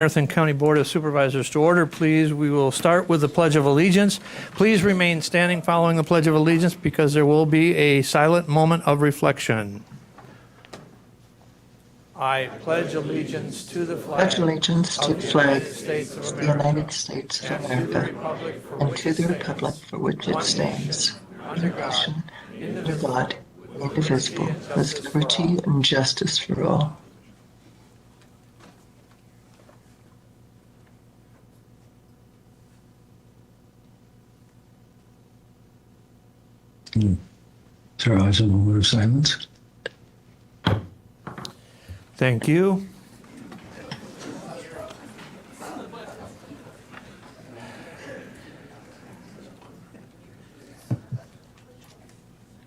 Marathon County Board of Supervisors to order, please. We will start with the Pledge of Allegiance. Please remain standing following the Pledge of Allegiance because there will be a silent moment of reflection. I pledge allegiance to the flag to the United States of the United States of America, and to the republic for which it stands, one nation, under God, indivisible, with liberty and justice for all. There is a moment of silence. Thank you.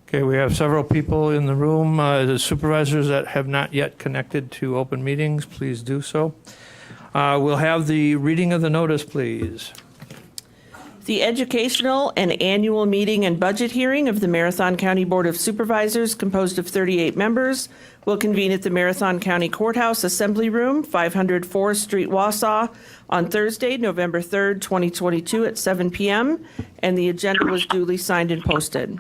Okay, we have several people in the room, the supervisors that have not yet connected to open meetings, please do so. We'll have the reading of the notice, please. The educational and annual meeting and budget hearing of the Marathon County Board of Supervisors, composed of 38 members, will convene at the Marathon County Courthouse Assembly Room, 500 Forest Street, Wausau, on Thursday, November 3rd, 2022 at 7 p.m., and the agenda was duly signed and posted.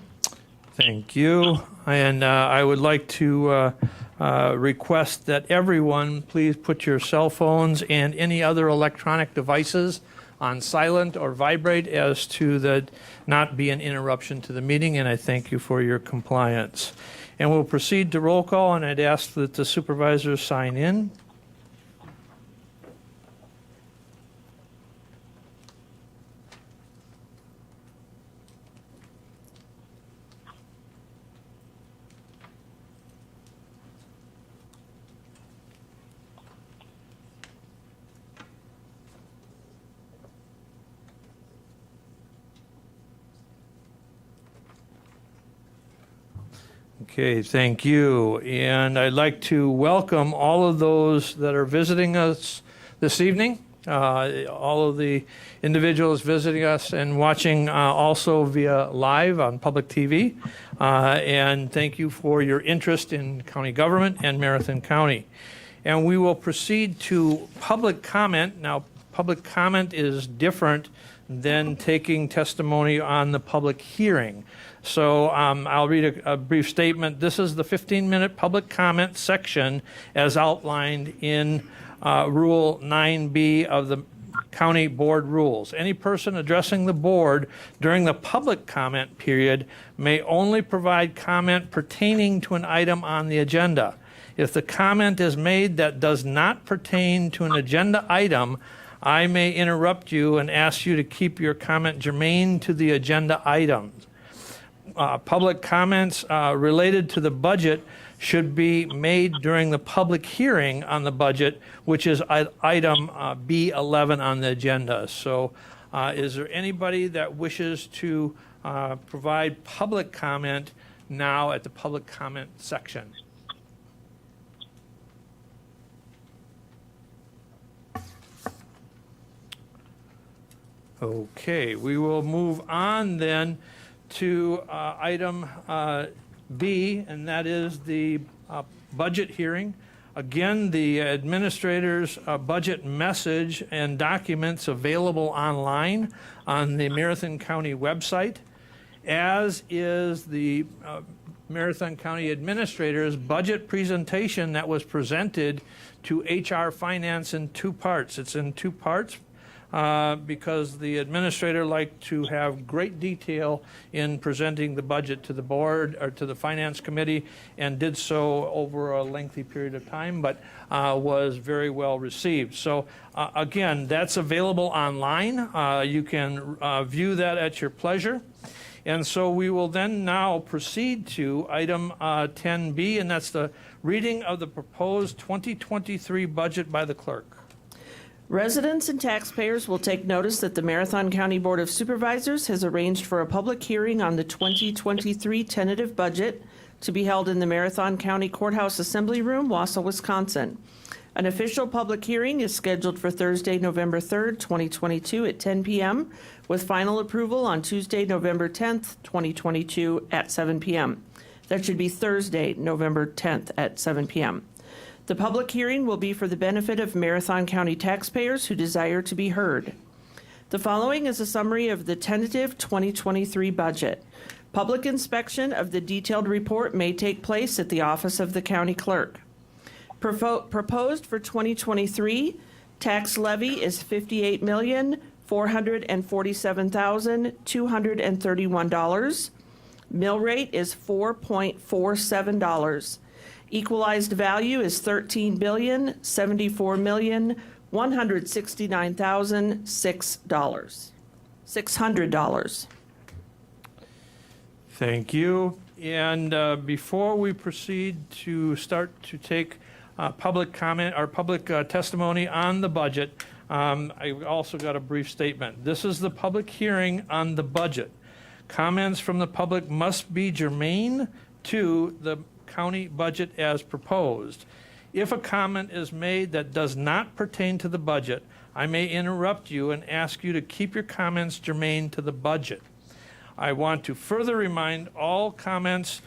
Thank you. And I would like to request that everyone please put your cell phones and any other electronic devices on silent or vibrate as to that not be an interruption to the meeting, and I thank you for your compliance. And we'll proceed to roll call, and I'd ask that the supervisors sign in. Okay, thank you. And I'd like to welcome all of those that are visiting us this evening, all of the individuals visiting us and watching also via live on public TV. And thank you for your interest in county government and Marathon County. And we will proceed to public comment. Now, public comment is different than taking testimony on the public hearing. So I'll read a brief statement. This is the 15-minute public comment section as outlined in Rule 9B of the County Board Rules. Any person addressing the board during the public comment period may only provide comment pertaining to an item on the agenda. If the comment is made that does not pertain to an agenda item, I may interrupt you and ask you to keep your comment germane to the agenda items. Public comments related to the budget should be made during the public hearing on the budget, which is item B11 on the agenda. So is there anybody that wishes to provide public comment now at the public comment section? Okay, we will move on then to item B, and that is the budget hearing. Again, the administrator's budget message and documents available online on the Marathon County website, as is the Marathon County Administrator's budget presentation that was presented to HR Finance in two parts. It's in two parts. Because the administrator liked to have great detail in presenting the budget to the board or to the finance committee, and did so over a lengthy period of time, but was very well received. So again, that's available online. You can view that at your pleasure. And so we will then now proceed to item 10B, and that's the reading of the proposed 2023 budget by the clerk. Residents and taxpayers will take notice that the Marathon County Board of Supervisors has arranged for a public hearing on the 2023 tentative budget to be held in the Marathon County Courthouse Assembly Room, Wausau, Wisconsin. An official public hearing is scheduled for Thursday, November 3rd, 2022 at 10 p.m., with final approval on Tuesday, November 10th, 2022 at 7 p.m. That should be Thursday, November 10th at 7 p.m. The public hearing will be for the benefit of Marathon County taxpayers who desire to be heard. The following is a summary of the tentative 2023 budget. Public inspection of the detailed report may take place at the office of the county clerk. Proposed for 2023, tax levy is $58,447,231. Mill rate is $4.47. Equalized value is $13,074,169,600. Thank you. And before we proceed to start to take public comment or public testimony on the budget, I also got a brief statement. This is the public hearing on the budget. Comments from the public must be germane to the county budget as proposed. If a comment is made that does not pertain to the budget, I may interrupt you and ask you to keep your comments germane to the budget. I want to further remind all commenters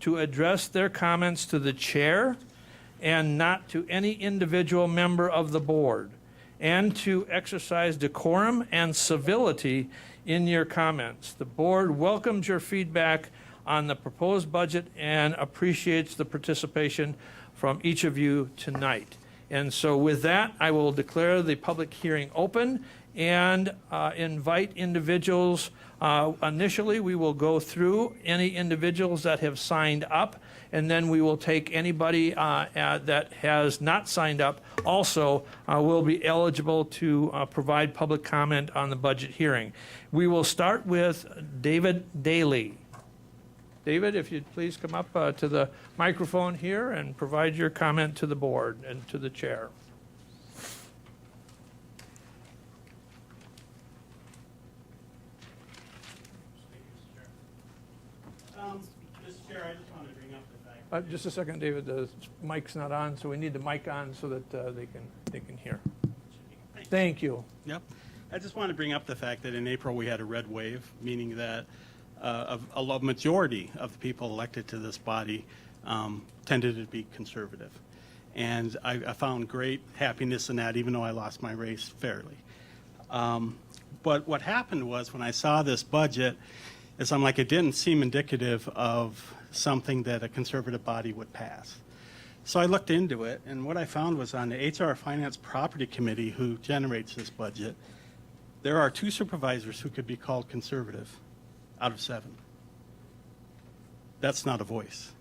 to address their comments to the chair and not to any individual member of the board, and to exercise decorum and civility in your comments. The board welcomes your feedback on the proposed budget and appreciates the participation from each of you tonight. And so with that, I will declare the public hearing open and invite individuals. Initially, we will go through any individuals that have signed up, and then we will take anybody that has not signed up also will be eligible to provide public comment on the budget hearing. We will start with David Daly. David, if you'd please come up to the microphone here and provide your comment to the board and to the chair. Mr. Chair, I just want to bring up the fact. Just a second, David. The mic's not on, so we need the mic on so that they can hear. Thank you. Yep. I just want to bring up the fact that in April we had a red wave, meaning that a majority of the people elected to this body tended to be conservative. And I found great happiness in that, even though I lost my race fairly. But what happened was when I saw this budget, is I'm like, it didn't seem indicative of something that a conservative body would pass. So I looked into it, and what I found was on the HR Finance Property Committee, who generates this budget, there are 2 supervisors who could be called conservative out of 7. That's not a voice.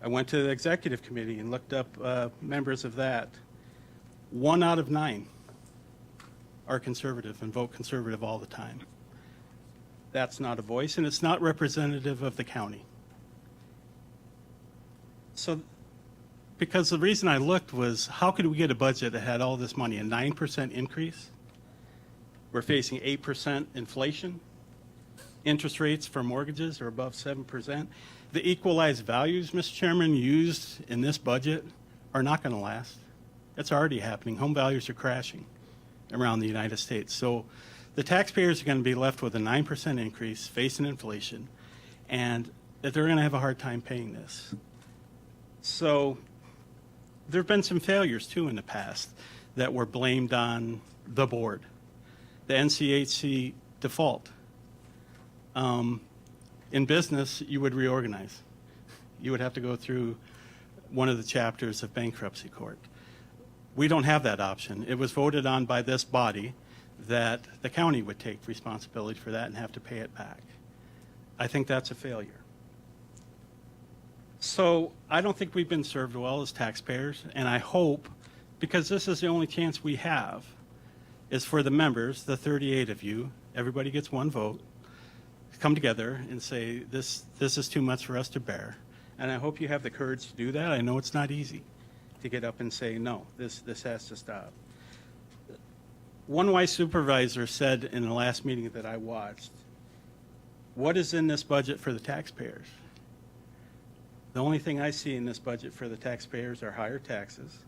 I went to the Executive Committee and looked up members of that. 1 out of 9 are conservative and vote conservative all the time. That's not a voice, and it's not representative of the county. So, because the reason I looked was, how could we get a budget that had all this money, a 9% increase? We're facing 8% inflation. Interest rates for mortgages are above 7%. The equalized values, Mr. Chairman, used in this budget are not going to last. It's already happening. Home values are crashing around the United States. So the taxpayers are going to be left with a 9% increase, facing inflation, and that they're going to have a hard time paying this. So there have been some failures, too, in the past that were blamed on the board. The NCHC default. In business, you would reorganize. You would have to go through one of the chapters of bankruptcy court. We don't have that option. It was voted on by this body that the county would take responsibility for that and have to pay it back. I think that's a failure. So I don't think we've been served well as taxpayers, and I hope, because this is the only chance we have, is for the members, the 38 of you, everybody gets 1 vote, come together and say, this is too much for us to bear. And I hope you have the courage to do that. I know it's not easy to get up and say, no, this has to stop. One wise supervisor said in the last meeting that I watched, what is in this budget for the taxpayers? The only thing I see in this budget for the taxpayers are higher taxes.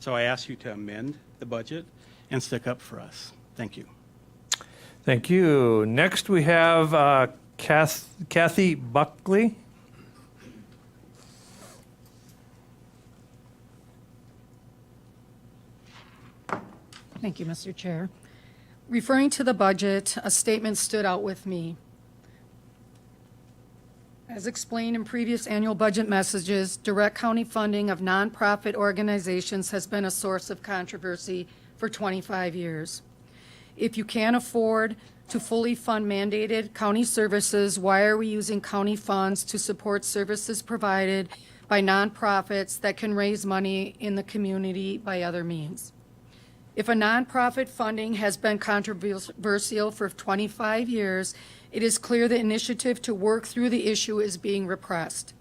So I ask you to amend the budget and stick up for us. Thank you. Thank you. Next, we have Kathy Buckley. Thank you, Mr. Chair. Referring to the budget, a statement stood out with me. As explained in previous annual budget messages, direct county funding of nonprofit organizations has been a source of controversy for 25 years. If you can't afford to fully fund mandated county services, why are we using county funds to support services provided by nonprofits that can raise money in the community by other means? If a nonprofit funding has been controversial for 25 years, it is clear the initiative to work through the issue is being repressed.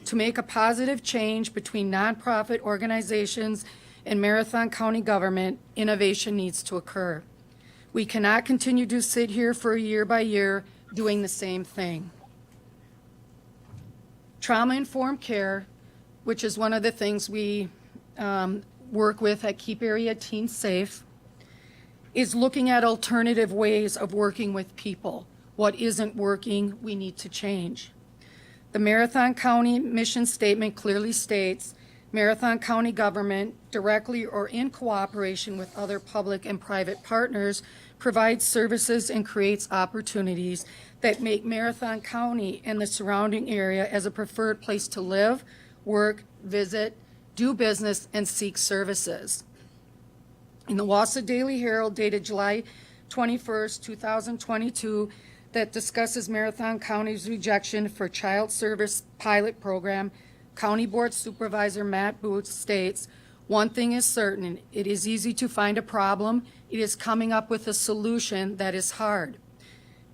To make a positive change between nonprofit organizations and Marathon County government, innovation needs to occur. We cannot continue to sit here for year by year doing the same thing. Trauma-informed care, which is one of the things we work with at Keep Area Teens Safe, is looking at alternative ways of working with people. What isn't working, we need to change. The Marathon County mission statement clearly states, Marathon County government, directly or in cooperation with other public and private partners, provides services and creates opportunities that make Marathon County and the surrounding area as a preferred place to live, work, visit, do business, and seek services. In the Wausau Daily Herald dated July 21st, 2022, that discusses Marathon County's rejection for child service pilot program, County Board Supervisor Matt Booth states, "One thing is certain, it is easy to find a problem. It is coming up with a solution that is hard."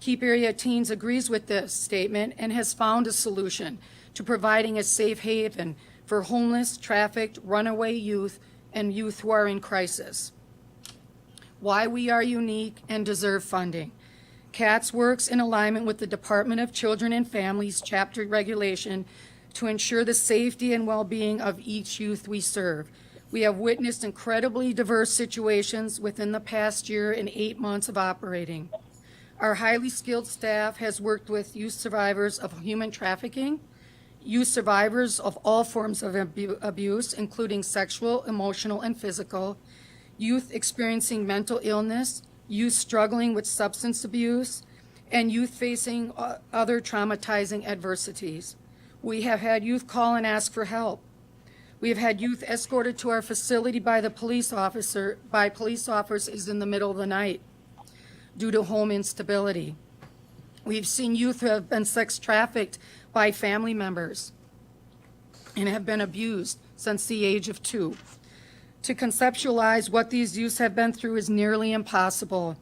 Keep Area Teens agrees with this statement and has found a solution to providing a safe haven for homeless, trafficked, runaway youth and youth who are in crisis. Why we are unique and deserve funding. CATS works in alignment with the Department of Children and Families chapter regulation to ensure the safety and well-being of each youth we serve. We have witnessed incredibly diverse situations within the past year and 8 months of operating. Our highly skilled staff has worked with youth survivors of human trafficking, youth survivors of all forms of abuse, including sexual, emotional, and physical, youth experiencing mental illness, youth struggling with substance abuse, and youth facing other traumatizing adversities. We have had youth call and ask for help. We have had youth escorted to our facility by police officers in the middle of the night due to home instability. We've seen youth who have been sex trafficked by family members and have been abused since the age of 2. To conceptualize what these youths have been through is nearly impossible.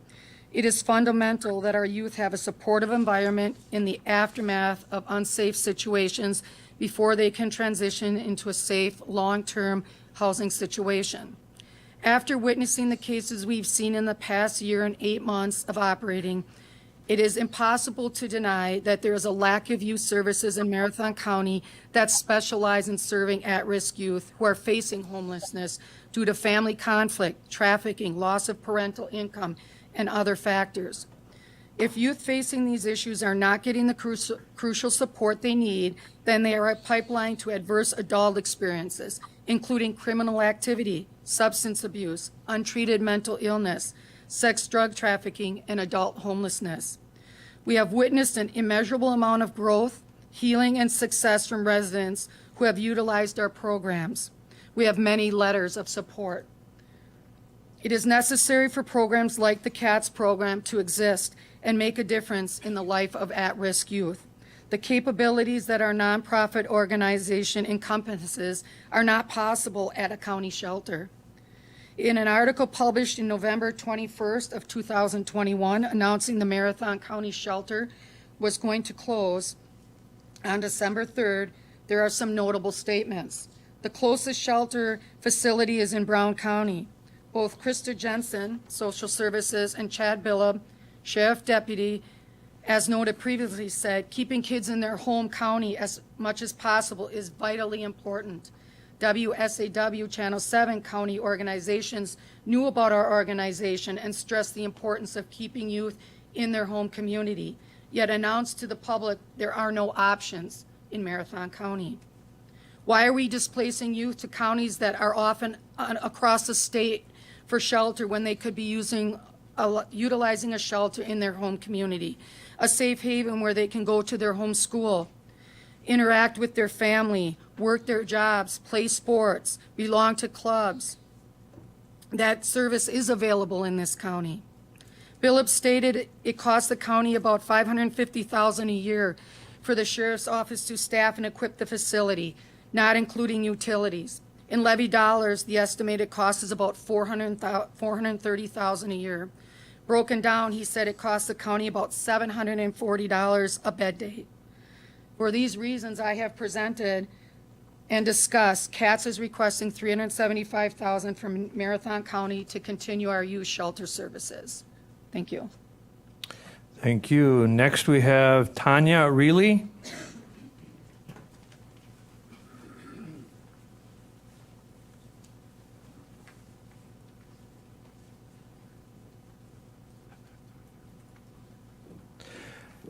It is fundamental that our youth have a supportive environment in the aftermath of unsafe situations before they can transition into a safe, long-term housing situation. After witnessing the cases we've seen in the past year and 8 months of operating, it is impossible to deny that there is a lack of youth services in Marathon County that specialize in serving at-risk youth who are facing homelessness due to family conflict, trafficking, loss of parental income, and other factors. If youth facing these issues are not getting the crucial support they need, then they are a pipeline to adverse adult experiences, including criminal activity, substance abuse, untreated mental illness, sex drug trafficking, and adult homelessness. We have witnessed an immeasurable amount of growth, healing, and success from residents who have utilized our programs. We have many letters of support. It is necessary for programs like the CATS program to exist and make a difference in the life of at-risk youth. The capabilities that our nonprofit organization encompasses are not possible at a county shelter. In an article published in November 21st of 2021 announcing the Marathon County Shelter was going to close on December 3rd, there are some notable statements. The closest shelter facility is in Brown County. Both Krista Jensen, Social Services, and Chad Billab, Sheriff Deputy, as noted previously, said keeping kids in their home county as much as possible is vitally important. WSAW Channel 7 county organizations knew about our organization and stressed the importance of keeping youth in their home community, yet announced to the public there are no options in Marathon County. Why are we displacing youth to counties that are often across the state for shelter when they could be utilizing a shelter in their home community, a safe haven where they can go to their home school, interact with their family, work their jobs, play sports, belong to clubs. That service is available in this county. Billups stated it costs the county about $550,000 a year for the sheriff's office to staff and equip the facility, not including utilities. In levy dollars, the estimated cost is about $430,000 a year. Broken down, he said it costs the county about $740 a bed day. For these reasons I have presented and discussed, CATS is requesting $375,000 from Marathon County to continue our youth shelter services. Thank you. Thank you. Next, we have Tanya Reilly.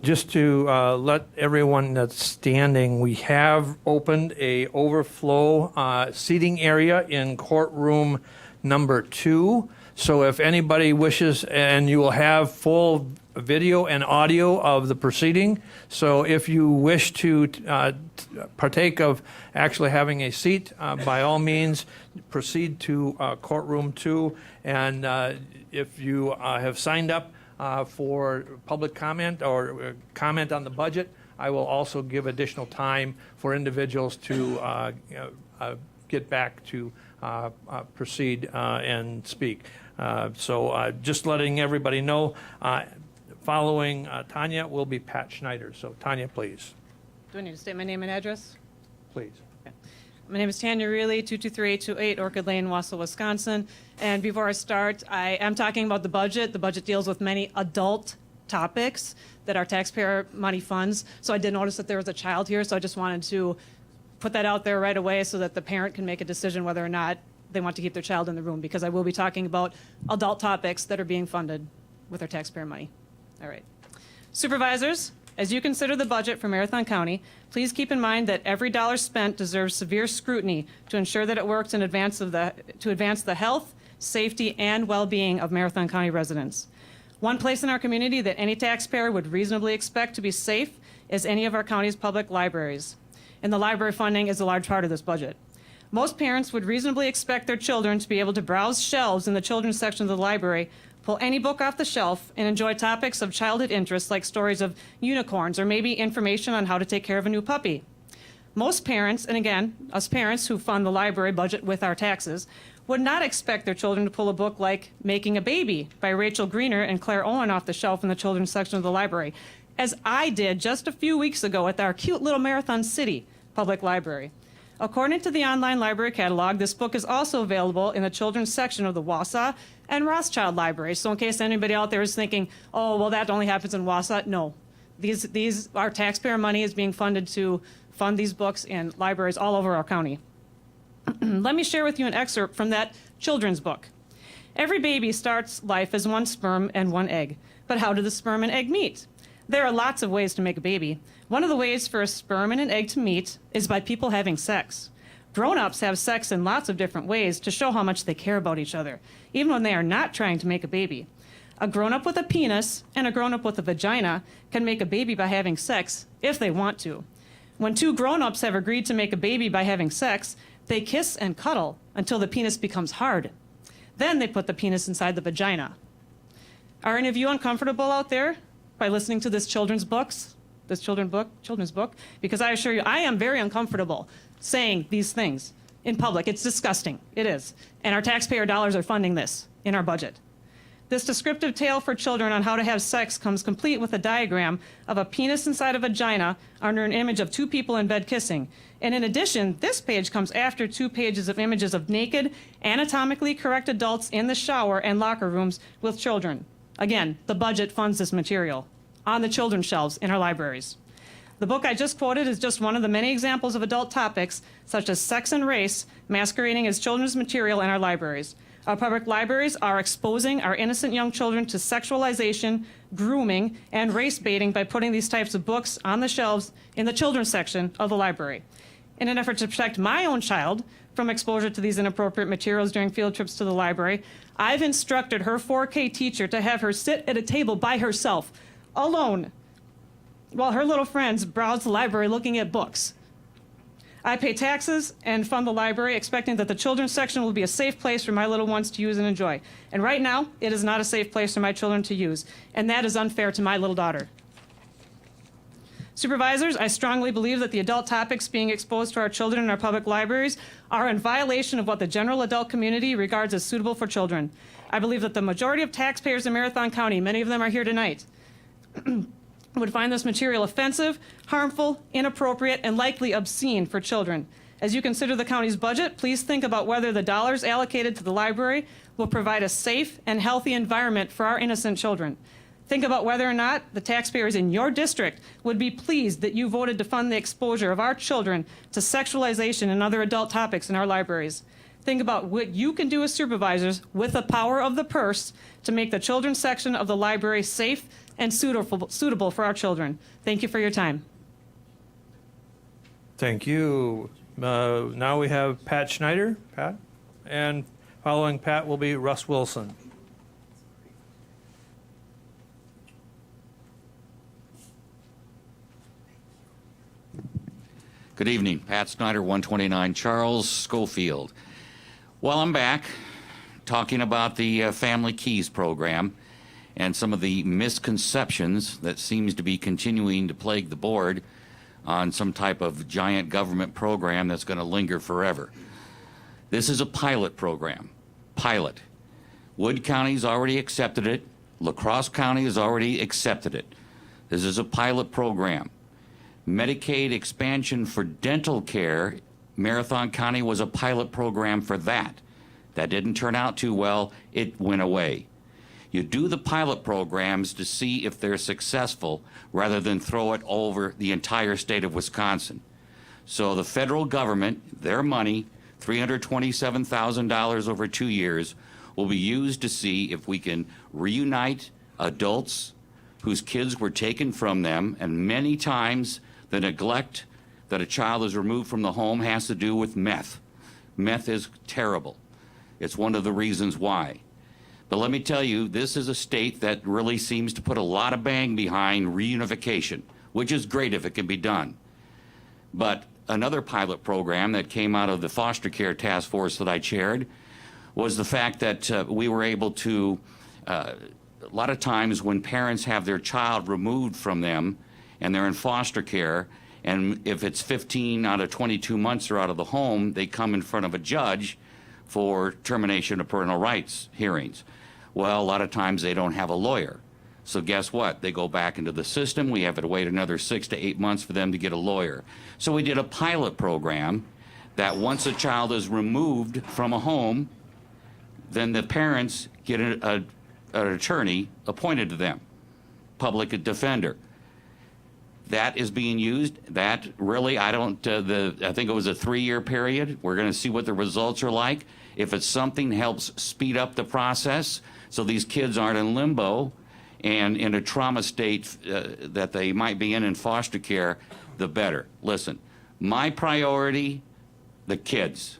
Just to let everyone that's standing, we have opened a overflow seating area in courtroom number 2. So if anybody wishes, and you will have full video and audio of the proceeding. So if you wish to partake of actually having a seat, by all means, proceed to courtroom 2. And if you have signed up for public comment or comment on the budget, I will also give additional time for individuals to get back to proceed and speak. So just letting everybody know, following Tanya will be Pat Schneider. So Tanya, please. Do I need to state my name and address? Please. My name is Tanya Reilly, 223-828 Orchid Lane, Wausau, Wisconsin. And before I start, I am talking about the budget. The budget deals with many adult topics that our taxpayer money funds. So I did notice that there was a child here, so I just wanted to put that out there right away so that the parent can make a decision whether or not they want to keep their child in the room, because I will be talking about adult topics that are being funded with our taxpayer money. All right. Supervisors, as you consider the budget for Marathon County, please keep in mind that every dollar spent deserves severe scrutiny to ensure that it works in advance to advance the health, safety, and well-being of Marathon County residents. One place in our community that any taxpayer would reasonably expect to be safe is any of our county's public libraries. And the library funding is a large part of this budget. Most parents would reasonably expect their children to be able to browse shelves in the children's section of the library, pull any book off the shelf, and enjoy topics of childhood interest like stories of unicorns or maybe information on how to take care of a new puppy. Most parents, and again, us parents who fund the library budget with our taxes, would not expect their children to pull a book like Making a Baby by Rachel Greener and Claire Owen off the shelf in the children's section of the library, as I did just a few weeks ago at our cute little Marathon City Public Library. According to the online library catalog, this book is also available in the children's section of the Wausau and Rothschild libraries. So in case anybody out there is thinking, oh, well, that only happens in Wausau, no. Our taxpayer money is being funded to fund these books in libraries all over our county. Let me share with you an excerpt from that children's book. Every baby starts life as one sperm and one egg. But how do the sperm and egg meet? There are lots of ways to make a baby. One of the ways for a sperm and an egg to meet is by people having sex. Grown-ups have sex in lots of different ways to show how much they care about each other, even when they are not trying to make a baby. A grown-up with a penis and a grown-up with a vagina can make a baby by having sex if they want to. When two grown-ups have agreed to make a baby by having sex, they kiss and cuddle until the penis becomes hard. Then they put the penis inside the vagina. Are any of you uncomfortable out there by listening to this children's book? Because I assure you, I am very uncomfortable saying these things in public. It's disgusting. It is. And our taxpayer dollars are funding this in our budget. This descriptive tale for children on how to have sex comes complete with a diagram of a penis inside a vagina under an image of two people in bed kissing. And in addition, this page comes after 2 pages of images of naked, anatomically correct adults in the shower and locker rooms with children. Again, the budget funds this material on the children's shelves in our libraries. The book I just quoted is just one of the many examples of adult topics, such as sex and race, masquerading as children's material in our libraries. Our public libraries are exposing our innocent young children to sexualization, grooming, and race baiting by putting these types of books on the shelves in the children's section of the library. in an effort to protect my own child from exposure to these inappropriate materials during field trips to the library, I've instructed her 4K teacher to have her sit at a table by herself, alone, while her little friends browse the library looking at books. I pay taxes and fund the library, expecting that the children's section will be a safe place for my little ones to use and enjoy. And right now, it is not a safe place for my children to use, and that is unfair to my little daughter. Supervisors, I strongly believe that the adult topics being exposed to our children in our public libraries are in violation of what the general adult community regards as suitable for children. I believe that the majority of taxpayers in Marathon County, many of them are here tonight, would find this material offensive, harmful, inappropriate, and likely obscene for children. As you consider the county's budget, please think about whether the dollars allocated to the library will provide a safe and healthy environment for our innocent children. Think about whether or not the taxpayers in your district would be pleased that you voted to fund the exposure of our children to sexualization and other adult topics in our libraries. Think about what you can do as supervisors with the power of the purse to make the children's section of the library safe and suitable for our children. Thank you for your time. Thank you. Now we have Pat Schneider. Pat? And following Pat will be Russ Wilson. Good evening. Pat Snyder, 129 Charles Schofield. Well, I'm back talking about the Family Keys program and some of the misconceptions that seems to be continuing to plague the board on some type of giant government program that's going to linger forever. This is a pilot program. Pilot. Wood County's already accepted it. La Crosse County has already accepted it. This is a pilot program. Medicaid expansion for dental care, Marathon County was a pilot program for that. That didn't turn out too well. It went away. You do the pilot programs to see if they're successful rather than throw it over the entire state of Wisconsin. So the federal government, their money, $327,000 over 2 years, will be used to see if we can reunite adults whose kids were taken from them, and many times the neglect that a child is removed from the home has to do with meth. Meth is terrible. It's one of the reasons why. But let me tell you, this is a state that really seems to put a lot of bang behind reunification, which is great if it can be done. But another pilot program that came out of the foster care task force that I chaired was the fact that we were able to, a lot of times when parents have their child removed from them and they're in foster care, and if it's 15 out of 22 months they're out of the home, they come in front of a judge for termination of parental rights hearings. Well, a lot of times they don't have a lawyer. So guess what? They go back into the system. We have to wait another 6 to 8 months for them to get a lawyer. So we did a pilot program that once a child is removed from a home, then the parents get an attorney appointed to them, public defender. That is being used. That really, I think it was a 3-year period. We're going to see what the results are like. If it's something helps speed up the process so these kids aren't in limbo and in a trauma state that they might be in foster care, the better. Listen, my priority, the kids.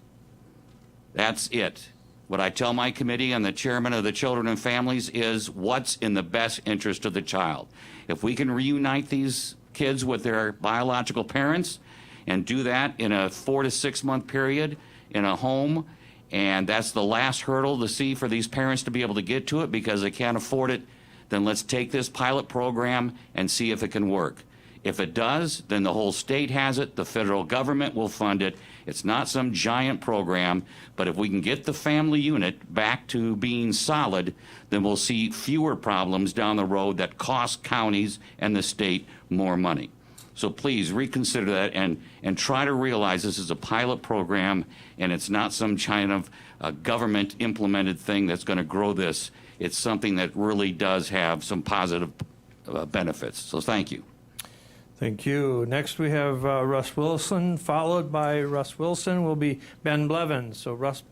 That's it. What I tell my committee and the chairman of the Children and Families is what's in the best interest of the child. If we can reunite these kids with their biological parents and do that in a 4 to 6 month period in a home, and that's the last hurdle to see for these parents to be able to get to it because they can't afford it, then let's take this pilot program and see if it can work. If it does, then the whole state has it, the federal government will fund it. It's not some giant program, but if we can get the family unit back to being solid, then we'll see fewer problems down the road that cost counties and the state more money. So please reconsider that and try to realize this is a pilot program and it's not some kind of government implemented thing that's going to grow this. It's something that really does have some positive benefits. So thank you. Thank you. Next we have Russ Wilson. Followed by Russ Wilson will be Ben Blevins. So Russ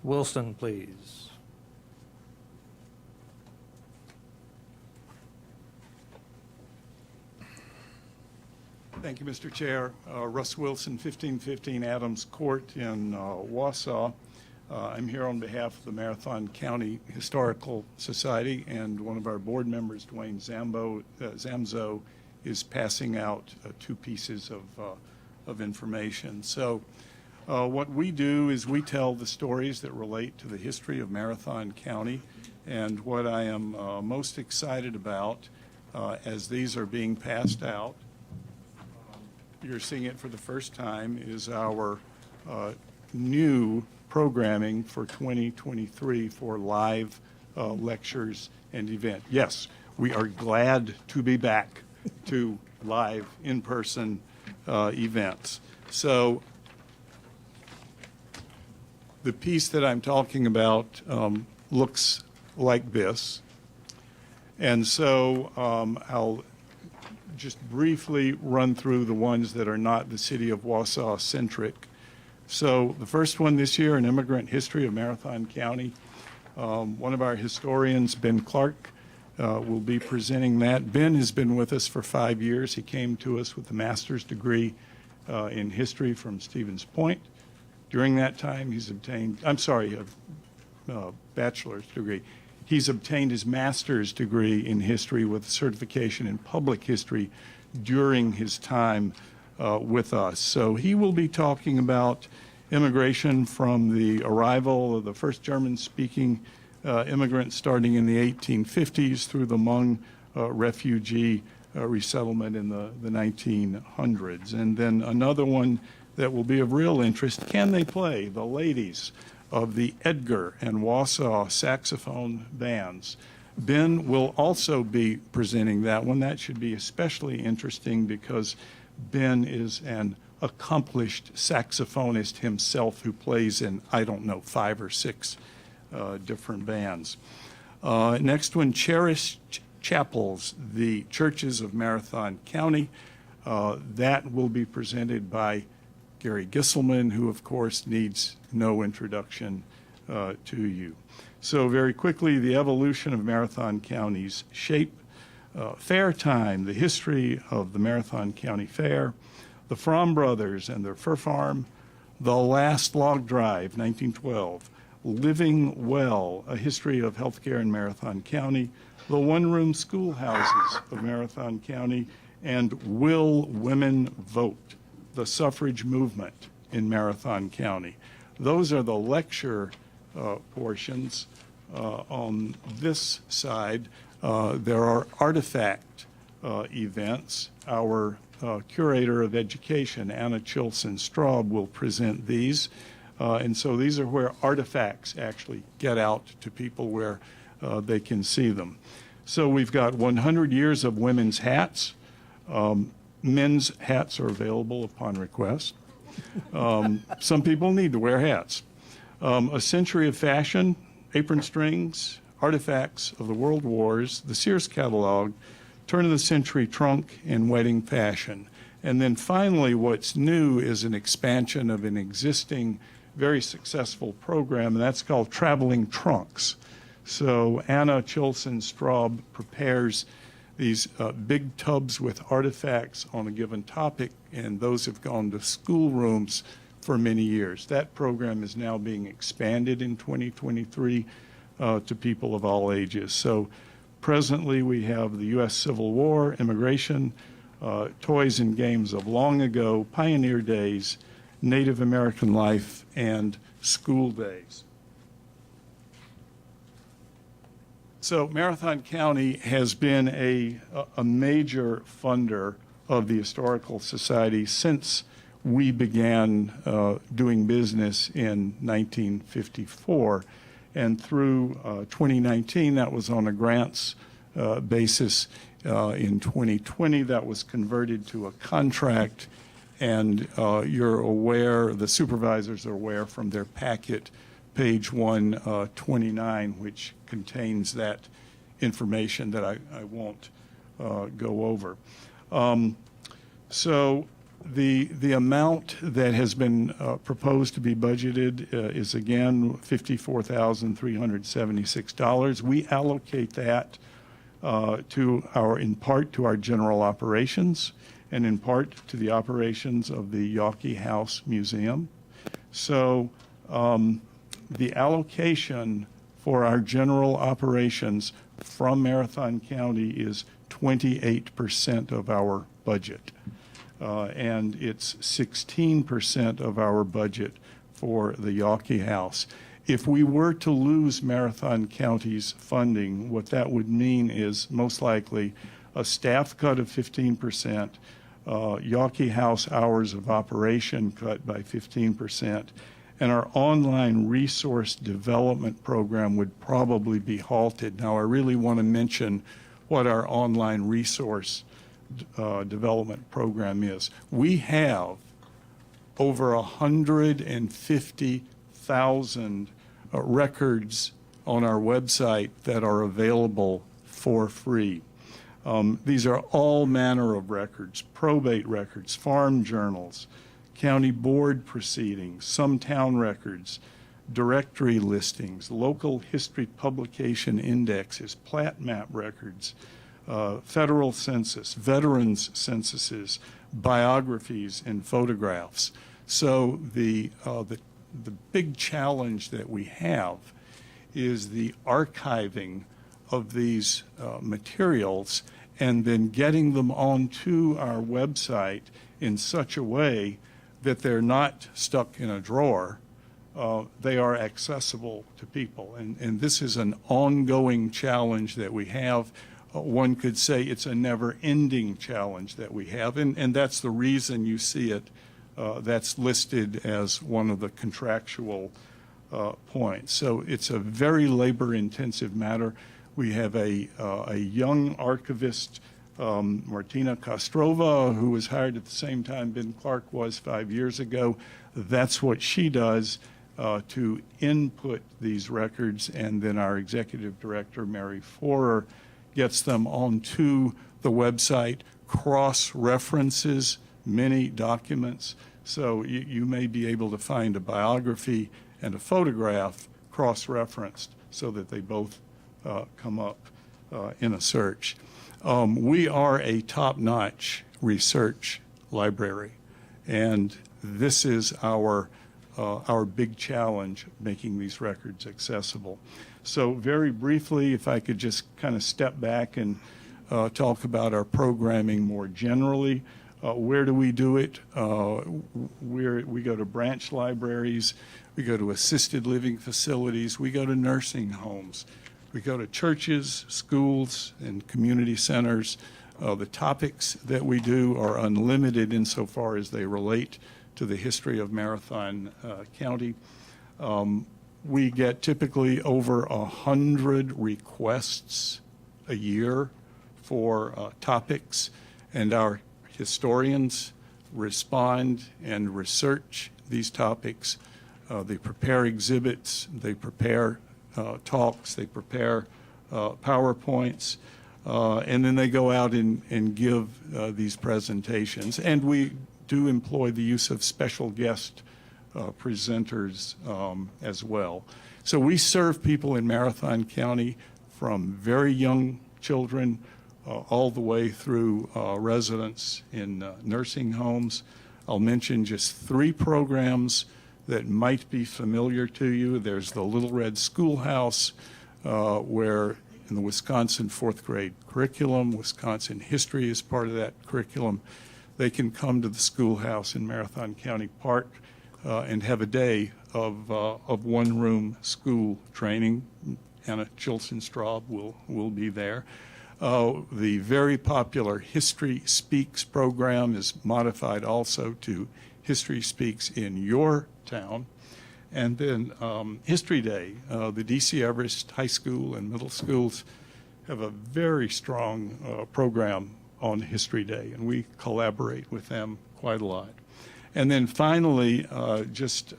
Wilson, please. Thank you, Mr. Chair. Russ Wilson, 1515 Adams Court in Wausau. I'm here on behalf of the Marathon County Historical Society, and one of our board members, Dwayne Zamzo, is passing out 2 pieces of information. So what we do is we tell the stories that relate to the history of Marathon County, and what I am most excited about as these are being passed out, you're seeing it for the first time, is our new programming for 2023 for live lectures and event. Yes, we are glad to be back to live in-person events. So the piece that I'm talking about looks like this. And so I'll just briefly run through the ones that are not the City of Wausau centric. So the first one this year, An Immigrant History of Marathon County. One of our historians, Ben Clark, will be presenting that. Ben has been with us for 5 years. He came to us with a master's degree in history from Stevens Point. During that time, he's obtained, a bachelor's degree. He's obtained his master's degree in history with certification in public history during his time with us. So he will be talking about immigration from the arrival of the first German-speaking immigrants starting in the 1850s through the Hmong refugee resettlement in the 1900s. And then another one that will be of real interest, can they play? The ladies of the Edgar and Wausau saxophone bands. Ben will also be presenting that one. That should be especially interesting because Ben is an accomplished saxophonist himself who plays in, 5 or 6 different bands. Next one, Cherished Chapels, the Churches of Marathon County. That will be presented by Gary Gisselman, who of course needs no introduction to you. So very quickly, the evolution of Marathon County's shape. Fair time, the history of the Marathon County Fair, the Fromm brothers and their fur farm, the last log drive, 1912, Living Well, a history of healthcare in Marathon County, the one-room schoolhouses of Marathon County, and Will Women Vote, the suffrage movement in Marathon County. Those are the lecture portions. On this side, there are artifact events. Our curator of education, Anna Chilson-Straub, will present these. And so these are where artifacts actually get out to people where they can see them. So we've got 100 years of women's hats. Men's hats are available upon request. Some people need to wear hats. A century of fashion, apron strings, artifacts of the World Wars, the Sears catalog, turn of the century trunk, and wedding fashion. And then finally, what's new is an expansion of an existing very successful program, and that's called Traveling Trunks. So Anna Chilson-Straub prepares these big tubs with artifacts on a given topic, and those have gone to schoolrooms for many years. That program is now being expanded in 2023 to people of all ages. So presently we have the U.S. Civil War, immigration, toys and games of long ago, pioneer days, Native American life, and school days. So Marathon County has been a major funder of the Historical Society since we began doing business in 1954. And through 2019, that was on a grants basis. In 2020, that was converted to a contract. And you're aware, the supervisors are aware from their packet, page 129, which contains that information that I won't go over. So the amount that has been proposed to be budgeted is again $54,376. We allocate that in part to our general operations, and in part to the operations of the Yawkey House Museum. So the allocation for our general operations from Marathon County is 28% of our budget. And it's 16% of our budget for the Yawkey House. If we were to lose Marathon County's funding, what that would mean is most likely a staff cut of 15%, Yawkey House hours of operation cut by 15%, and our online resource development program would probably be halted. Now, I really want to mention what our online resource development program is. We have over 150,000 records on our website that are available for free. These are all manner of records: probate records, farm journals, county board proceedings, some town records, directory listings, local history publication indexes, plat map records, federal census, veterans censuses, biographies, and photographs. So the big challenge that we have is the archiving of these materials and then getting them onto our website in such a way that they're not stuck in a drawer. They are accessible to people. And this is an ongoing challenge that we have. One could say it's a never-ending challenge that we have, and that's the reason you see it. That's listed as one of the contractual points. So it's a very labor-intensive matter. We have a young archivist, Martina Kostrova, who was hired at the same time Ben Clark was 5 years ago. That's what she does to input these records, and then our executive director, Mary Forer, gets them onto the website, cross-references many documents. So you may be able to find a biography and a photograph cross-referenced so that they both come up in a search. We are a top-notch research library, and this is our big challenge, making these records accessible. So very briefly, if I could just kind of step back and talk about our programming more generally. Where do we do it? We go to branch libraries, we go to assisted living facilities, we go to nursing homes, we go to churches, schools, and community centers. The topics that we do are unlimited insofar as they relate to the history of Marathon County. We get typically over 100 requests a year for topics, and our historians respond and research these topics. They prepare exhibits, they prepare talks, they prepare PowerPoints, and then they go out and give these presentations. And we do employ the use of special guest presenters as well. So we serve people in Marathon County from very young children all the way through residents in nursing homes. I'll mention just 3 programs that might be familiar to you. There's the Little Red Schoolhouse, where in the Wisconsin 4th grade curriculum, Wisconsin history is part of that curriculum. They can come to the schoolhouse in Marathon County Park and have a day of one-room school training. Anna Chilson-Straub will be there. The very popular History Speaks program is modified also to History Speaks in Your Town. And then History Day, the D.C. Everest High School and middle schools have a very strong program on History Day, and we collaborate with them quite a lot. And then finally, just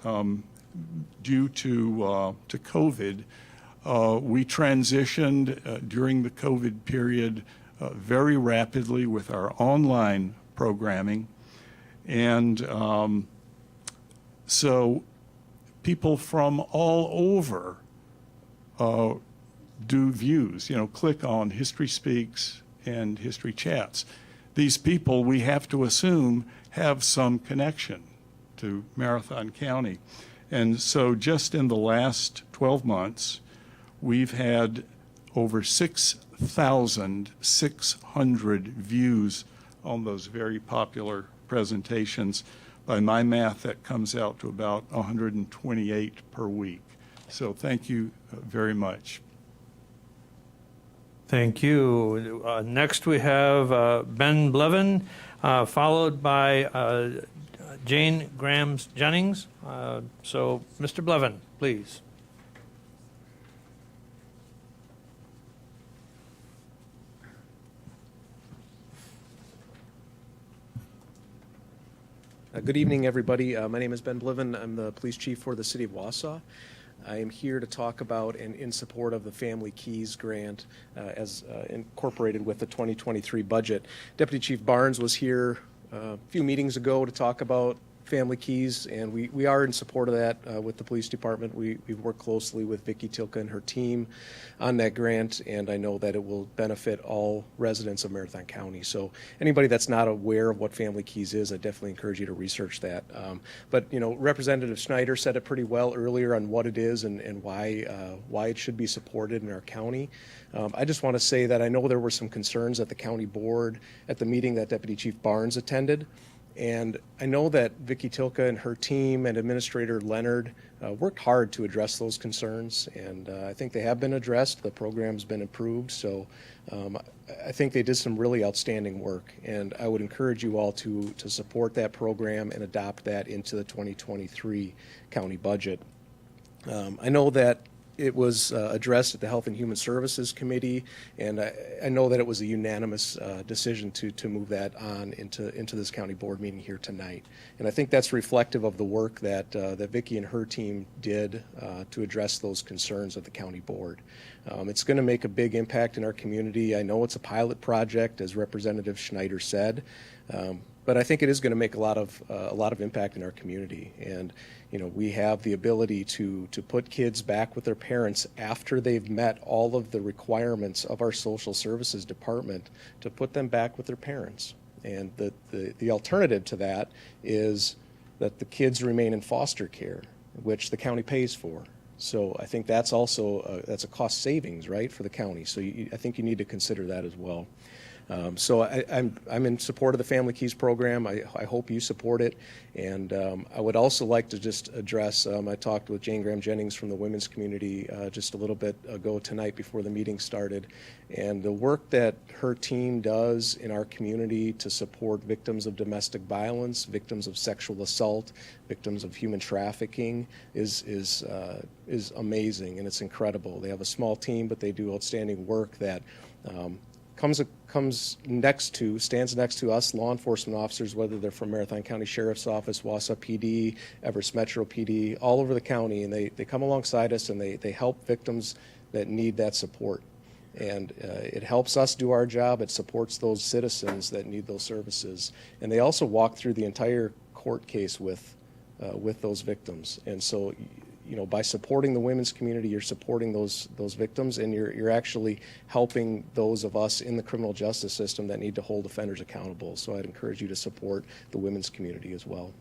due to COVID, we transitioned during the COVID period very rapidly with our online programming. And so people from all over do views, click on History Speaks and History Chats. these people, we have to assume, have some connection to Marathon County. And so just in the last 12 months, we've had over 6,600 views on those very popular presentations. By my math, that comes out to about 128 per week. So thank you very much. Thank you. Next, we have Ben Blevin, followed by Jane Graham-Jennings. So, Mr. Blevin, please. Good evening, everybody. My name is Ben Blevin. I'm the police chief for the city of Wausau. I am here to talk about and in support of the Family Keys grant as incorporated with the 2023 budget. Deputy Chief Barnes was here a few meetings ago to talk about Family Keys, and we are in support of that with the police department. We've worked closely with Vicki Tilka and her team on that grant, and I know that it will benefit all residents of Marathon County. So anybody that's not aware of what Family Keys is, I definitely encourage you to research that. But you know, Representative Schneider said it pretty well earlier on what it is and why it should be supported in our county. I just want to say that I know there were some concerns at the county board at the meeting that Deputy Chief Barnes attended. And I know that Vicki Tilka and her team and Administrator Leonard worked hard to address those concerns, and I think they have been addressed. The program's been improved, so I think they did some really outstanding work, and I would encourage you all to support that program and adopt that into the 2023 county budget. I know that it was addressed at the Health and Human Services Committee, and I know that it was a unanimous decision to move that on into this county board meeting here tonight. And I think that's reflective of the work that Vicki and her team did to address those concerns of the county board. It's going to make a big impact in our community. I know it's a pilot project, as Representative Schneider said, but I think it is going to make a lot of impact in our community. And you know, we have the ability to put kids back with their parents after they've met all of the requirements of our social services department, to put them back with their parents. And the alternative to that is that the kids remain in foster care, which the county pays for. So I think that's also that's a cost savings, right, for the county. So I think you need to consider that as well. So I'm in support of the Family Keys program. I hope you support it. And I would also like to just address, I talked with Jane Graham-Jennings from the women's community just a little bit ago tonight before the meeting started. And the work that her team does in our community to support victims of domestic violence, victims of sexual assault, victims of human trafficking is amazing, and it's incredible. They have a small team, but they do outstanding work that stands next to us law enforcement officers, whether they're from Marathon County Sheriff's Office, Wausau PD, Everest Metro PD, all over the county, and they come alongside us and they help victims that need that support. And it helps us do our job. It supports those citizens that need those services. And they also walk through the entire court case with those victims. And so, you know, by supporting the women's community, you're supporting those victims, and you're actually helping those of us in the criminal justice system that need to hold offenders accountable. So I'd encourage you to support the women's community as well.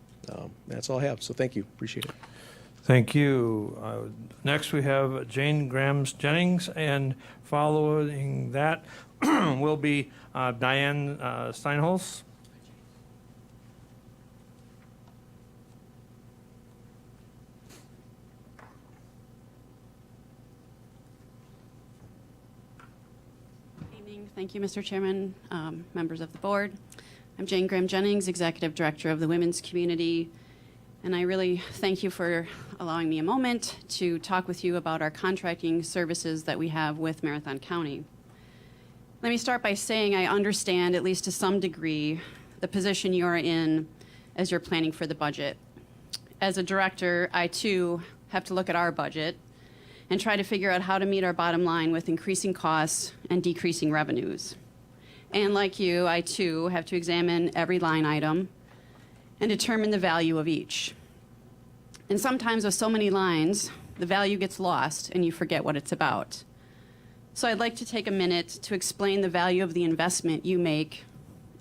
That's all I have. So thank you. Appreciate it. Thank you. Next, we have Jane Graham-Jennings, and following that will be Diane Steinholz. Thank you, Mr. Chairman, members of the board. I'm Jane Graham-Jennings, Executive Director of the Women's Community, and I really thank you for allowing me a moment to talk with you about our contracting services that we have with Marathon County. Let me start by saying I understand, at least to some degree, the position you are in as you're planning for the budget. As a director, I too have to look at our budget and try to figure out how to meet our bottom line with increasing costs and decreasing revenues. And like you, I too have to examine every line item and determine the value of each. And sometimes with so many lines, the value gets lost and you forget what it's about. So I'd like to take a minute to explain the value of the investment you make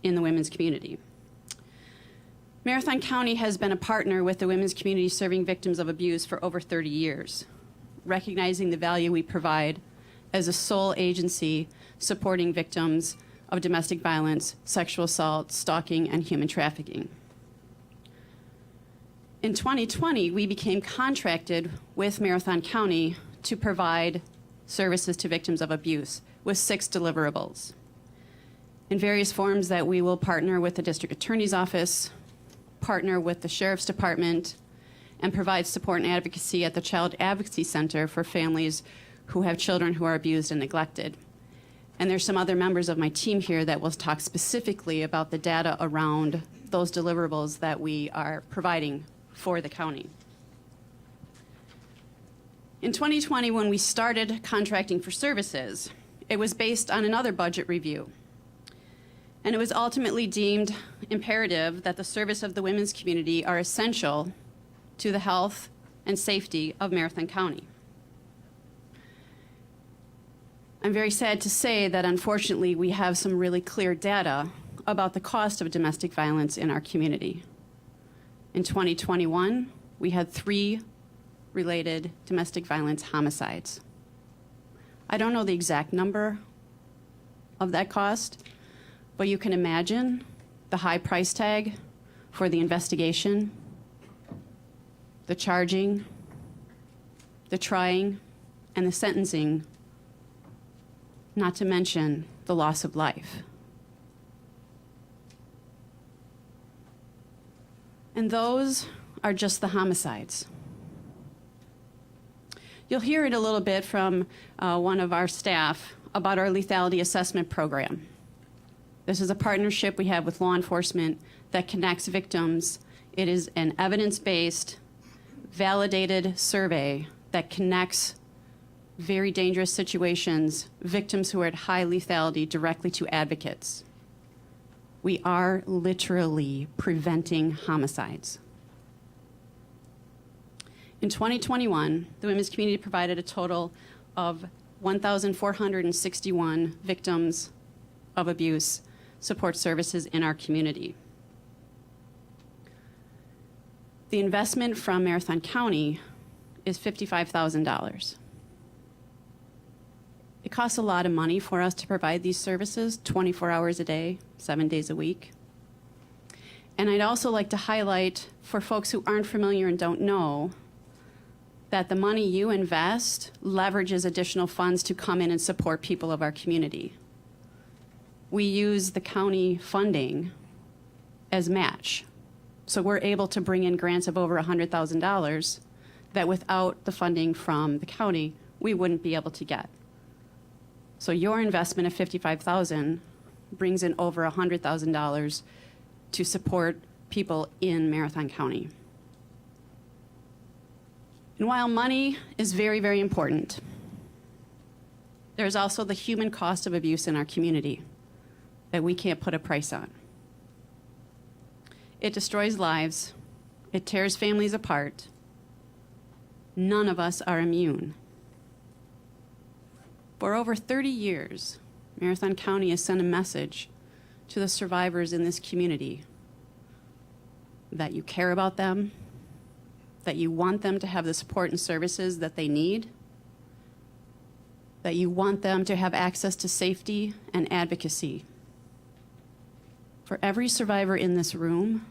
in the women's community. Marathon County has been a partner with the women's community serving victims of abuse for over 30 years, recognizing the value we provide as a sole agency supporting victims of domestic violence, sexual assault, stalking, and human trafficking. In 2020, we became contracted with Marathon County to provide services to victims of abuse with 6 deliverables in various forms that we will partner with the district attorney's office, partner with the sheriff's department, and provide support and advocacy at the Child Advocacy Center for families who have children who are abused and neglected. And there's some other members of my team here that will talk specifically about the data around those deliverables that we are providing for the county. In 2020, when we started contracting for services, it was based on another budget review. And it was ultimately deemed imperative that the service of the women's community are essential to the health and safety of Marathon County. I'm very sad to say that unfortunately we have some really clear data about the cost of domestic violence in our community. In 2021, we had 3 related domestic violence homicides. I don't know the exact number of that cost, but you can imagine the high price tag for the investigation, the charging, the trying, and the sentencing, not to mention the loss of life. And those are just the homicides. You'll hear it a little bit from one of our staff about our lethality assessment program. This is a partnership we have with law enforcement that connects victims. It is an evidence-based, validated survey that connects very dangerous situations, victims who are at high lethality, directly to advocates. We are literally preventing homicides. In 2021, the women's community provided a total of 1,461 victims of abuse support services in our community. The investment from Marathon County is $55,000. It costs a lot of money for us to provide these services 24 hours a day, 7 days a week. And I'd also like to highlight for folks who aren't familiar and don't know that the money you invest leverages additional funds to come in and support people of our community. We use the county funding as match. So we're able to bring in grants of over $100,000 that without the funding from the county, we wouldn't be able to get. So your investment of $55,000 brings in over $100,000 to support people in Marathon County. And while money is very, very important, there's also the human cost of abuse in our community that we can't put a price on. It destroys lives. It tears families apart. None of us are immune. For over 30 years, Marathon County has sent a message to the survivors in this community that you care about them, that you want them to have the support and services that they need, that you want them to have access to safety and advocacy. For every survivor in this room,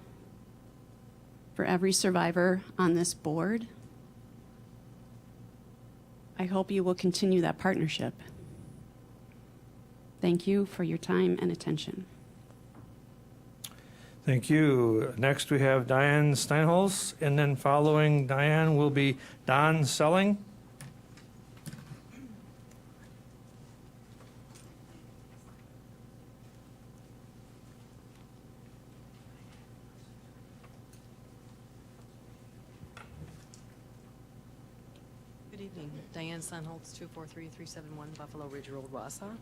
for every survivor on this board, I hope you will continue that partnership. Thank you for your time and attention. Thank you. Next, we have Diane Steinholz, and then following Diane will be Don Selling. Good evening. Diane Sunholtz, 243-371 Buffalo Ridge Road, Wausau.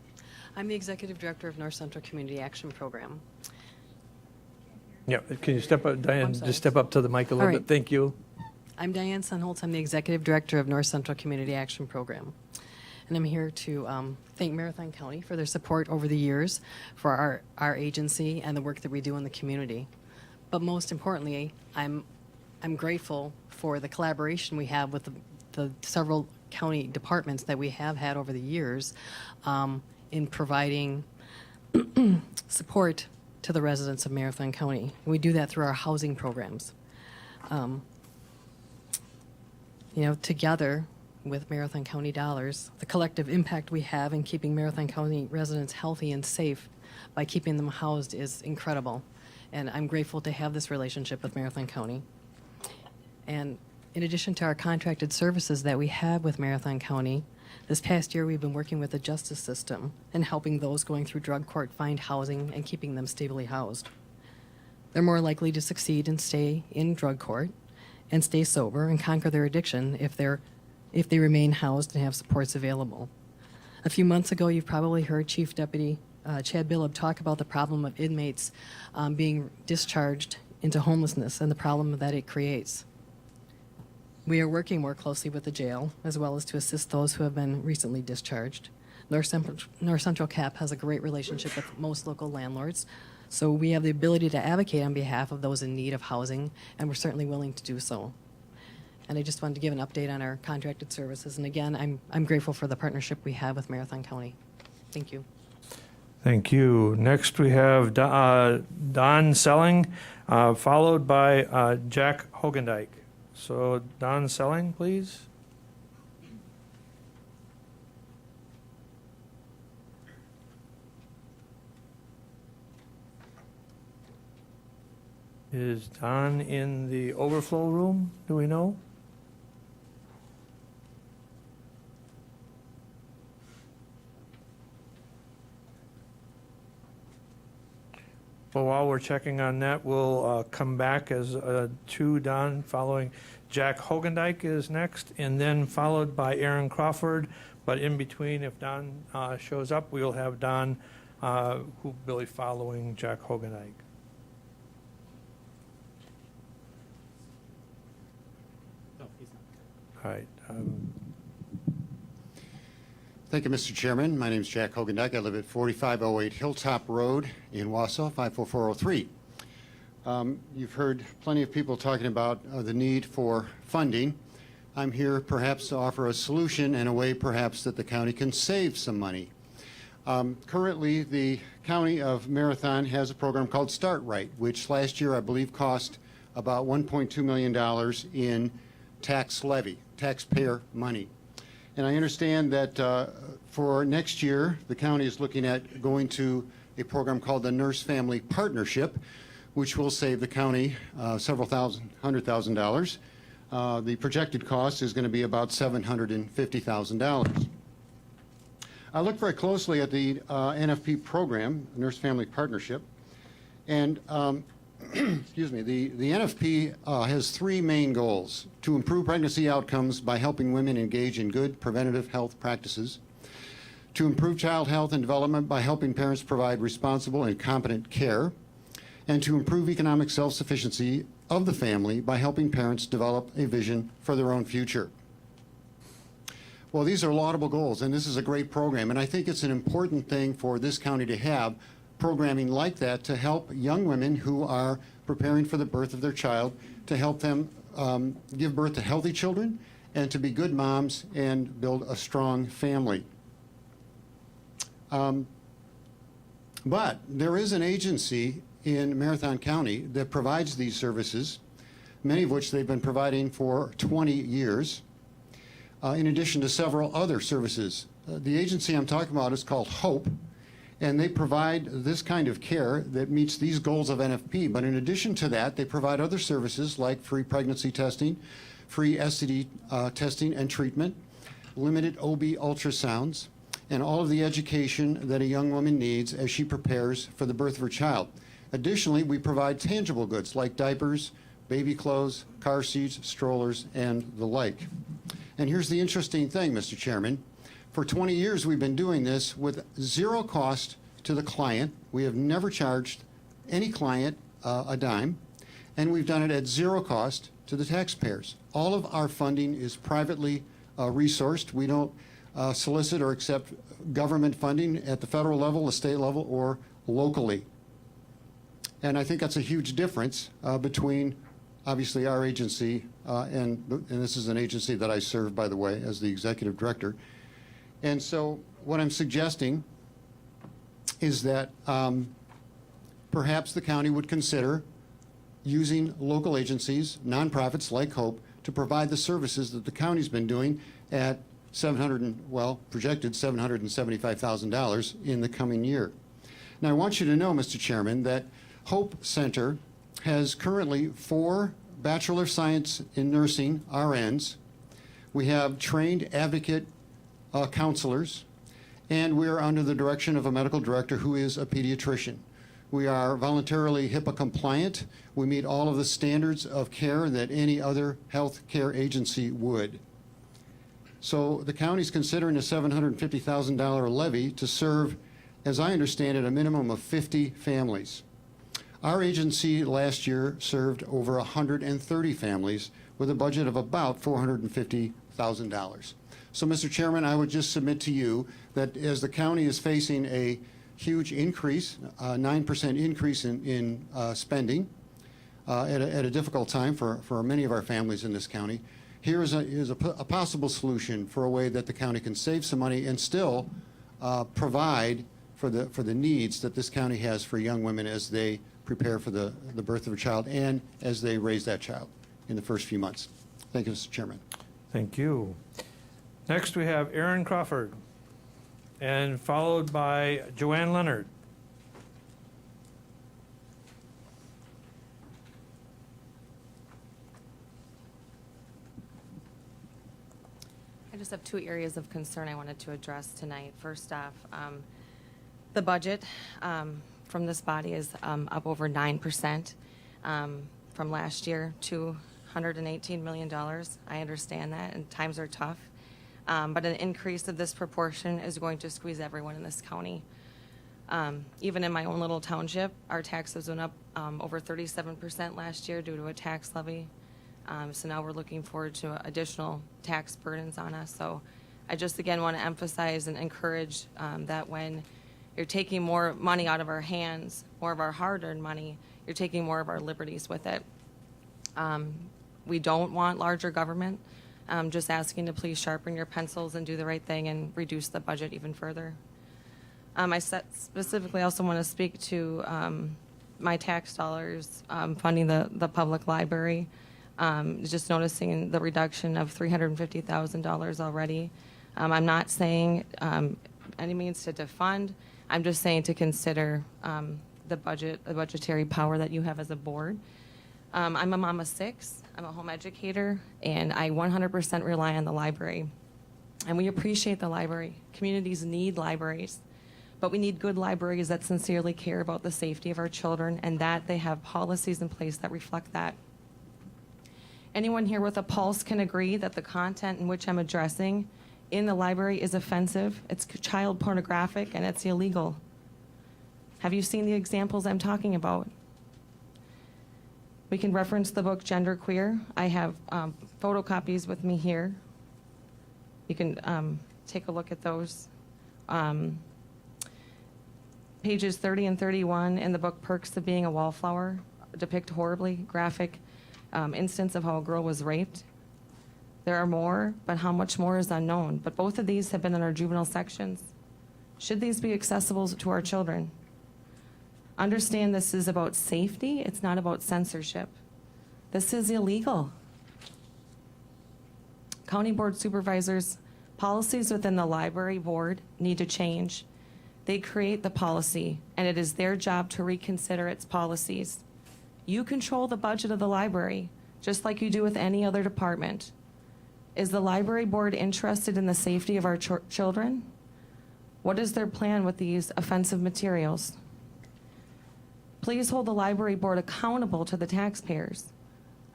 I'm the Executive Director of North Central Community Action Program. Yeah, can you step up, Diane, just step up to the mic a little All right. bit? Thank you. I'm Diane Sunholtz. I'm the Executive Director of North Central Community Action Program. and I'm here to thank Marathon County for their support over the years for our agency and the work that we do in the community. But most importantly, I'm grateful for the collaboration we have with the several county departments that we have had over the years in providing support to the residents of Marathon County. We do that through our housing programs. Together with Marathon County dollars, the collective impact we have in keeping Marathon County residents healthy and safe by keeping them housed is incredible. And I'm grateful to have this relationship with Marathon County. And in addition to our contracted services that we have with Marathon County, this past year we've been working with the justice system and helping those going through drug court find housing and keeping them stably housed. They're more likely to succeed and stay in drug court and stay sober and conquer their addiction if they remain housed and have supports available. A few months ago, you've probably heard Chief Deputy Chad Billup talk about the problem of inmates being discharged into homelessness and the problem that it creates. We are working more closely with the jail, as well as to assist those who have been recently discharged. North Central CAP has a great relationship with most local landlords, so we have the ability to advocate on behalf of those in need of housing, and we're certainly willing to do so. And I just wanted to give an update on our contracted services. And again, I'm grateful for the partnership we have with Marathon County. Thank you. Thank you. Next, we have Don Selling, followed by Jack Hogendijk. So Don Selling, please. Is Don in the overflow room? Do we know? Well, while we're checking on that, we'll come back as to Don, following Jack Hogendijk is next, and then followed by Aaron Crawford. But in between, if Don shows up, we'll have Don who will be following Jack Hogendijk. All right. Thank you, Mr. Chairman. My name is Jack Hogendijk. I live at 4508 Hilltop Road in Wausau, 54403. You've heard plenty of people talking about the need for funding. I'm here perhaps to offer a solution and a way perhaps that the county can save some money. Currently, the County of Marathon has a program called Start Right, which last year I believe cost about $1.2 million in tax levy, taxpayer money. And I understand that for next year, the county is looking at going to a program called the Nurse Family Partnership, which will save the county several $100,000. The projected cost is going to be about $750,000. I looked very closely at the NFP program, Nurse Family Partnership, and excuse me, the NFP has three main goals: to improve pregnancy outcomes by helping women engage in good preventative health practices, to improve child health and development by helping parents provide responsible and competent care, and to improve economic self-sufficiency of the family by helping parents develop a vision for their own future. Well, these are laudable goals, and this is a great program, and I think it's an important thing for this county to have programming like that to help young women who are preparing for the birth of their child, to help them give birth to healthy children and to be good moms and build a strong family. But there is an agency in Marathon County that provides these services, many of which they've been providing for 20 years, in addition to several other services. The agency I'm talking about is called HOPE, and they provide this kind of care that meets these goals of NFP. But in addition to that, they provide other services like free pregnancy testing, free STD testing and treatment, limited OB ultrasounds, and all of the education that a young woman needs as she prepares for the birth of her child. Additionally, we provide tangible goods like diapers, baby clothes, car seats, strollers, and the like. And here's the interesting thing, Mr. Chairman. For 20 years, we've been doing this with zero cost to the client. We have never charged any client a dime, and we've done it at zero cost to the taxpayers. All of our funding is privately resourced. We don't solicit or accept government funding at the federal level, the state level, or locally. And I think that's a huge difference between, obviously, our agency, and this is an agency that I serve, by the way, as the executive director. And so what I'm suggesting is that perhaps the county would consider using local agencies, nonprofits like Hope, to provide the services that the county's been doing at projected $775,000 in the coming year. Now, I want you to know, Mr. Chairman, that Hope Center has currently 4 Bachelor of Science in Nursing RNs. We have trained advocate counselors, and we are under the direction of a medical director who is a pediatrician. We are voluntarily HIPAA compliant. We meet all of the standards of care that any other health care agency would. So the county's considering a $750,000 levy to serve, as I understand it, a minimum of 50 families. Our agency last year served over 130 families with a budget of about $450,000. So, Mr. Chairman, I would just submit to you that as the county is facing a huge increase, 9% increase in spending at a difficult time for many of our families in this county, here is a possible solution for a way that the county can save some money and still provide for the needs that this county has for young women as they prepare for the birth of a child and as they raise that child in the first few months. Thank you, Mr. Chairman. Thank you. Next, we have Aaron Crawford, and followed by Joanne Leonard. I just have 2 areas of concern I wanted to address tonight. First off, the budget from this body is up over 9% from last year to $118 million. I understand that, and times are tough. But an increase of this proportion is going to squeeze everyone in this county. Even in my own little township, our taxes went up over 37% last year due to a tax levy. So now we're looking forward to additional tax burdens on us. So I just, again, want to emphasize and encourage that when you're taking more money out of our hands, more of our hard-earned money, you're taking more of our liberties with it. We don't want larger government. I'm just asking to please sharpen your pencils and do the right thing and reduce the budget even further. I specifically also want to speak to my tax dollars funding the public library. Just noticing the reduction of $350,000 already. I'm not saying any means to defund. I'm just saying to consider the budgetary power that you have as a board. I'm a mom of 6. I'm a home educator, and I 100% rely on the library. And we appreciate the library. Communities need libraries, but we need good libraries that sincerely care about the safety of our children and that they have policies in place that reflect that. Anyone here with a pulse can agree that the content in which I'm addressing in the library is offensive, it's child pornographic, and it's illegal. Have you seen the examples I'm talking about? We can reference the book Genderqueer. I have photocopies with me here. You can take a look at those. Pages 30 and 31 in the book Perks of Being a Wallflower depict horribly graphic instance of how a girl was raped. There are more, but how much more is unknown. But both of these have been in our juvenile sections. Should these be accessible to our children? Understand this is about safety. It's not about censorship. This is illegal. County Board Supervisors, policies within the library board need to change. They create the policy, and it is their job to reconsider its policies. You control the budget of the library, just like you do with any other department. Is the library board interested in the safety of our children? What is their plan with these offensive materials? Please hold the library board accountable to the taxpayers.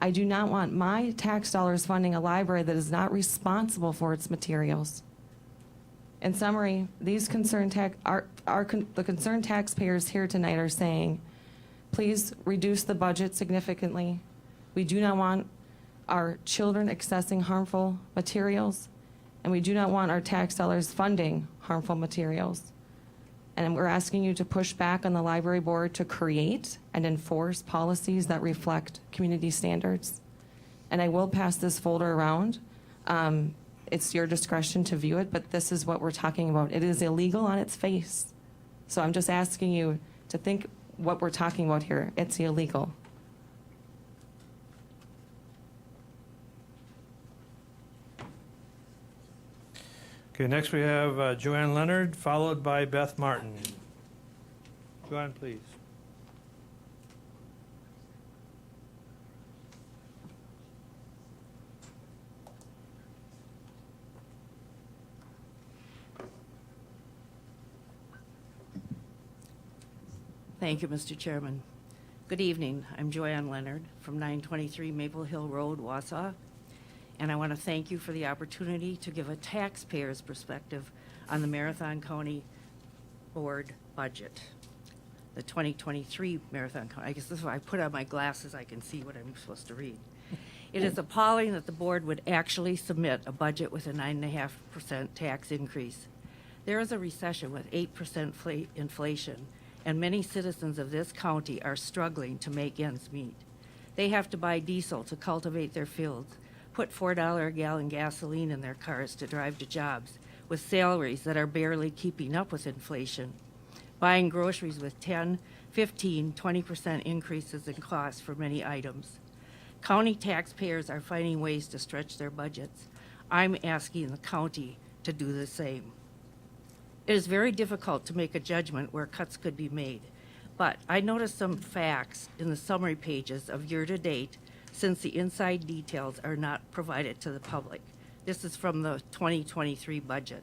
I do not want my tax dollars funding a library that is not responsible for its materials. In summary, these concerned the concerned taxpayers here tonight are saying, please reduce the budget significantly. We do not want our children accessing harmful materials, and we do not want our tax dollars funding harmful materials. And we're asking you to push back on the library board to create and enforce policies that reflect community standards. And I will pass this folder around. It's your discretion to view it, but this is what we're talking about. It is illegal on its face. So I'm just asking you to think what we're talking about here. It's illegal. Okay, next we have Joanne Leonard, followed by Beth Martin. Joanne, please. Thank you, Mr. Chairman. Good evening. I'm Joanne Leonard from 923 Maple Hill Road, Wausau. And I want to thank you for the opportunity to give a taxpayer's perspective on the Marathon County Board budget. The 2023 Marathon County, I guess this is why I put on my glasses, I can see what I'm supposed to read. It is appalling that the board would actually submit a budget with a 9.5% tax increase. There is a recession with 8% inflation, and many citizens of this county are struggling to make ends meet. They have to buy diesel to cultivate their fields, put $4 a gallon gasoline in their cars to drive to jobs, with salaries that are barely keeping up with inflation, buying groceries with 10, 15, 20% increases in costs for many items. County taxpayers are finding ways to stretch their budgets. I'm asking the county to do the same. It is very difficult to make a judgment where cuts could be made, but I noticed some facts in the summary pages of year-to-date since the inside details are not provided to the public. This is from the 2023 budget.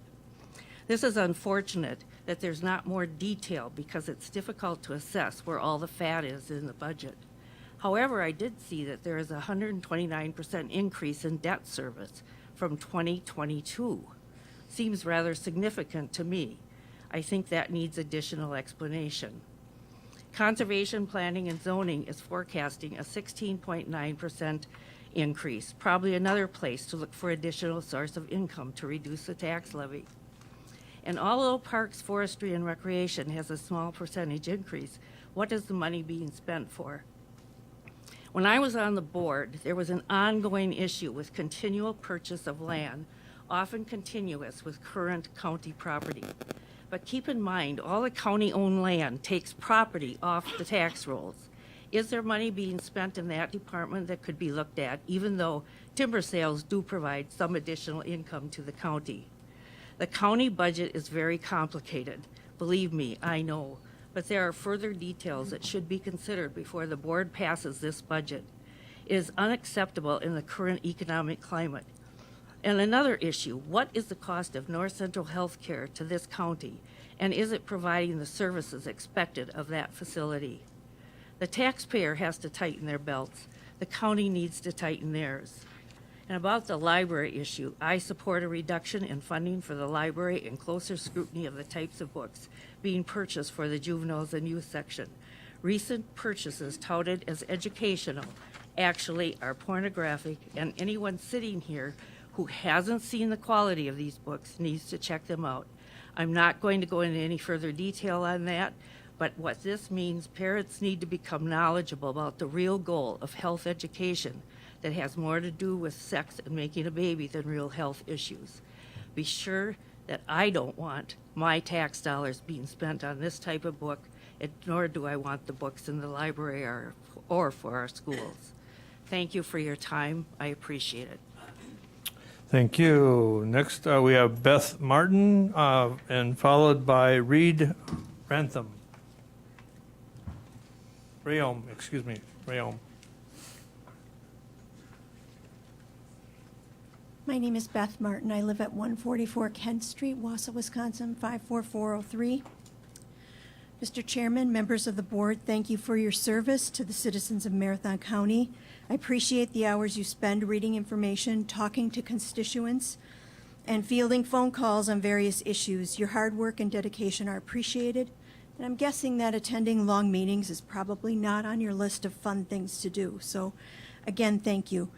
This is unfortunate that there's not more detail because it's difficult to assess where all the fat is in the budget. However, I did see that there is a 129% increase in debt service from 2022. Seems rather significant to me. I think that needs additional explanation. Conservation Planning and Zoning is forecasting a 16.9% increase, probably another place to look for additional source of income to reduce the tax levy. And although Parks, Forestry, and Recreation has a small percentage increase, what is the money being spent for? When I was on the board, there was an ongoing issue with continual purchase of land, often continuous with current county property. But keep in mind, all the county-owned land takes property off the tax rolls. Is there money being spent in that department that could be looked at, even though timber sales do provide some additional income to the county? The county budget is very complicated. Believe me, I know. But there are further details that should be considered before the board passes this budget. It is unacceptable in the current economic climate. And another issue, what is the cost of North Central Health Care to this county, and is it providing the services expected of that facility? The taxpayer has to tighten their belts. The county needs to tighten theirs. And about the library issue, I support a reduction in funding for the library and closer scrutiny of the types of books being purchased for the juveniles and youth section. Recent purchases touted as educational actually are pornographic, and anyone sitting here who hasn't seen the quality of these books needs to check them out. I'm not going to go into any further detail on that, but what this means, parents need to become knowledgeable about the real goal of health education that has more to do with sex and making a baby than real health issues. Be sure that I don't want my tax dollars being spent on this type of book, and nor do I want the books in the library or for our schools. Thank you for your time. I appreciate it. Thank you. Next, we have Beth Martin, and followed by Reed Rantham. Rayom. My name is Beth Martin. I live at 144 Kent Street, Wausau, Wisconsin, 54403. Mr. Chairman, members of the board, thank you for your service to the citizens of Marathon County. I appreciate the hours you spend reading information, talking to constituents, and fielding phone calls on various issues. Your hard work and dedication are appreciated, and I'm guessing that attending long meetings is probably not on your list of fun things to do. So, again, thank you.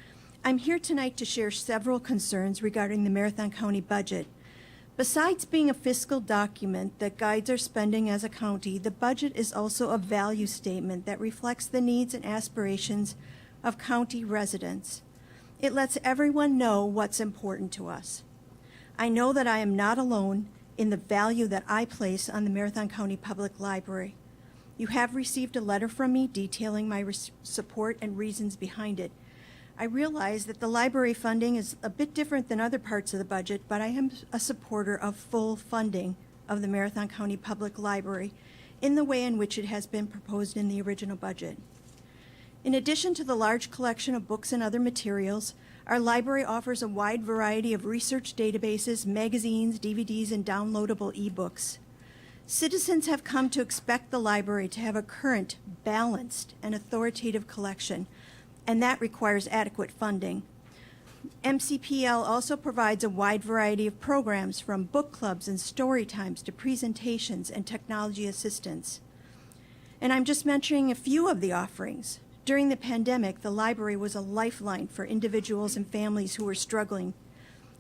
I'm here tonight to share several concerns regarding the Marathon County budget. Besides being a fiscal document that guides our spending as a county, the budget is also a value statement that reflects the needs and aspirations of county residents. It lets everyone know what's important to us. I know that I am not alone in the value that I place on the Marathon County Public Library. You have received a letter from me detailing my support and reasons behind it. I realize that the library funding is a bit different than other parts of the budget, but I am a supporter of full funding of the Marathon County Public Library in the way in which it has been proposed in the original budget. In addition to the large collection of books and other materials, our library offers a wide variety of research databases, magazines, DVDs, and downloadable ebooks. Citizens have come to expect the library to have a current, balanced, and authoritative collection, and that requires adequate funding. MCPL also provides a wide variety of programs, from book clubs and story times to presentations and technology assistance. And I'm just mentioning a few of the offerings. During the pandemic, the library was a lifeline for individuals and families who were struggling.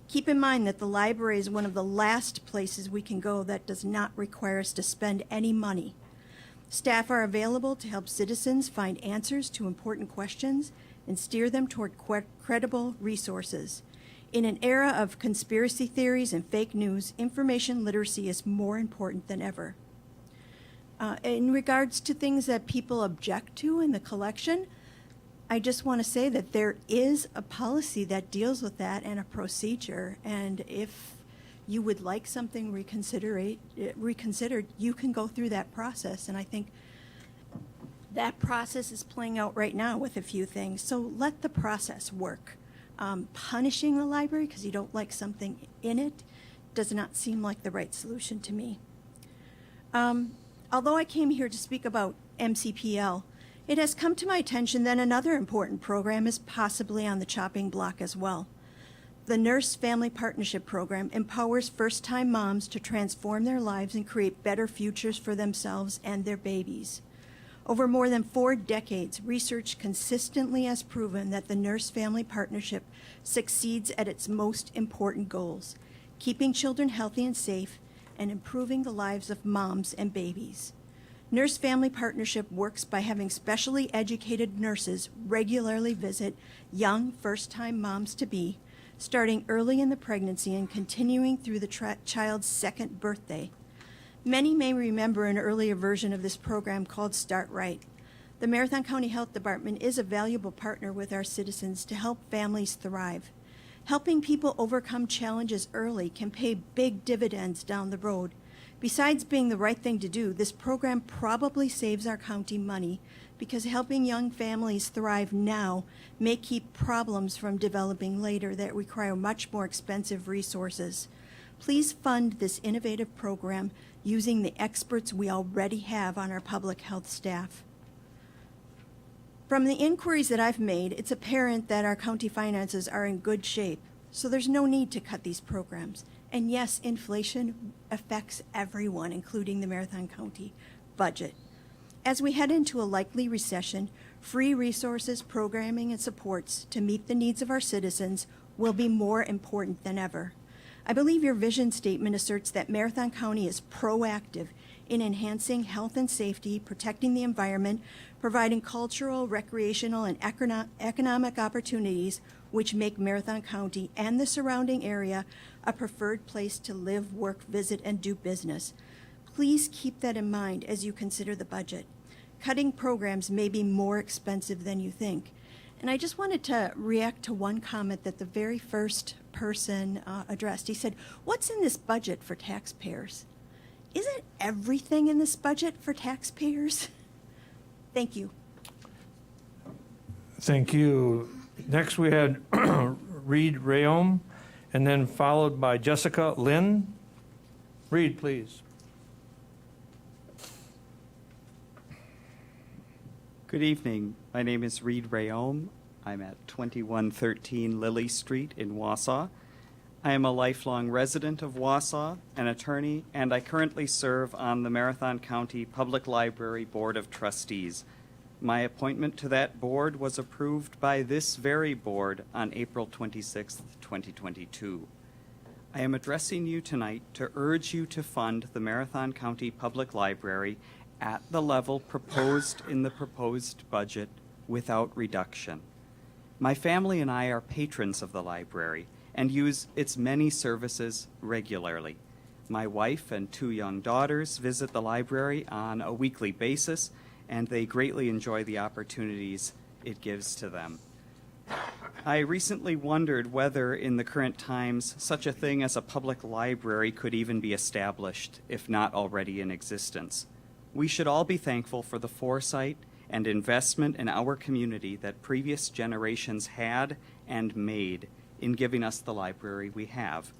Keep in mind that the library is one of the last places we can go that does not require us to spend any money. Staff are available to help citizens find answers to important questions and steer them toward credible resources. In an era of conspiracy theories and fake news, information literacy is more important than ever. In regards to things that people object to in the collection, I just want to say that there is a policy that deals with that and a procedure, and if you would like something reconsidered, you can go through that process. And I think that process is playing out right now with a few things. So let the process work. Punishing the library because you don't like something in it does not seem like the right solution to me. Although I came here to speak about MCPL, it has come to my attention that another important program is possibly on the chopping block as well. The Nurse Family Partnership Program empowers first-time moms to transform their lives and create better futures for themselves and their babies. Over more than 4 decades, research consistently has proven that the Nurse Family Partnership succeeds at its most important goals, keeping children healthy and safe and improving the lives of moms and babies. Nurse Family Partnership works by having specially educated nurses regularly visit young first-time moms-to-be, starting early in the pregnancy and continuing through the child's second birthday. Many may remember an earlier version of this program called Start Right. The Marathon County Health Department is a valuable partner with our citizens to help families thrive. Helping people overcome challenges early can pay big dividends down the road. Besides being the right thing to do, this program probably saves our county money because helping young families thrive now may keep problems from developing later that require much more expensive resources. Please fund this innovative program using the experts we already have on our public health staff. From the inquiries that I've made, it's apparent that our county finances are in good shape, so there's no need to cut these programs. And yes, inflation affects everyone, including the Marathon County budget. As we head into a likely recession, free resources, programming, and supports to meet the needs of our citizens will be more important than ever. I believe your vision statement asserts that Marathon County is proactive in enhancing health and safety, protecting the environment, providing cultural, recreational, and economic opportunities which make Marathon County and the surrounding area a preferred place to live, work, visit, and do business. Please keep that in mind as you consider the budget. Cutting programs may be more expensive than you think. And I just wanted to react to one comment that the very first person addressed. He said, "What's in this budget for taxpayers?" Isn't everything in this budget for taxpayers? Thank you. Thank you. Next, we had Reed Rayom, and then followed by Jessica Lynn. Reed, please. Good evening. My name is Reed Rayom. I'm at 2113 Lily Street in Wausau. I am a lifelong resident of Wausau, an attorney, and I currently serve on the Marathon County Public Library Board of Trustees. My appointment to that board was approved by this very board on April 26, 2022. I am addressing you tonight to urge you to fund the Marathon County Public Library at the level proposed in the proposed budget without reduction. My family and I are patrons of the library and use its many services regularly. My wife and 2 young daughters visit the library on a weekly basis, and they greatly enjoy the opportunities it gives to them. I recently wondered whether, in the current times, such a thing as a public library could even be established, if not already in existence. We should all be thankful for the foresight and investment in our community that previous generations had and made in giving us the library we have.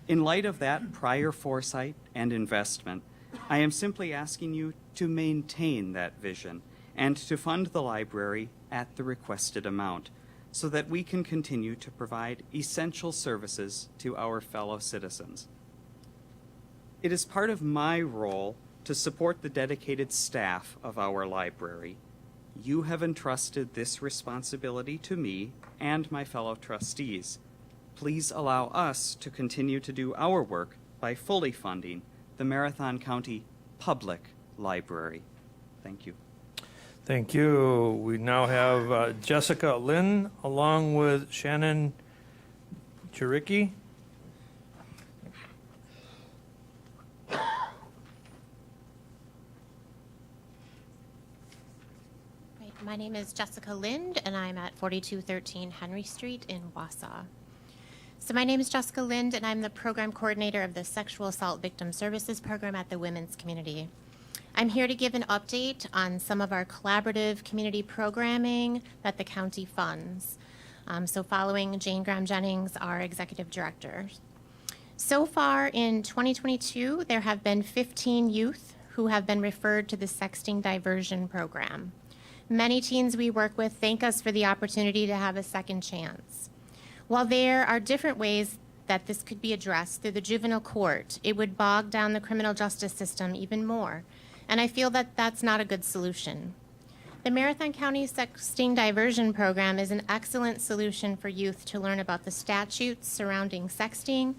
In light of that prior foresight and investment, I am simply asking you to maintain that vision and to fund the library at the requested amount so that we can continue to provide essential services to our fellow citizens. It is part of my role to support the dedicated staff of our library. You have entrusted this responsibility to me and my fellow trustees. Please allow us to continue to do our work by fully funding the Marathon County Public Library. Thank you. Thank you. We now have Jessica Lynn along with Shannon Chiricki. My name is Jessica Lind, and I'm at 4213 Henry Street in Wausau. So my name is Jessica Lind, and I'm the program coordinator of the Sexual Assault Victim Services Program at the Women's Community. I'm here to give an update on some of our collaborative community programming that the county funds. So following Jane Graham-Jennings, our executive director. So far in 2022, there have been 15 youth who have been referred to the Sexting Diversion Program. Many teens we work with thank us for the opportunity to have a second chance. While there are different ways that this could be addressed through the juvenile court, it would bog down the criminal justice system even more, and I feel that that's not a good solution. The Marathon County Sexting Diversion Program is an excellent solution for youth to learn about the statutes surrounding sexting,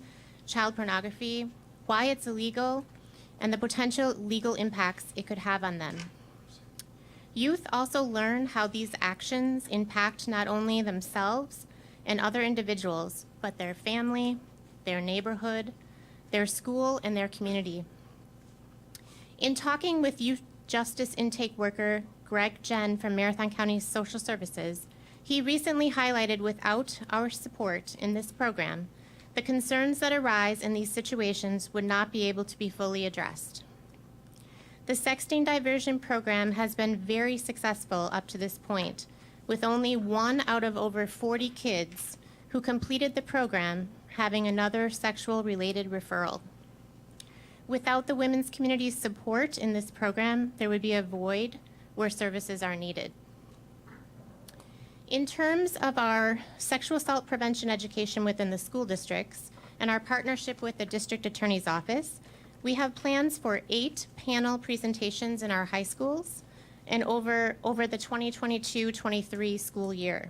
child pornography, why it's illegal, and the potential legal impacts it could have on them. Youth also learn how these actions impact not only themselves and other individuals, but their family, their neighborhood, their school, and their community. In talking with youth justice intake worker Greg Jen from Marathon County Social Services, he recently highlighted without our support in this program, the concerns that arise in these situations would not be able to be fully addressed. The Sexting Diversion Program has been very successful up to this point, with only 1 out of over 40 kids who completed the program having another sexual-related referral. Without the women's community's support in this program, there would be a void where services are needed. In terms of our sexual assault prevention education within the school districts and our partnership with the district attorney's office, we have plans for 8 panel presentations in our high schools and over the 2022-23 school year.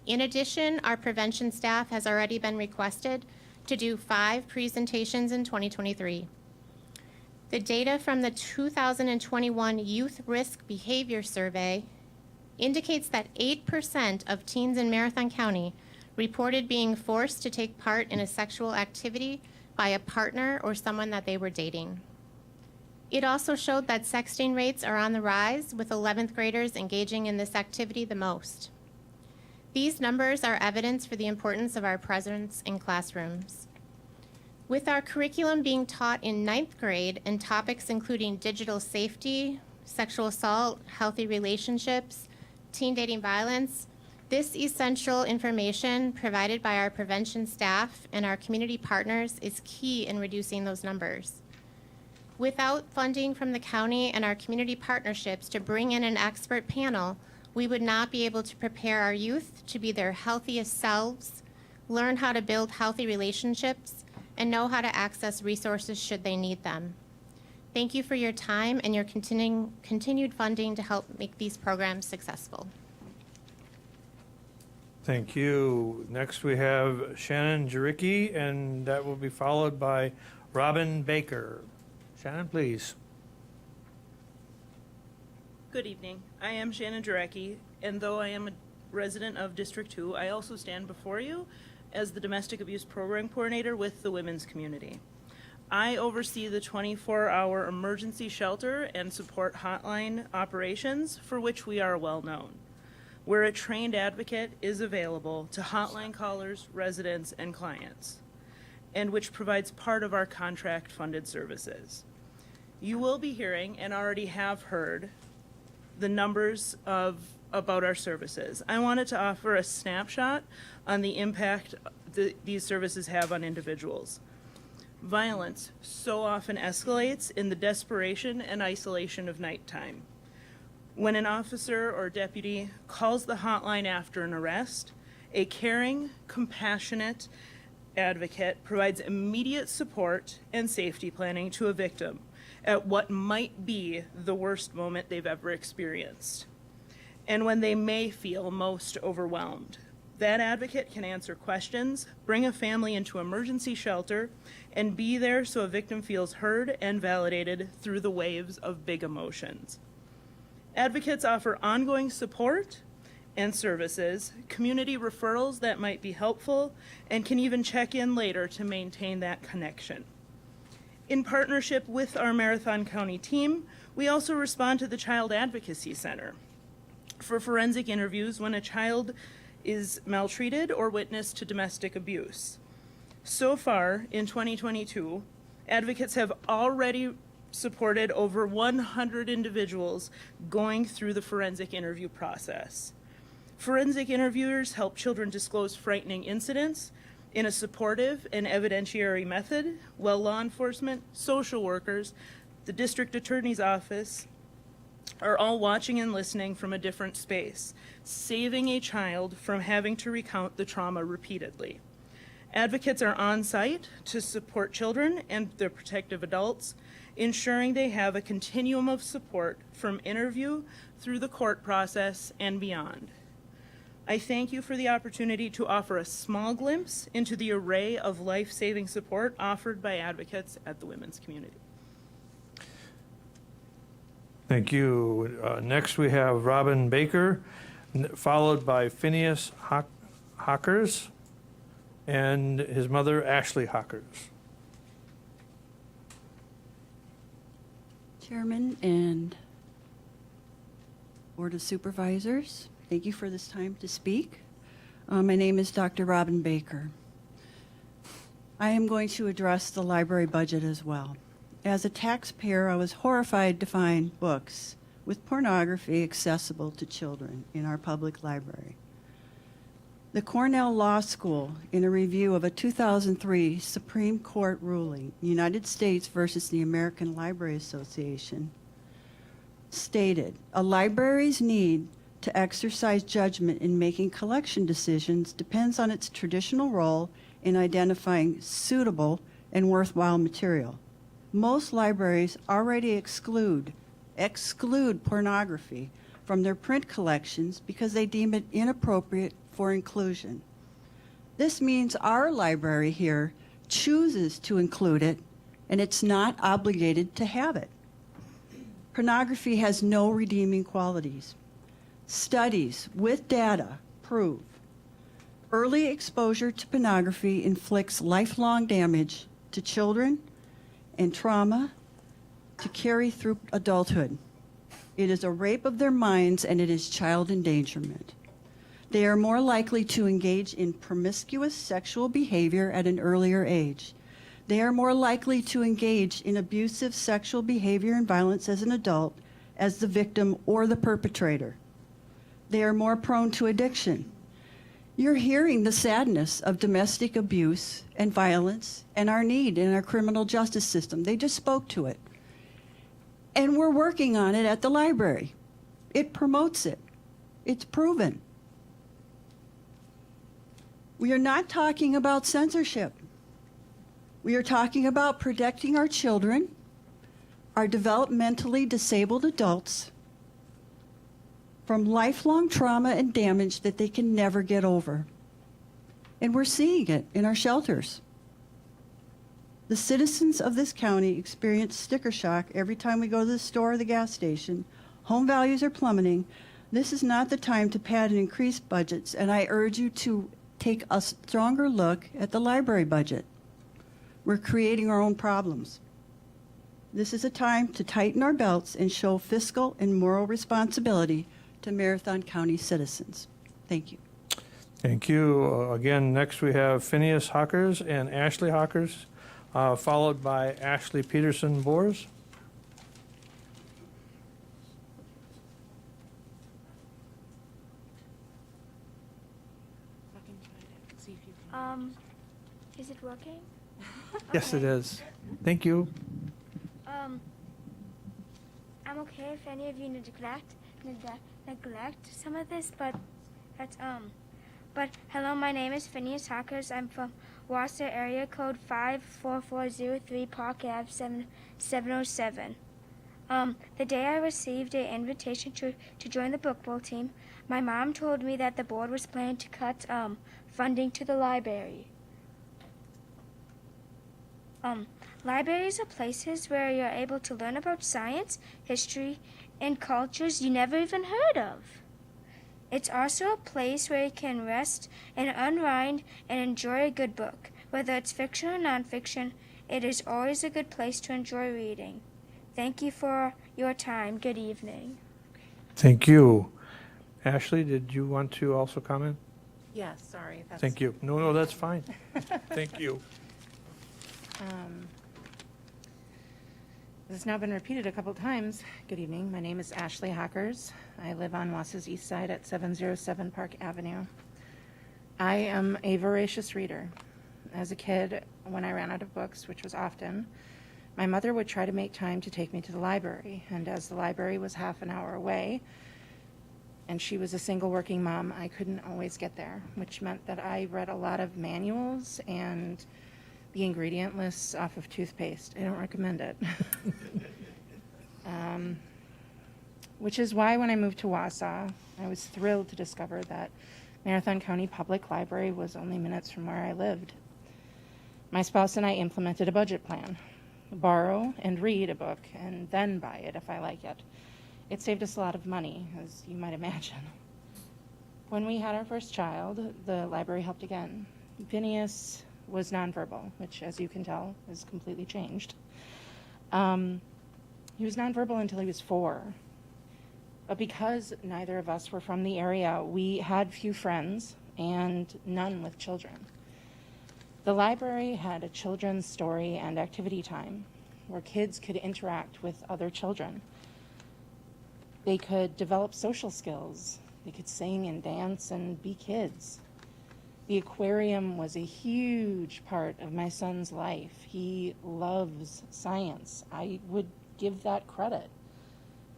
In addition, our prevention staff has already been requested to do 5 presentations in 2023. The data from the 2021 Youth Risk Behavior Survey indicates that 8% of teens in Marathon County reported being forced to take part in a sexual activity by a partner or someone that they were dating. It also showed that sexting rates are on the rise, with 11th graders engaging in this activity the most. These numbers are evidence for the importance of our presence in classrooms. With our curriculum being taught in 9th grade and topics including digital safety, sexual assault, healthy relationships, teen dating violence, this essential information provided by our prevention staff and our community partners is key in reducing those numbers. Without funding from the county and our community partnerships to bring in an expert panel, we would not be able to prepare our youth to be their healthiest selves, learn how to build healthy relationships, and know how to access resources should they need them. Thank you for your time and your continued funding to help make these programs successful. Thank you. Next, we have Shannon Jaricki, and that will be followed by Robin Baker. Shannon, please. Good evening. I am Shannon Jarecki, and though I am a resident of District 2, I also stand before you as the Domestic Abuse Program Coordinator with the women's community. I oversee the 24-hour emergency shelter and support hotline operations, for which we are well known, where a trained advocate is available to hotline callers, residents, and clients, and which provides part of our contract-funded services. You will be hearing, and already have heard, the numbers about our services. I wanted to offer a snapshot on the impact these services have on individuals. Violence so often escalates in the desperation and isolation of nighttime. When an officer or deputy calls the hotline after an arrest, a caring, compassionate advocate provides immediate support and safety planning to a victim at what might be the worst moment they've ever experienced, and when they may feel most overwhelmed. That advocate can answer questions, bring a family into emergency shelter, and be there so a victim feels heard and validated through the waves of big emotions. Advocates offer ongoing support and services, community referrals that might be helpful, and can even check in later to maintain that connection. In partnership with our Marathon County team, we also respond to the Child Advocacy Center for forensic interviews when a child is maltreated or witness to domestic abuse. So far, in 2022, advocates have already supported over 100 individuals going through the forensic interview process. Forensic interviewers help children disclose frightening incidents in a supportive and evidentiary method, while law enforcement, social workers, the district attorney's office are all watching and listening from a different space, saving a child from having to recount the trauma repeatedly. Advocates are on site to support children and their protective adults, ensuring they have a continuum of support from interview through the court process and beyond. I thank you for the opportunity to offer a small glimpse into the array of life-saving support offered by advocates at the women's community. Thank you. Next, we have Robin Baker, followed by Phineas Hockers and his mother, Ashley Hockers. Chairman and Board of Supervisors, thank you for this time to speak. My name is Dr. Robin Baker. I am going to address the library budget as well. As a taxpayer, I was horrified to find books with pornography accessible to children in our public library. The Cornell Law School, in a review of a 2003 Supreme Court ruling, United States versus the American Library Association, stated, "A library's need to exercise judgment in making collection decisions depends on its traditional role in identifying suitable and worthwhile material. Most libraries already exclude pornography from their print collections because they deem it inappropriate for inclusion. This means our library here chooses to include it, and it's not obligated to have it. Pornography has no redeeming qualities. Studies with data prove early exposure to pornography inflicts lifelong damage to children and trauma to carry through adulthood. It is a rape of their minds, and it is child endangerment. They are more likely to engage in promiscuous sexual behavior at an earlier age. They are more likely to engage in abusive sexual behavior and violence as an adult, as the victim or the perpetrator. They are more prone to addiction. You're hearing the sadness of domestic abuse and violence and our need in our criminal justice system. They just spoke to it. And we're working on it at the library. It promotes it. It's proven. We are not talking about censorship. We are talking about protecting our children are developmentally disabled adults from lifelong trauma and damage that they can never get over. And we're seeing it in our shelters. The citizens of this county experience sticker shock every time we go to the store or the gas station. Home values are plummeting. This is not the time to pad and increase budgets, and I urge you to take a stronger look at the library budget. We're creating our own problems. This is a time to tighten our belts and show fiscal and moral responsibility to Marathon County citizens. Thank you. Thank you. Again, next we have Phineas Hawkers and Ashley Hawkers, followed by Ashley Peterson Boers. Is it working? Yes, it is. Thank you. I'm okay if any of you neglect some of this, but that's But hello, my name is Phineas Hawkers. I'm from Wausau, area code 54403, Park Ave 707. The day I received an invitation to join the book bowl team, my mom told me that the board was planning to cut funding to the library. Libraries are places where you're able to learn about science, history, and cultures you never even heard of. It's also a place where you can rest and unwind and enjoy a good book. Whether it's fiction or nonfiction, it is always a good place to enjoy reading. Thank you for your time. Good evening. Thank you. Ashley, did you want to also comment? Yes, sorry. Thank you. No, that's fine. Thank you. This has now been repeated a couple times. Good evening. My name is Ashley Hawkers. I live on Wausau's east side at 707 Park Avenue. I am a voracious reader. As a kid, when I ran out of books, which was often, my mother would try to make time to take me to the library. And as the library was half an hour away, and she was a single working mom, I couldn't always get there, which meant that I read a lot of manuals and the ingredient lists off of toothpaste. I don't recommend it. Which is why when I moved to Wausau, I was thrilled to discover that Marathon County Public Library was only minutes from where I lived. My spouse and I implemented a budget plan. Borrow and read a book and then buy it if I like it. It saved us a lot of money, as you might imagine. When we had our first child, the library helped again. Phineas was nonverbal, which, as you can tell, has completely changed. He was nonverbal until he was 4. But because neither of us were from the area, we had few friends and none with children. The library had a children's story and activity time where kids could interact with other children. They could develop social skills. They could sing and dance and be kids. The aquarium was a huge part of my son's life. He loves science. I would give that credit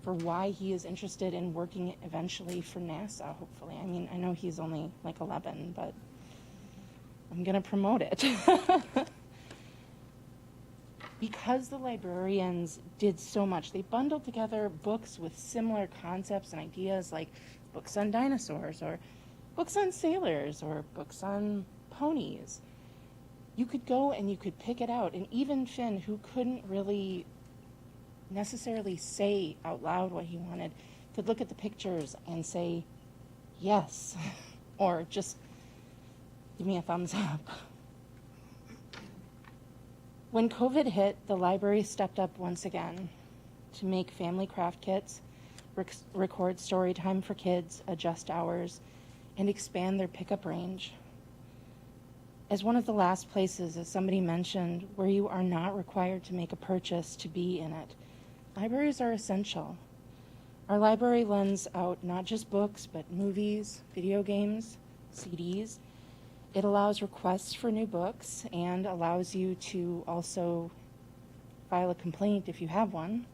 for why he is interested in working eventually for NASA, hopefully. I mean, I know he's only like 11, but I'm going to promote it. Because the librarians did so much, they bundled together books with similar concepts and ideas, like books on dinosaurs or books on sailors or books on ponies. You could go and you could pick it out. And even Finn, who couldn't really necessarily say out loud what he wanted, could look at the pictures and say, yes, or just give me a thumbs up. When COVID hit, the library stepped up once again to make family craft kits, record story time for kids, adjust hours, and expand their pickup range. As one of the last places, as somebody mentioned, where you are not required to make a purchase to be in it, libraries are essential. Our library lends out not just books, but movies, video games, CDs. It allows requests for new books and allows you to also file a complaint if you have one.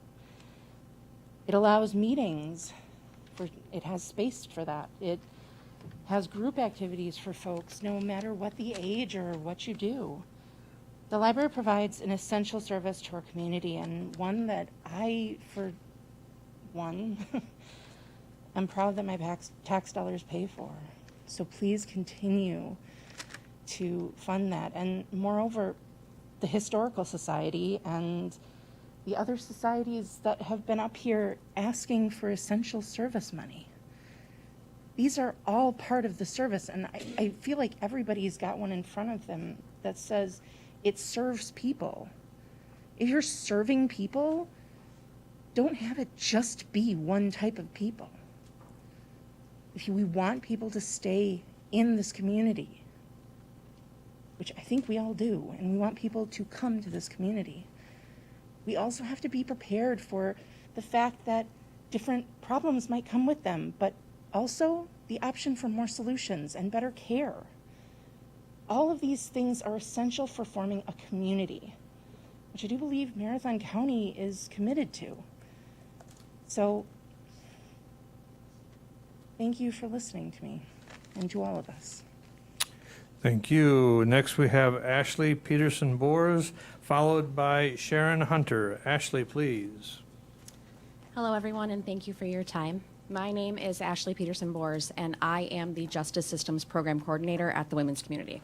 It allows meetings. It has space for that. It has group activities for folks no matter what the age or what you do. The library provides an essential service to our community, and one that I, for one, am proud that my tax dollars pay for. So please continue to fund that. And moreover, the Historical Society and the other societies that have been up here asking for essential service money. These are all part of the service, and I feel like everybody's got one in front of them that says it serves people. If you're serving people, don't have it just be one type of people. If we want people to stay in this community, which I think we all do, and we want people to come to this community, we also have to be prepared for the fact that different problems might come with them, but also the option for more solutions and better care. All of these things are essential for forming a community, which I do believe Marathon County is committed to. So, thank you for listening to me and to all of us. Thank you. Next, we have Ashley Peterson-Bors, followed by Sharon Hunter. Ashley, please. Hello, everyone, and thank you for your time. My name is Ashley Peterson-Bors, and I am the Justice Systems Program Coordinator at the Women's Community.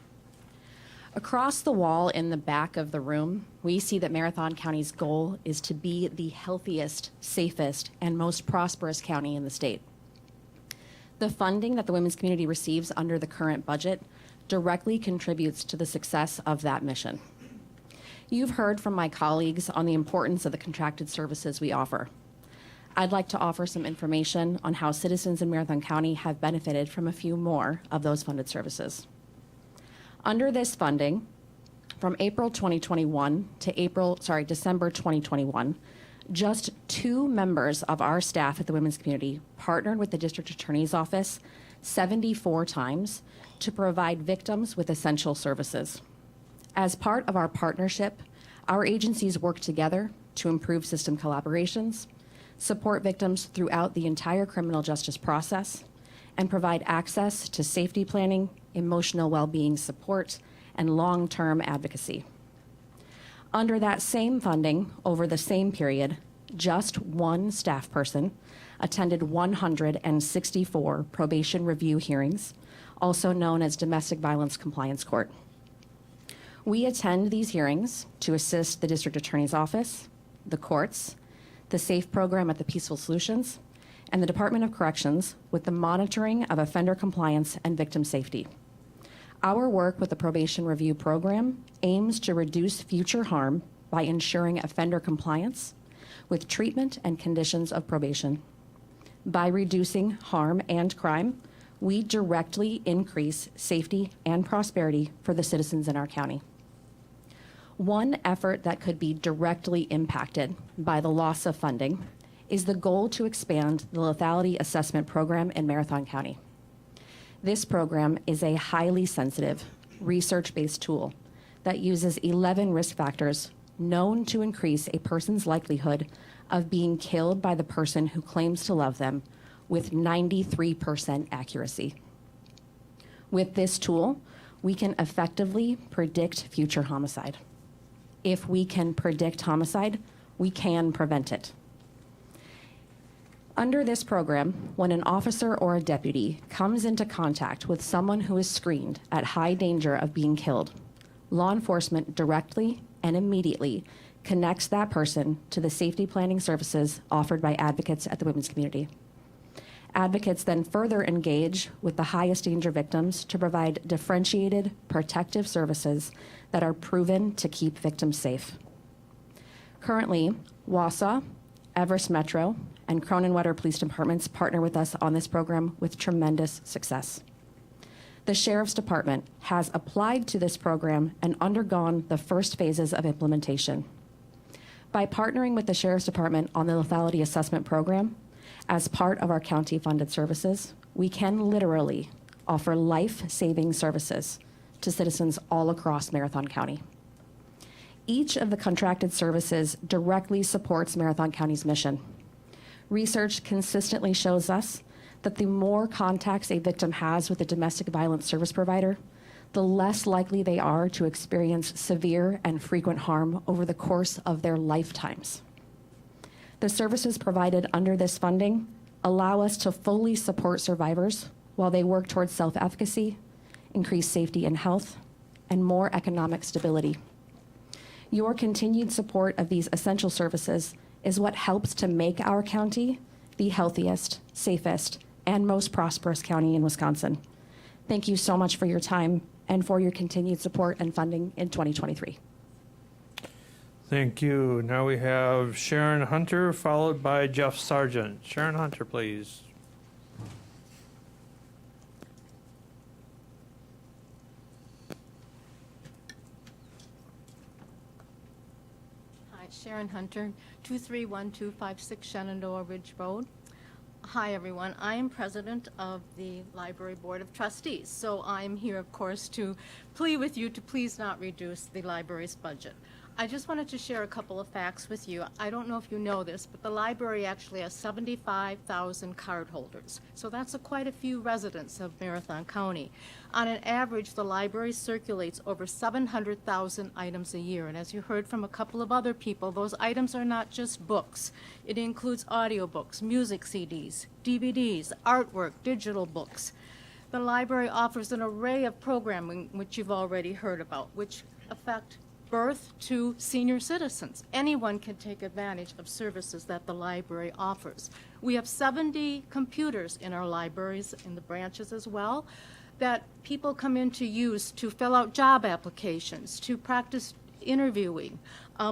Across the wall in the back of the room, we see that Marathon County's goal is to be the healthiest, safest, and most prosperous county in the state. The funding that the Women's Community receives under the current budget directly contributes to the success of that mission. You've heard from my colleagues on the importance of the contracted services we offer. I'd like to offer some information on how citizens in Marathon County have benefited from a few more of those funded services. Under this funding, from April 2021 to December 2021, just 2 members of our staff at the Women's Community partnered with the District Attorney's Office 74 times to provide victims with essential services. As part of our partnership, our agencies work together to improve system collaborations, support victims throughout the entire criminal justice process, and provide access to safety planning, emotional well-being support, and long-term advocacy. Under that same funding, over the same period, just 1 staff person attended 164 probation review hearings, also known as Domestic Violence Compliance Court. We attend these hearings to assist the District Attorney's Office, the courts, the SAFE program at the Peaceful Solutions, and the Department of Corrections with the monitoring of offender compliance and victim safety. Our work with the probation review program aims to reduce future harm by ensuring offender compliance with treatment and conditions of probation. By reducing harm and crime, we directly increase safety and prosperity for the citizens in our county. One effort that could be directly impacted by the loss of funding is the goal to expand the lethality assessment program in Marathon County. This program is a highly sensitive, research-based tool that uses 11 risk factors known to increase a person's likelihood of being killed by the person who claims to love them with 93% accuracy. With this tool, we can effectively predict future homicide. If we can predict homicide, we can prevent it. Under this program, when an officer or a deputy comes into contact with someone who is screened at high danger of being killed, law enforcement directly and immediately connects that person to the safety planning services offered by advocates at the Women's Community. Advocates then further engage with the highest danger victims to provide differentiated, protective services that are proven to keep victims safe. Currently, Wausau, Everest Metro, and Cronin-Wetter Police Departments partner with us on this program with tremendous success. The Sheriff's Department has applied to this program and undergone the first phases of implementation. By partnering with the Sheriff's Department on the lethality assessment program, as part of our county-funded services, we can literally offer life-saving services to citizens all across Marathon County. Each of the contracted services directly supports Marathon County's mission. Research consistently shows us that the more contacts a victim has with a domestic violence service provider, the less likely they are to experience severe and frequent harm over the course of their lifetimes. The services provided under this funding allow us to fully support survivors while they work towards self-efficacy, increased safety and health, and more economic stability. Your continued support of these essential services is what helps to make our county the healthiest, safest, and most prosperous county in Wisconsin. Thank you so much for your time and for your continued support and funding in 2023. Thank you. Now we have Sharon Hunter, followed by Jeff Sargent. Sharon Hunter, please. Hi, Sharon Hunter, 231256 Shenandoah Ridge Road. Hi, everyone. I am president of the Library Board of Trustees, so I'm here, of course, to plead with you to please not reduce the library's budget. I just wanted to share a couple of facts with you. I don't know if you know this, but the library actually has 75,000 cardholders. So that's quite a few residents of Marathon County. On an average, the library circulates over 700,000 items a year. And as you heard from a couple of other people, those items are not just books. It includes audiobooks, music CDs, DVDs, artwork, digital books. The library offers an array of programming, which you've already heard about, which affect birth to senior citizens. Anyone can take advantage of services that the library offers. We have 70 computers in our libraries, in the branches as well, that people come in to use to fill out job applications, to practice interviewing,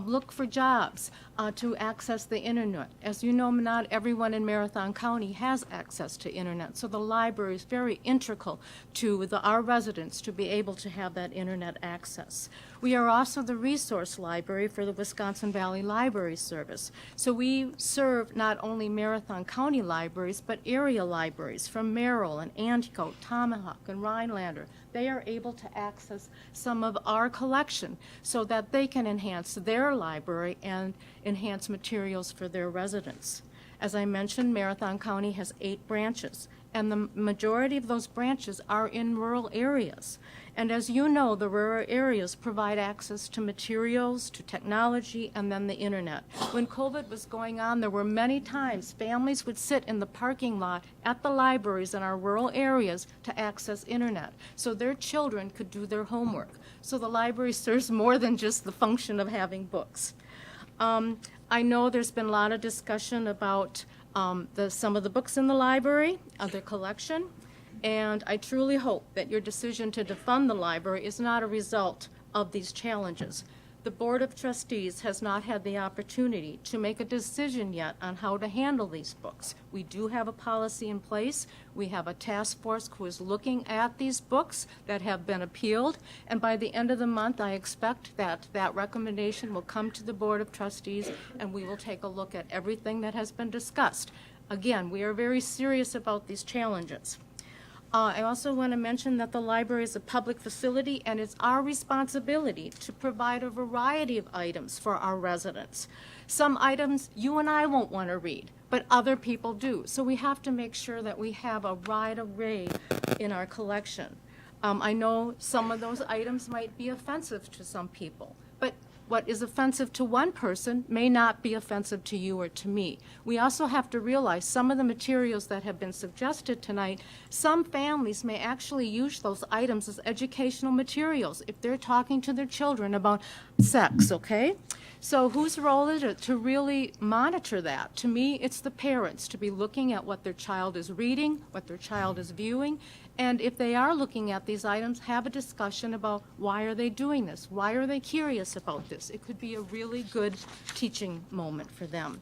look for jobs, to access the internet. As you know, not everyone in Marathon County has access to internet, so the library is very integral to our residents to be able to have that internet access. We are also the resource library for the Wisconsin Valley Library Service. So we serve not only Marathon County libraries, but area libraries from Merrill and Antico, Tomahawk, and Rhinelander. They are able to access some of our collection so that they can enhance their library and enhance materials for their residents. As I mentioned, Marathon County has 8 branches, and the majority of those branches are in rural areas. And as you know, the rural areas provide access to materials, to technology, and then the internet. When COVID was going on, there were many times families would sit in the parking lot at the libraries in our rural areas to access internet, so their children could do their homework. So the library serves more than just the function of having books. I know there's been a lot of discussion about some of the books in the library, their collection, and I truly hope that your decision to defund the library is not a result of these challenges. The Board of Trustees has not had the opportunity to make a decision yet on how to handle these books. We do have a policy in place. We have a task force who is looking at these books that have been appealed, and by the end of the month, I expect that that recommendation will come to the Board of Trustees, and we will take a look at everything that has been discussed. Again, we are very serious about these challenges. I also want to mention that the library is a public facility, and it's our responsibility to provide a variety of items for our residents. Some items you and I won't want to read, but other people do. So we have to make sure that we have a wide array in our collection. I know some of those items might be offensive to some people, but what is offensive to one person may not be offensive to you or to me. We also have to realize some of the materials that have been suggested tonight, some families may actually use those items as educational materials if they're talking to their children about sex, okay? So whose role is it to really monitor that? To me, it's the parents to be looking at what their child is reading, what their child is viewing, and if they are looking at these items, have a discussion about why are they doing this? Why are they curious about this? It could be a really good teaching moment for them.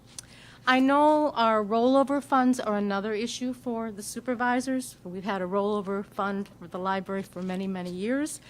I know our rollover funds are another issue for the supervisors. We've had a rollover fund for the library for many, many years.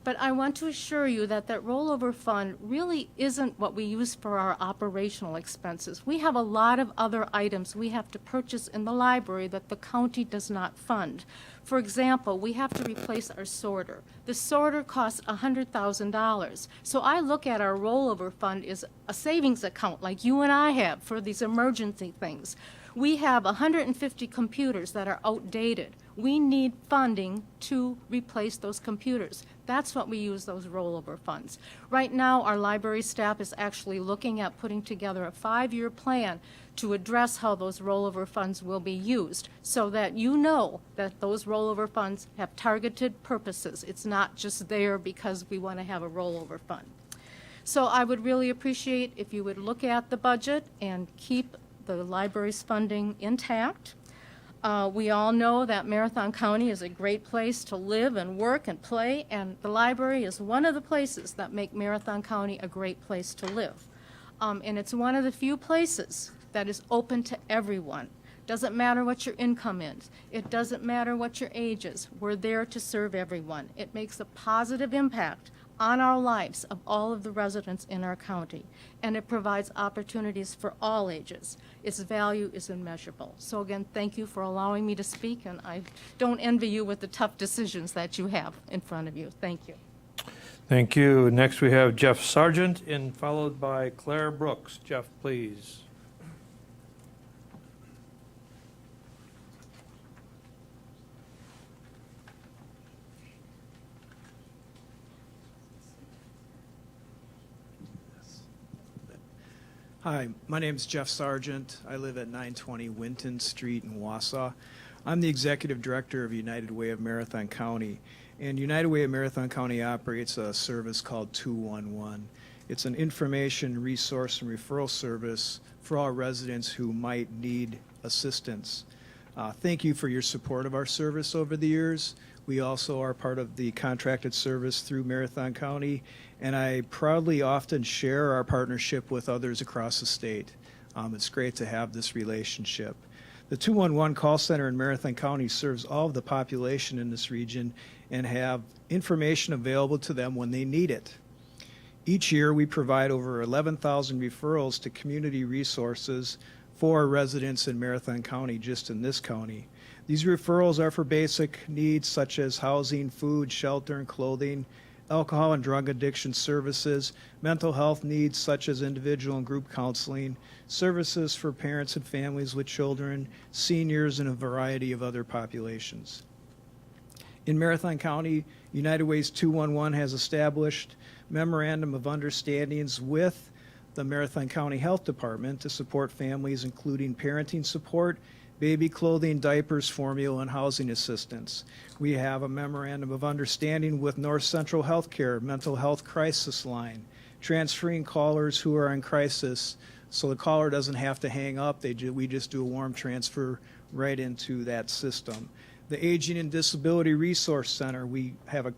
But I want to assure you that that rollover fund really isn't what we use for our operational expenses. We have a lot of other items we have to purchase in the library that the county does not fund. For example, we have to replace our sorter. The sorter costs $100,000. So I look at our rollover fund as a savings account like you and I have for these emergency things. We have 150 computers that are outdated. We need funding to replace those computers. That's what we use those rollover funds. Right now, our library staff is actually looking at putting together a 5-year plan to address how those rollover funds will be used, so that you know that those rollover funds have targeted purposes. It's not just there because we want to have a rollover fund. So I would really appreciate if you would look at the budget and keep the library's funding intact. We all know that Marathon County is a great place to live and work and play, and the library is one of the places that make Marathon County a great place to live. And it's one of the few places that is open to everyone. Doesn't matter what your income is. It doesn't matter what your age is. We're there to serve everyone. It makes a positive impact on our lives of all of the residents in our county, and it provides opportunities for all ages. Its value is immeasurable. So again, thank you for allowing me to speak, and I don't envy you with the tough decisions that you have in front of you. Thank you. Thank you. Next we have Jeff Sargent, and followed by Claire Brooks. Jeff, please. Hi, my name is Jeff Sargent. I live at 920 Winton Street in Wausau. I'm the Executive Director of United Way of Marathon County, and United Way of Marathon County operates a service called 211. It's an information, resource, and referral service for all residents who might need assistance. Thank you for your support of our service over the years. We also are part of the contracted service through Marathon County, and I proudly often share our partnership with others across the state. It's great to have this relationship. The 211 call center in Marathon County serves all of the population in this region and have information available to them when they need it. Each year, we provide over 11,000 referrals to community resources for residents in Marathon County, just in this county. These referrals are for basic needs such as housing, food, shelter, and clothing, alcohol and drug addiction services, mental health needs such as individual and group counseling, services for parents and families with children, seniors, and a variety of other populations. In Marathon County, United Way's 211 has established memorandum of understandings with the Marathon County Health Department to support families, including parenting support, baby clothing, diapers, formula, and housing assistance. We have a memorandum of understanding with North Central Healthcare Mental Health Crisis Line, transferring callers who are in crisis so the caller doesn't have to hang up. We just do a warm transfer right into that system. The Aging and Disability Resource Center we have a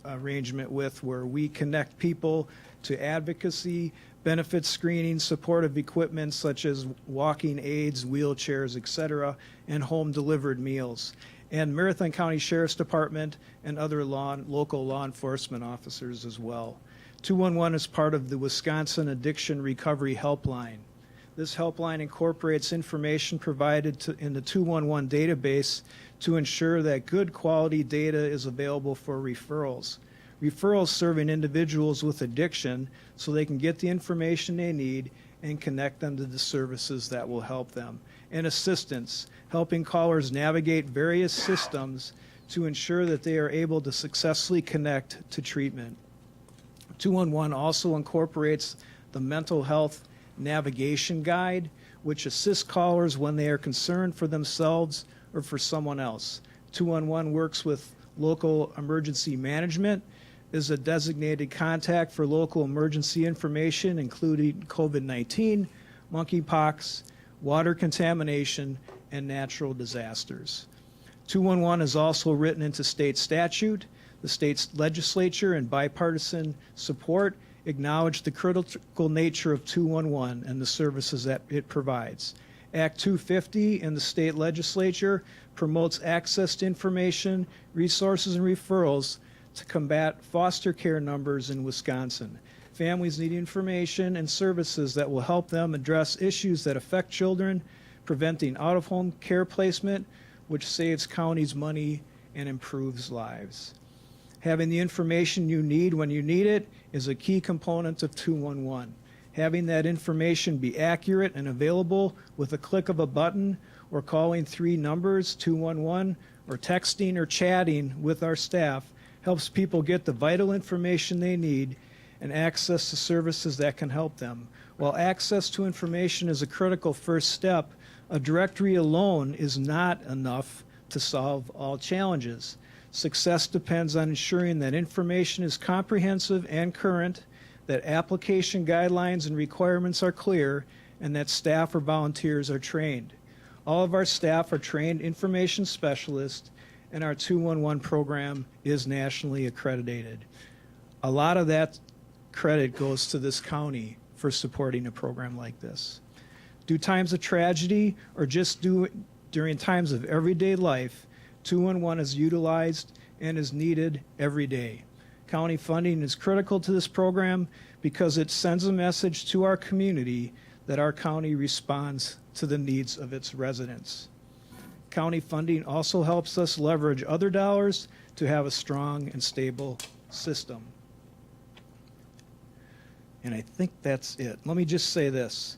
arrangement with where we connect people to advocacy, benefit screening, supportive equipment such as walking aids, wheelchairs, etc., and home-delivered meals. And Marathon County Sheriff's Department and other local law enforcement officers as well. 211 is part of the Wisconsin Addiction Recovery Helpline. This helpline incorporates information provided in the 211 database to ensure that good quality data is available for referrals. Referrals serving individuals with addiction so they can get the information they need and connect them to the services that will help them. And assistance, helping callers navigate various systems to ensure that they are able to successfully connect to treatment. 211 also incorporates the Mental Health Navigation Guide, which assists callers when they are concerned for themselves or for someone else. 211 works with local emergency management, is a designated contact for local emergency information, including COVID-19, monkeypox, water contamination, and natural disasters. 211 is also written into state statute. The state's legislature and bipartisan support acknowledge the critical nature of 211 and the services that it provides. Act 250 in the state legislature promotes access to information, resources, and referrals to combat foster care numbers in Wisconsin. Families need information and services that will help them address issues that affect children, preventing out-of-home care placement, which saves counties money and improves lives. Having the information you need when you need it is a key component of 211. Having that information be accurate and available with a click of a button or calling 3 numbers, 211 or texting or chatting with our staff helps people get the vital information they need and access to services that can help them. While access to information is a critical first step, a directory alone is not enough to solve all challenges. Success depends on ensuring that information is comprehensive and current, that application guidelines and requirements are clear, and that staff or volunteers are trained. All of our staff are trained information specialists, and our 211 program is nationally accredited. A lot of that credit goes to this county for supporting a program like this. Due times of tragedy or just during times of everyday life, 211 is utilized and is needed every day. County funding is critical to this program because it sends a message to our community that our county responds to the needs of its residents. County funding also helps us leverage other dollars to have a strong and stable system. And I think that's it. Let me just say this.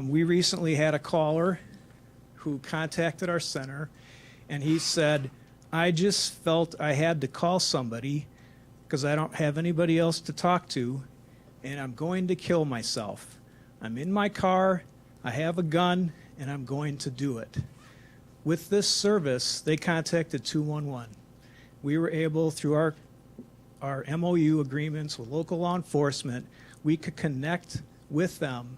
We recently had a caller who contacted our center, and he said, I just felt I had to call somebody because I don't have anybody else to talk to, and I'm going to kill myself. I'm in my car, I have a gun, and I'm going to do it. With this service, they contacted 211. We were able, through our MOU agreements with local law enforcement, we could connect with them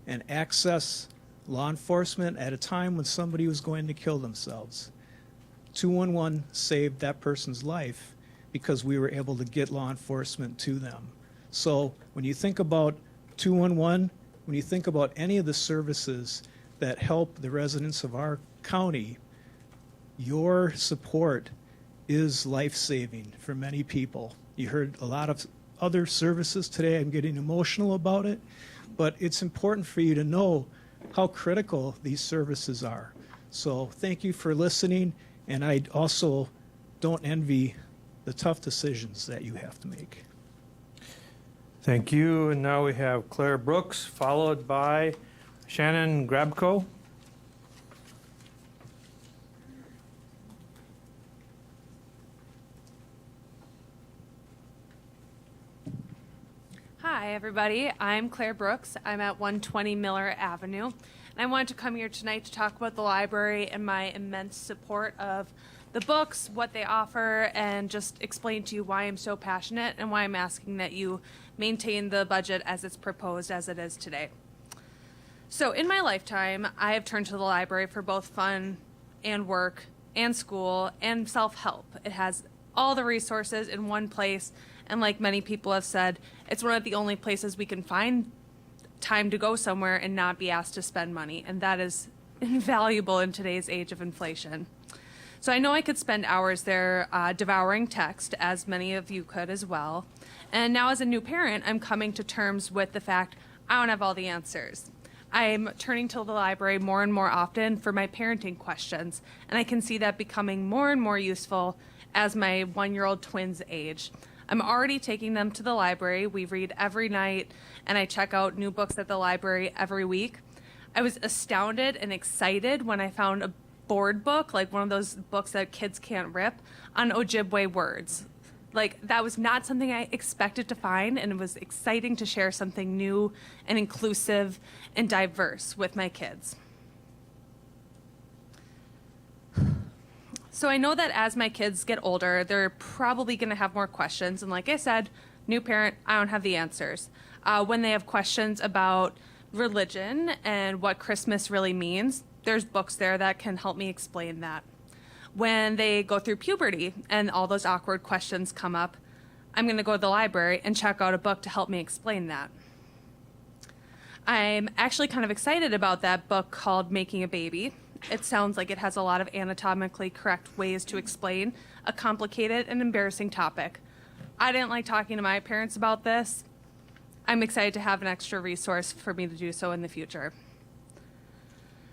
and access law enforcement at a time when somebody was going to kill themselves. 211 saved that person's life because we were able to get law enforcement to them. So when you think about 211, when you think about any of the services that help the residents of our county, your support is life-saving for many people. You heard a lot of other services today. I'm getting emotional about it, but it's important for you to know how critical these services are. So thank you for listening, and I also don't envy the tough decisions that you have to make. Thank you. And now we have Claire Brooks, followed by Shannon Grabko. Hi, everybody. I'm Claire Brooks. I'm at 120 Miller Avenue. And I wanted to come here tonight to talk about the library and my immense support of the books, what they offer, and just explain to you why I'm so passionate and why I'm asking that you maintain the budget as it's proposed as it is today. So in my lifetime, I have turned to the library for both fun and work and school and self-help. It has all the resources in one place, and like many people have said, it's one of the only places we can find time to go somewhere and not be asked to spend money, and that is invaluable in today's age of inflation. So I know I could spend hours there devouring text, as many of you could as well. And now as a new parent, I'm coming to terms with the fact I don't have all the answers. I'm turning to the library more and more often for my parenting questions, and I can see that becoming more and more useful as my one-year-old twins age. I'm already taking them to the library. We read every night, and I check out new books at the library every week. I was astounded and excited when I found a board book, like one of those books that kids can't rip, on Ojibwe words. Like, that was not something I expected to find, and it was exciting to share something new and inclusive and diverse with my kids. So I know that as my kids get older, they're probably going to have more questions. And like I said, new parent, I don't have the answers. When they have questions about religion and what Christmas really means, there's books there that can help me explain that. When they go through puberty and all those awkward questions come up, I'm going to go to the library and check out a book to help me explain that. I'm actually kind of excited about that book called Making a Baby. It sounds like it has a lot of anatomically correct ways to explain a complicated and embarrassing topic. I didn't like talking to my parents about this. I'm excited to have an extra resource for me to do so in the future.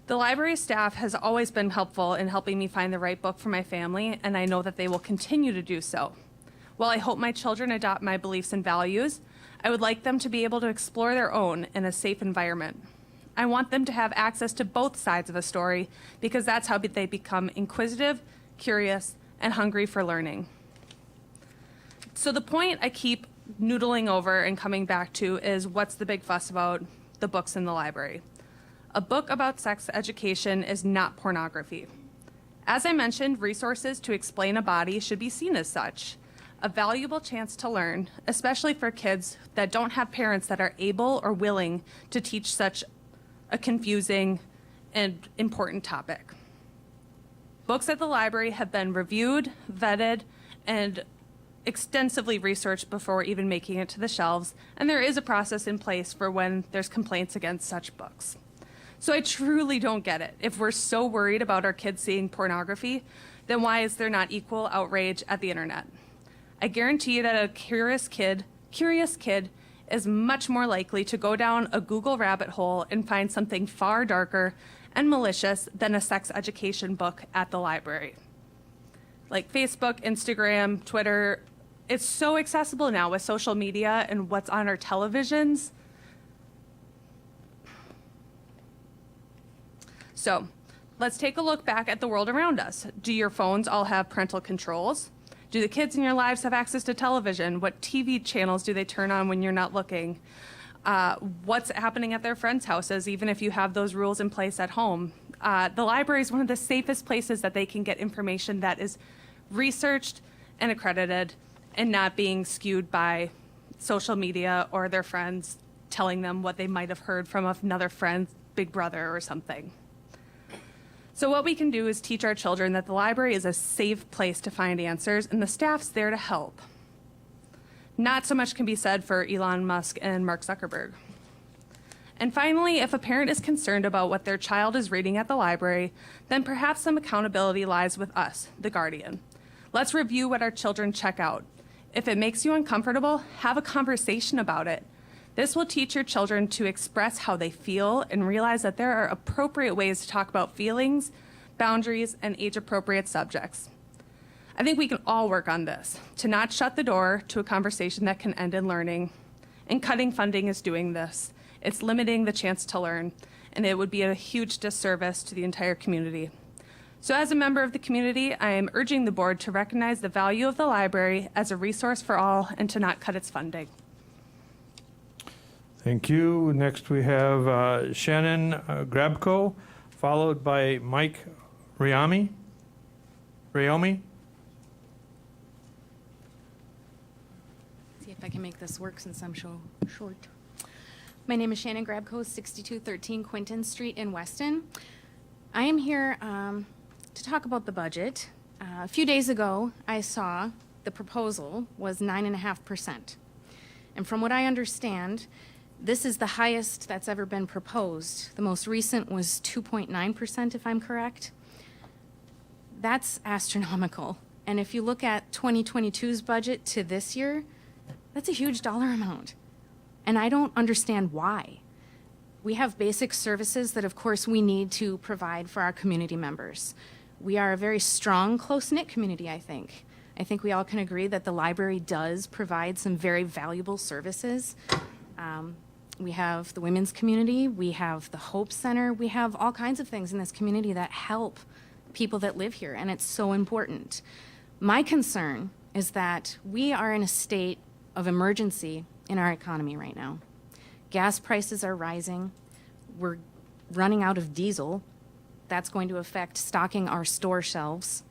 The library staff has always been helpful in helping me find the right book for my family, and I know that they will continue to do so. While I hope my children adopt my beliefs and values, I would like them to be able to explore their own in a safe environment. I want them to have access to both sides of a story because that's how they become inquisitive, curious, and hungry for learning. So the point I keep noodling over and coming back to is, what's the big fuss about the books in the library? A book about sex education is not pornography. As I mentioned, resources to explain a body should be seen as such. A valuable chance to learn, especially for kids that don't have parents that are able or willing to teach such a confusing and important topic. Books at the library have been reviewed, vetted, and extensively researched before even making it to the shelves, and there is a process in place for when there's complaints against such books. So I truly don't get it. If we're so worried about our kids seeing pornography, then why is there not equal outrage at the internet? I guarantee you that a curious kid is much more likely to go down a Google rabbit hole and find something far darker and malicious than a sex education book at the library. Like Facebook, Instagram, Twitter, it's so accessible now with social media and what's on our televisions. So let's take a look back at the world around us. Do your phones all have parental controls? Do the kids in your lives have access to television? What TV channels do they turn on when you're not looking? What's happening at their friends' houses, even if you have those rules in place at home? The library is one of the safest places that they can get information that is researched and accredited and not being skewed by social media or their friends telling them what they might have heard from another friend's big brother or something. So what we can do is teach our children that the library is a safe place to find answers and the staff's there to help. Not so much can be said for Elon Musk and Mark Zuckerberg. And finally, if a parent is concerned about what their child is reading at the library, then perhaps some accountability lies with us, the guardian. Let's review what our children check out. If it makes you uncomfortable, have a conversation about it. This will teach your children to express how they feel and realize that there are appropriate ways to talk about feelings, boundaries, and age-appropriate subjects. I think we can all work on this, to not shut the door to a conversation that can end in learning. And cutting funding is doing this. It's limiting the chance to learn, and it would be a huge disservice to the entire community. So as a member of the community, I am urging the board to recognize the value of the library as a resource for all and to not cut its funding. Thank you. Next we have Shannon Grabko, followed by Mike Rayomi. See if I can make this work since I'm so short. My name is Shannon Grabko, 6213 Quinton Street in Weston. I am here to talk about the budget. A few days ago, I saw the proposal was 9.5%. And from what I understand, this is the highest that's ever been proposed. The most recent was 2.9%, if I'm correct. That's astronomical. And if you look at 2022's budget to this year, that's a huge dollar amount. And I don't understand why. We have basic services that, of course, we need to provide for our community members. We are a very strong, close-knit community, I think. I think we all can agree that the library does provide some very valuable services. We have the women's community, we have the Hope Center, we have all kinds of things in this community that help people that live here, and it's so important. My concern is that we are in a state of emergency in our economy right now. Gas prices are rising. We're running out of diesel. That's going to affect stocking our store shelves.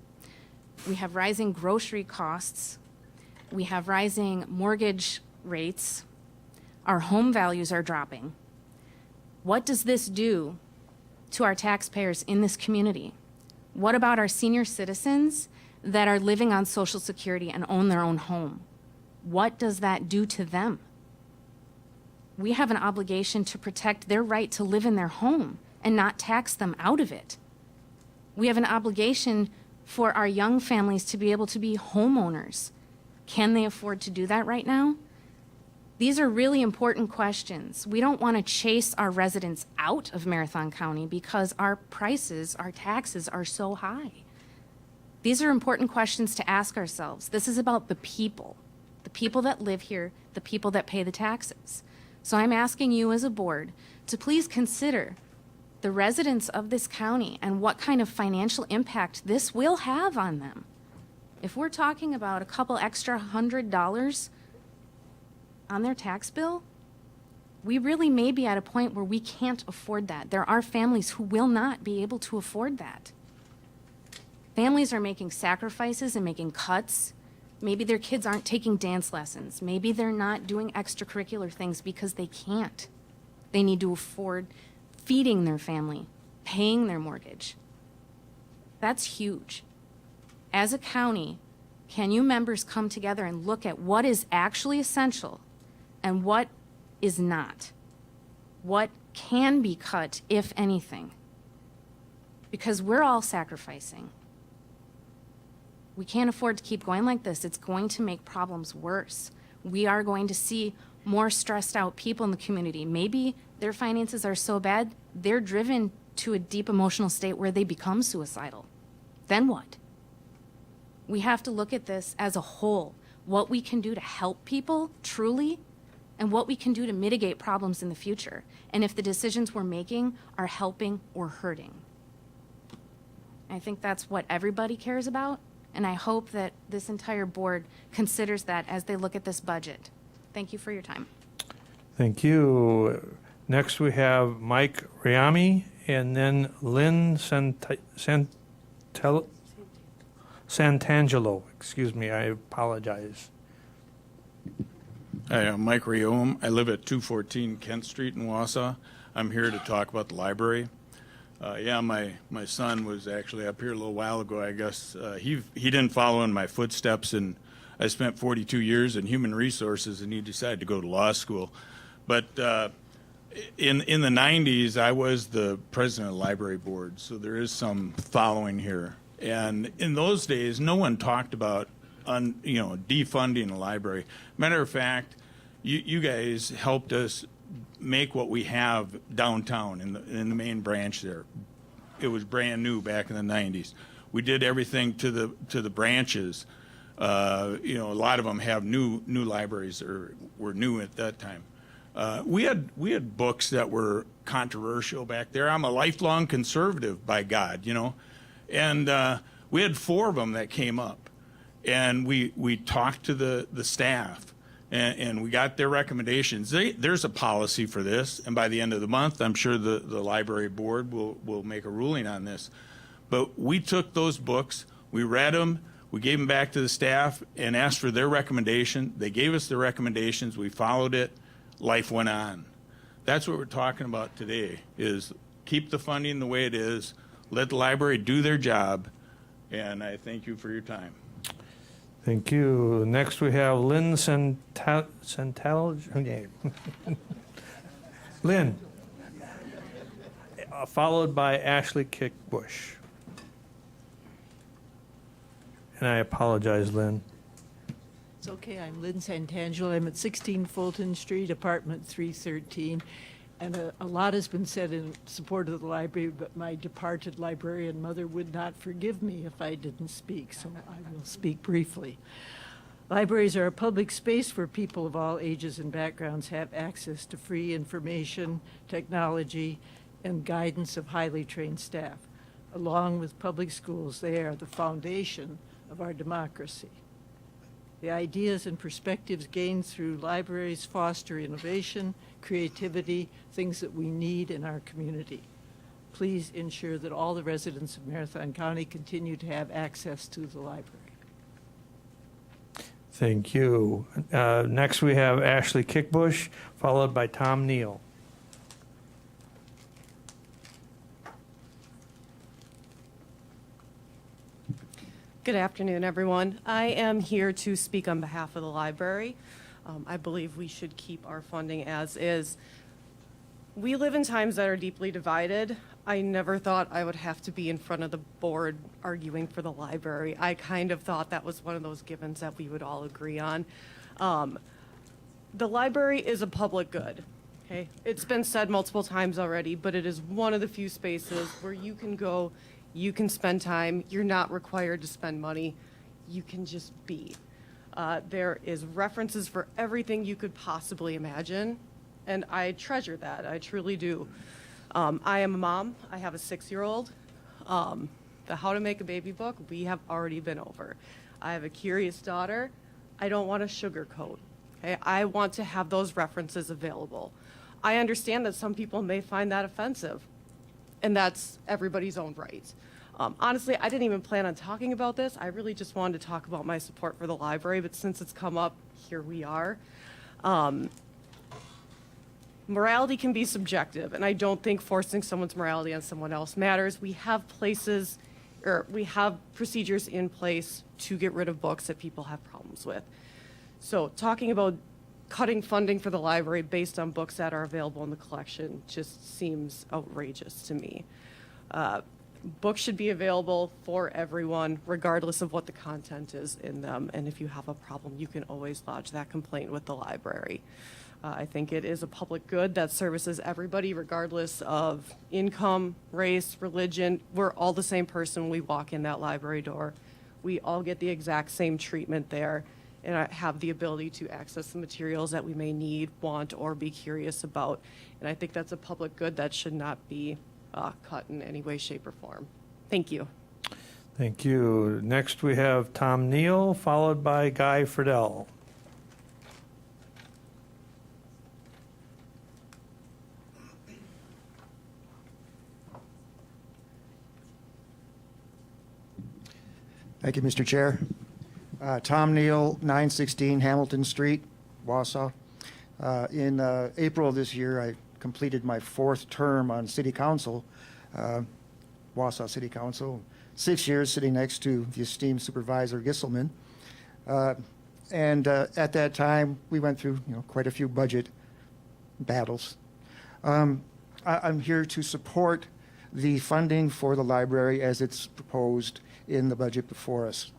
We have rising grocery costs. We have rising mortgage rates. Our home values are dropping. What does this do to our taxpayers in this community? What about our senior citizens that are living on Social Security and own their own home? What does that do to them? We have an obligation to protect their right to live in their home and not tax them out of it. We have an obligation for our young families to be able to be homeowners. Can they afford to do that right now? These are really important questions. We don't want to chase our residents out of Marathon County because our prices, our taxes are so high. These are important questions to ask ourselves. This is about the people that live here, the people that pay the taxes. So I'm asking you as a board to please consider the residents of this county and what kind of financial impact this will have on them. If we're talking about a couple extra $100 on their tax bill, we really may be at a point where we can't afford that. There are families who will not be able to afford that. Families are making sacrifices and making cuts. Maybe their kids aren't taking dance lessons. Maybe they're not doing extracurricular things because they can't. They need to afford feeding their family, paying their mortgage. That's huge. As a county, can you members come together and look at what is actually essential and what is not? What can be cut, if anything? Because we're all sacrificing. We can't afford to keep going like this. It's going to make problems worse. We are going to see more stressed out people in the community. Maybe their finances are so bad, they're driven to a deep emotional state where they become suicidal. Then what? We have to look at this as a whole, what we can do to help people truly, and what we can do to mitigate problems in the future, and if the decisions we're making are helping or hurting. I think that's what everybody cares about, and I hope that this entire board considers that as they look at this budget. Thank you for your time. Thank you. Next, we have Mike Riami, and then Lynn Santangelo. Excuse me, I apologize. Hi, I'm Mike Riom. I live at 214 Kent Street in Wausau. I'm here to talk about the library. My son was actually up here a little while ago. I guess he didn't follow in my footsteps, and I spent 42 years in human resources, and he decided to go to law school. But in the 90s, I was the president of the library board, so there is some following here. And in those days, no one talked about defunding the library. Matter of fact, you guys helped us make what we have downtown in the main branch there. It was brand new back in the 90s. We did everything to the branches. A lot of them have new libraries, or were new at that time. We had books that were controversial back there. I'm a lifelong conservative, by God, and we had 4 of them that came up, and we talked to the staff, and we got their recommendations. There's a policy for this, and by the end of the month, I'm sure the library board will make a ruling on this. But we took those books, we read them, we gave them back to the staff and asked for their recommendation. They gave us their recommendations, we followed it, life went on. That's what we're talking about today, is keep the funding the way it is, let the library do their job, and I thank you for your time. Thank you. Next, we have Lynn Lynn, followed by Ashley Kickbush. And I apologize, Lynn. It's okay. I'm Lynn Santangelo. I'm at 16 Fulton Street, apartment 313. And a lot has been said in support of the library, but my departed librarian mother would not forgive me if I didn't speak, so I will speak briefly. Libraries are a public space where people of all ages and backgrounds have access to free information, technology, and guidance of highly trained staff. Along with public schools, they are the foundation of our democracy. The ideas and perspectives gained through libraries foster innovation, creativity, things that we need in our community. Please ensure that all the residents of Marathon County continue to have access to the library. Thank you. Next, we have Ashley Kickbush, followed by Tom Neal. Good afternoon, everyone. I am here to speak on behalf of the library. I believe we should keep our funding as is. We live in times that are deeply divided. I never thought I would have to be in front of the board arguing for the library. I kind of thought that was one of those givens that we would all agree on. The library is a public good. Okay? It's been said multiple times already, but it is one of the few spaces where you can go, you can spend time, you're not required to spend money, you can just be. There is references for everything you could possibly imagine, and I treasure that, I truly do. I am a mom. I have a 6-year-old. The How to Make a Baby book, we have already been over. I have a curious daughter. I don't want to sugarcoat. Okay? I want to have those references available. I understand that some people may find that offensive, and that's everybody's own right. Honestly, I didn't even plan on talking about this. I really just wanted to talk about my support for the library, but since it's come up, here we are. Morality can be subjective, and I don't think forcing someone's morality on someone else matters. We have we have procedures in place to get rid of books that people have problems with. So talking about cutting funding for the library based on books that are available in the collection just seems outrageous to me. Books should be available for everyone, regardless of what the content is in them. And if you have a problem, you can always lodge that complaint with the library. I think it is a public good that services everybody, regardless of income, race, religion. We're all the same person when we walk in that library door. We all get the exact same treatment there and have the ability to access the materials that we may need, want, or be curious about. And I think that's a public good that should not be cut in any way, shape, or form. Thank you. Thank you. Next, we have Tom Neal, followed by Guy Friedel. Thank you, Mr. Chair. Tom Neal, 916 Hamilton Street, Wausau. In April of this year, I completed my 4th term on City Council, Wausau City Council. 6 years sitting next to the esteemed Supervisor Gisselman. And at that time, we went through quite a few budget battles. I'm here to support the funding for the library as it's proposed in the budget before us.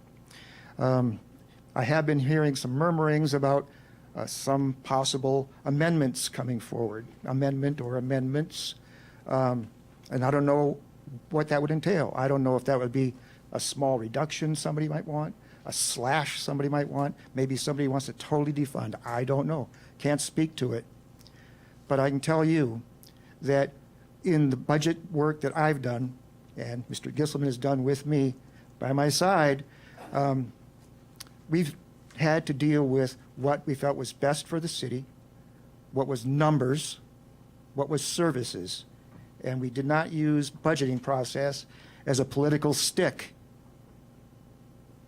I have been hearing some murmurings about some possible amendments coming forward, amendment or amendments, and I don't know what that would entail. I don't know if that would be a small reduction somebody might want, a slash somebody might want, maybe somebody wants to totally defund. I don't know. Can't speak to it. But I can tell you that in the budget work that I've done, and Mr. Gisselman has done with me by my side, we've had to deal with what we felt was best for the city, what was numbers, what was services, and we did not use budgeting process as a political stick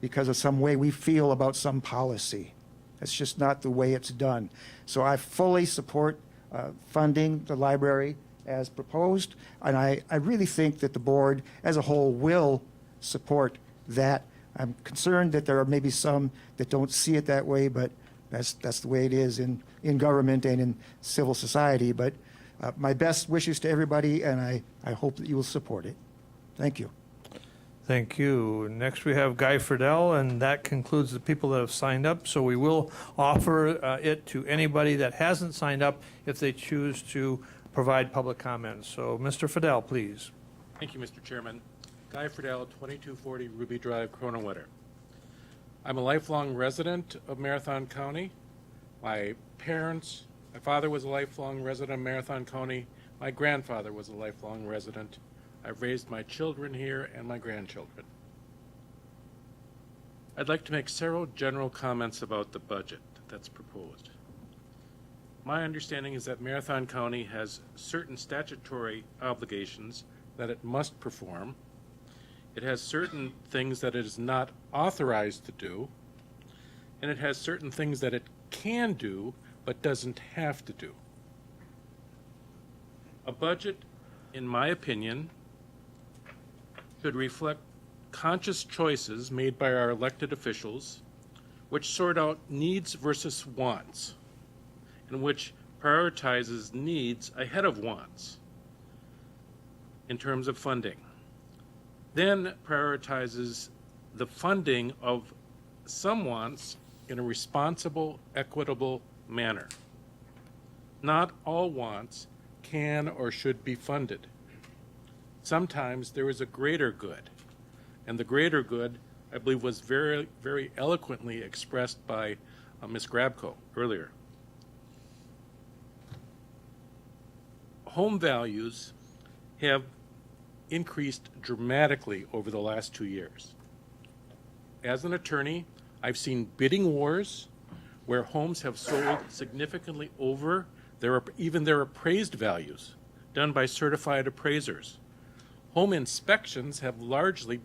because of some way we feel about some policy. That's just not the way it's done. So I fully support funding the library as proposed, and I really think that the board as a whole will support that. I'm concerned that there are maybe some that don't see it that way, but that's the way it is in government and in civil society. But my best wishes to everybody, and I hope that you will support it. Thank you. Thank you. Next, we have Guy Friedel, and that concludes the people that have signed up. So we will offer it to anybody that hasn't signed up if they choose to provide public comments. So, Mr. Friedel, please. Thank you, Mr. Chairman. Guy Friedel, 2240 Ruby Drive, Corona-Winter. I'm a lifelong resident of Marathon County. My father was a lifelong resident of Marathon County. My grandfather was a lifelong resident. I've raised my children here and my grandchildren. I'd like to make several general comments about the budget that's proposed. My understanding is that Marathon County has certain statutory obligations that it must perform. It has certain things that it is not authorized to do, and it has certain things that it can do but doesn't have to do. A budget, in my opinion, should reflect conscious choices made by our elected officials, which sort out needs versus wants, and which prioritizes needs ahead of wants in terms of funding. Then prioritizes the funding of some wants in a responsible, equitable manner. Not all wants can or should be funded. Sometimes there is a greater good, and the greater good, I believe, was very, very eloquently expressed by Ms. Grabko earlier. Home values have increased dramatically over the last 2 years. As an attorney, I've seen bidding wars where homes have sold significantly over even their appraised values, done by certified appraisers. Home inspections have largely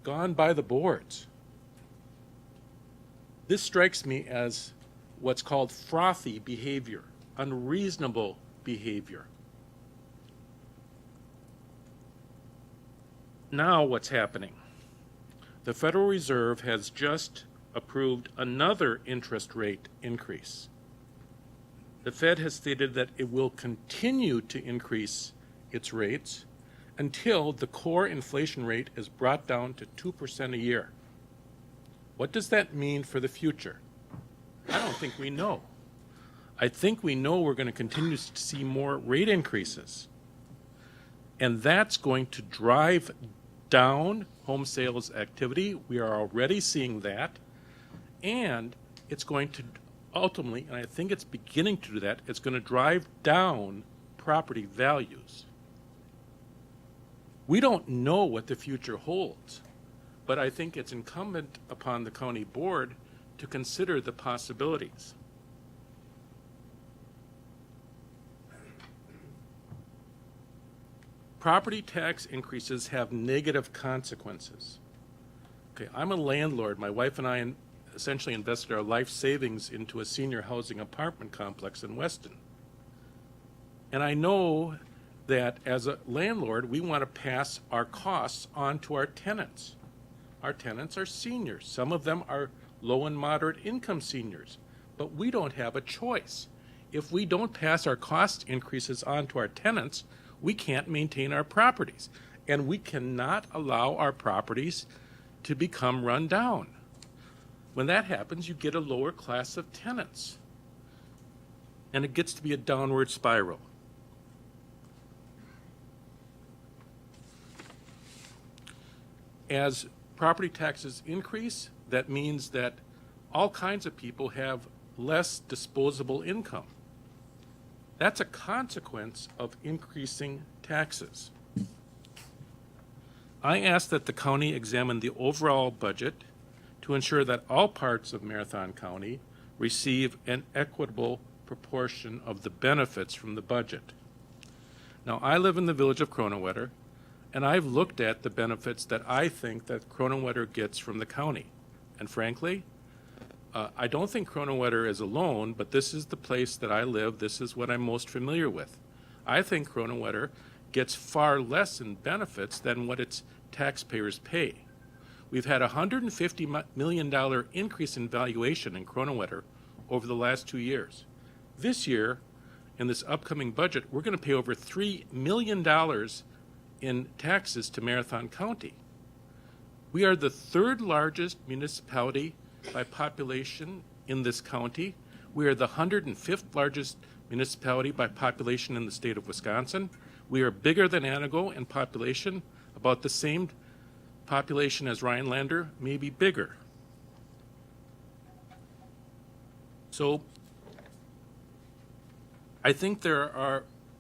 gone by the boards. This strikes me as what's called frothy behavior, unreasonable behavior. Now what's happening? The Federal Reserve has just approved another interest rate increase. The Fed has stated that it will continue to increase its rates until the core inflation rate is brought down to 2% a year. What does that mean for the future? I don't think we know. I think we know we're going to continue to see more rate increases. And that's going to drive down home sales activity. We are already seeing that. And it's going to ultimately, and I think it's beginning to do that, it's going to drive down property values. We don't know what the future holds, but I think it's incumbent upon the county board to consider the possibilities. Property tax increases have negative consequences. Okay, I'm a landlord. My wife and I essentially invested our life savings into a senior housing apartment complex in Weston. And I know that as a landlord, we want to pass our costs on to our tenants. Our tenants are seniors. Some of them are low and moderate income seniors, but we don't have a choice. If we don't pass our cost increases on to our tenants, we can't maintain our properties, and we cannot allow our properties to become run down. When that happens, you get a lower class of tenants, and it gets to be a downward spiral. As property taxes increase, that means that all kinds of people have less disposable income. That's a consequence of increasing taxes. I ask that the county examine the overall budget to ensure that all parts of Marathon County receive an equitable proportion of the benefits from the budget. Now, I live in the village of Kronewetter, and I've looked at the benefits that I think that Kronewetter gets from the county. And frankly, I don't think Kronewetter is alone, but this is the place that I live. This is what I'm most familiar with. I think Kronewetter gets far less in benefits than what its taxpayers pay. We've had a $150 million increase in valuation in Kronewetter over the last 2 years. This year, in this upcoming budget, we're going to pay over $3 million in taxes to Marathon County. We are the third largest municipality by population in this county. We are the 105th largest municipality by population in the state of Wisconsin. We are bigger than Antigo in population, about the same population as Rhinelander, maybe bigger. So I think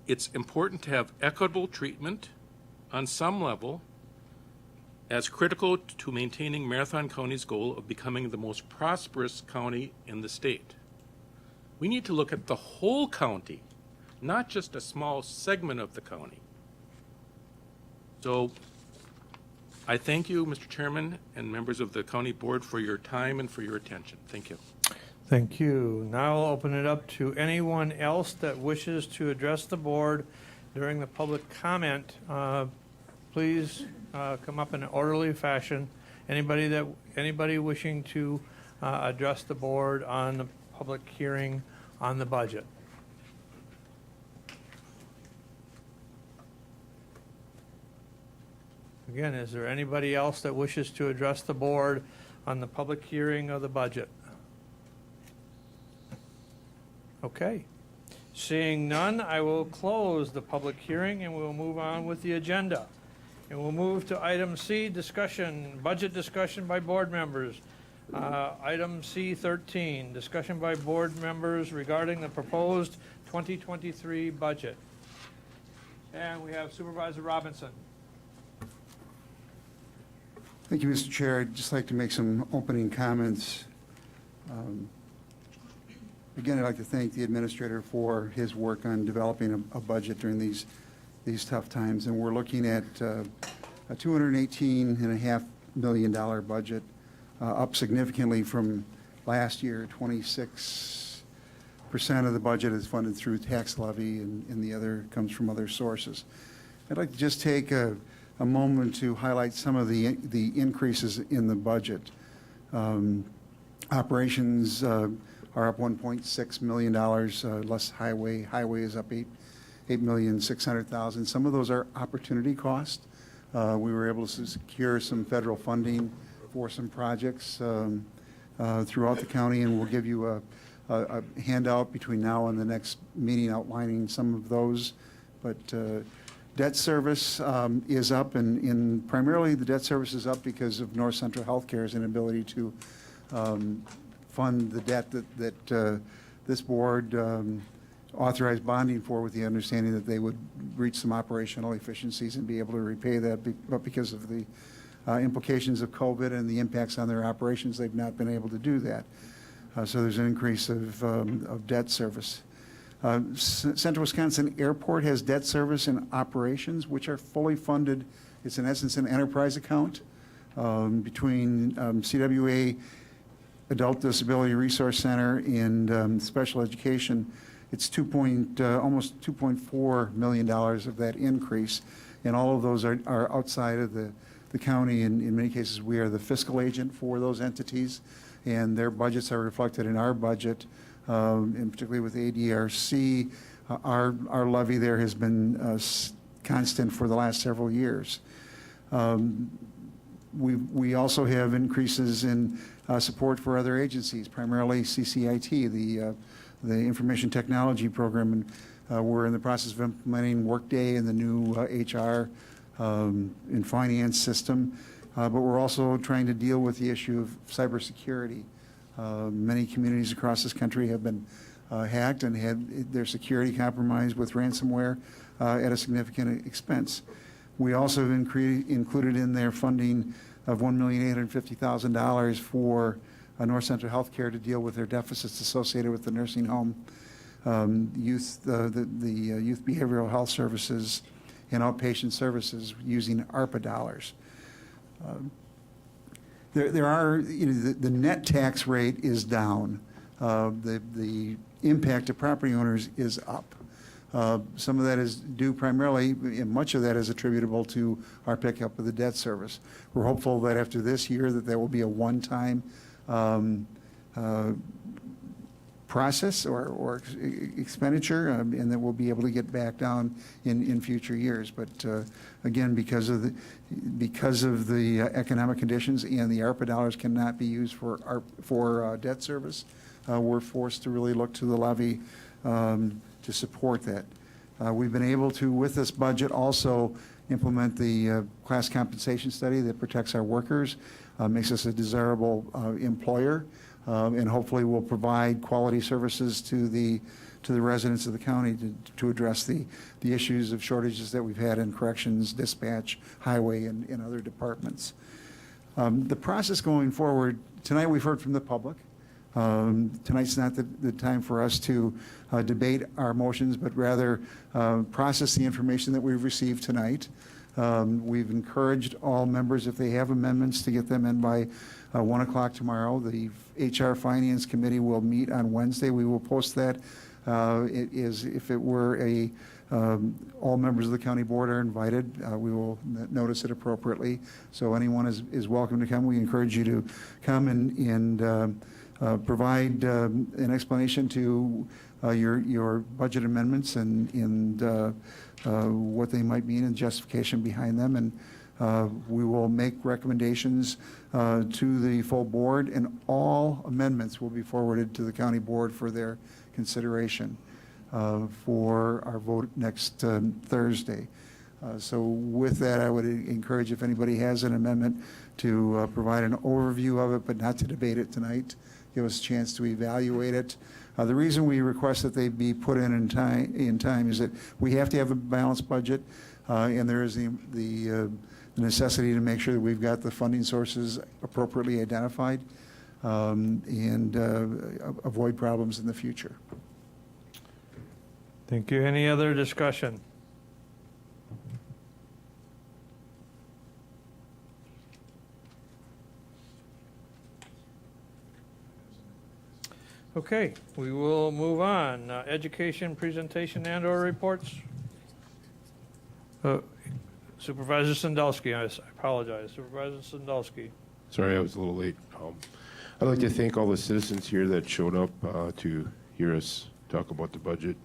it's important to have equitable treatment on some level as critical to maintaining Marathon County's goal of becoming the most prosperous county in the state. We need to look at the whole county, not just a small segment of the county. So I thank you, Mr. Chairman, and members of the county board for your time and for your attention. Thank you. Thank you. Now I'll open it up to anyone else that wishes to address the board during the public comment. Please come up in an orderly fashion. Anybody wishing to address the board on the public hearing on the budget? Again, is there anybody else that wishes to address the board on the public hearing of the budget? Okay. Seeing none, I will close the public hearing and we'll move on with the agenda. And we'll move to item C, budget discussion by board members. Item C13, discussion by board members regarding the proposed 2023 budget. And we have Supervisor Robinson. Thank you, Mr. Chair. I'd just like to make some opening comments. Again, I'd like to thank the administrator for his work on developing a budget during these tough times. And we're looking at a $218.5 million budget, up significantly from last year. 26% of the budget is funded through tax levy, and the other comes from other sources. I'd like to just take a moment to highlight some of the increases in the budget. Operations are up $1.6 million, less highway. Highway is up $8,600,000. Some of those are opportunity cost. We were able to secure some federal funding for some projects throughout the county, and we'll give you a handout between now and the next meeting outlining some of those. But debt service is up, and primarily the debt service is up because of North Central Healthcare's inability to fund the debt that this board authorized bonding for, with the understanding that they would reach some operational efficiencies and be able to repay that, but because of the implications of COVID and the impacts on their operations, they've not been able to do that. So there's an increase of debt service. Central Wisconsin Airport has debt service and operations, which are fully funded. It's in essence an enterprise account between CWA, Adult Disability Resource Center, and special education. It's almost $2.4 million of that increase, and all of those are outside of the county. And in many cases, we are the fiscal agent for those entities, and their budgets are reflected in our budget, and particularly with ADRC. Our levy there has been constant for the last several years. We also have increases in support for other agencies, primarily CCIT, the Information Technology Program, and we're in the process of implementing Workday and the new HR and finance system, but we're also trying to deal with the issue of cybersecurity. Many communities across this country have been hacked and had their security compromised with ransomware at a significant expense. We also have included in their funding of $1,850,000 for North Central Healthcare to deal with their deficits associated with the nursing home, youth behavioral health services, and outpatient services using ARPA dollars. There are, the net tax rate is down. The impact to property owners is up. Some of that is due primarily, and much of that is attributable to our pickup of the debt service. We're hopeful that after this year that there will be a one-time process or expenditure, and that we'll be able to get back down in future years. But again, because of the economic conditions and the ARPA dollars cannot be used for debt service, we're forced to really look to the levy to support that. We've been able to, with this budget, also implement the class compensation study that protects our workers, makes us a desirable employer, and hopefully will provide quality services to the residents of the county to address the issues of shortages that we've had in corrections, dispatch, highway, and other departments. The process going forward, tonight we've heard from the public. Tonight's not the time for us to debate our motions, but rather process the information that we've received tonight. We've encouraged all members, if they have amendments, to get them in by 1 o'clock tomorrow. The HR Finance Committee will meet on Wednesday. We will post that. It is, if it were all members of the county board are invited. We will notice it appropriately. So anyone is welcome to come. We encourage you to come and provide an explanation to your budget amendments and what they might mean and justification behind them. And we will make recommendations to the full board, and all amendments will be forwarded to the county board for their consideration for our vote next Thursday. So with that, I would encourage, if anybody has an amendment, to provide an overview of it, but not to debate it tonight. Give us a chance to evaluate it. The reason we request that they be put in time is that we have to have a balanced budget, and there is the necessity to make sure that we've got the funding sources appropriately identified, and avoid problems in the future. Thank you. Any other discussion? Okay, we will move on. Education presentation and/or reports. Supervisor Sandusky, I apologize. Supervisor Sandusky. Sorry, I was a little late. I'd like to thank all the citizens here that showed up to hear us talk about the budget.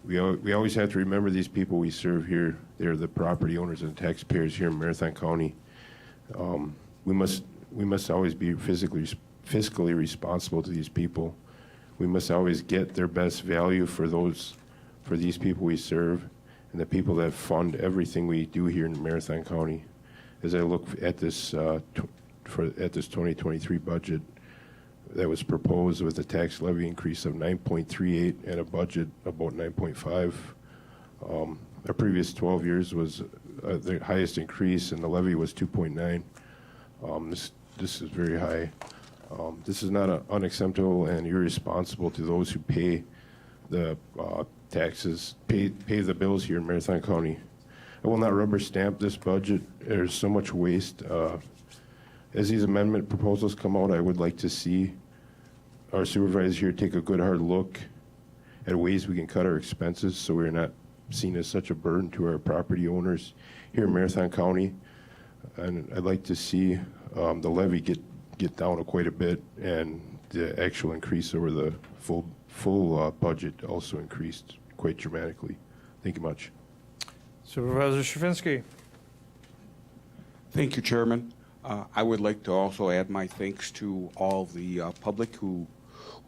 We always have to remember these people we serve here. They're the property owners and taxpayers here in Marathon County. We must always be fiscally responsible to these people. We must always get their best value for these people we serve and the people that fund everything we do here in Marathon County. As I look at this 2023 budget that was proposed with a tax levy increase of 9.38 and a budget about 9.5, our previous 12 years was the highest increase, and the levy was 2.9. This is very high. This is not unacceptable and irresponsible to those who pay the taxes, pay the bills here in Marathon County. I will not rubber stamp this budget. There's so much waste. As these amendment proposals come out, I would like to see our supervisors here take a good hard look at ways we can cut our expenses so we're not seen as such a burden to our property owners here in Marathon County. And I'd like to see the levy get down quite a bit, and the actual increase over the full budget also increased quite dramatically. Thank you much. Supervisor Shafinsky. Thank you, Chairman. I would like to also add my thanks to all the public who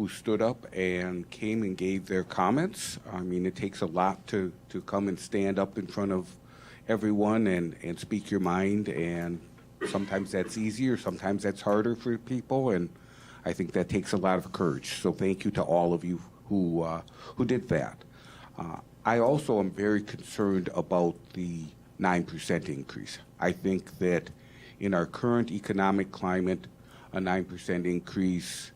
stood up and came and gave their comments. I mean, it takes a lot to come and stand up in front of everyone and speak your mind, and sometimes that's easier, sometimes that's harder for people, and I think that takes a lot of courage. So thank you to all of you who did that. I also am very concerned about the 9% increase. I think that in our current economic climate, a 9% increase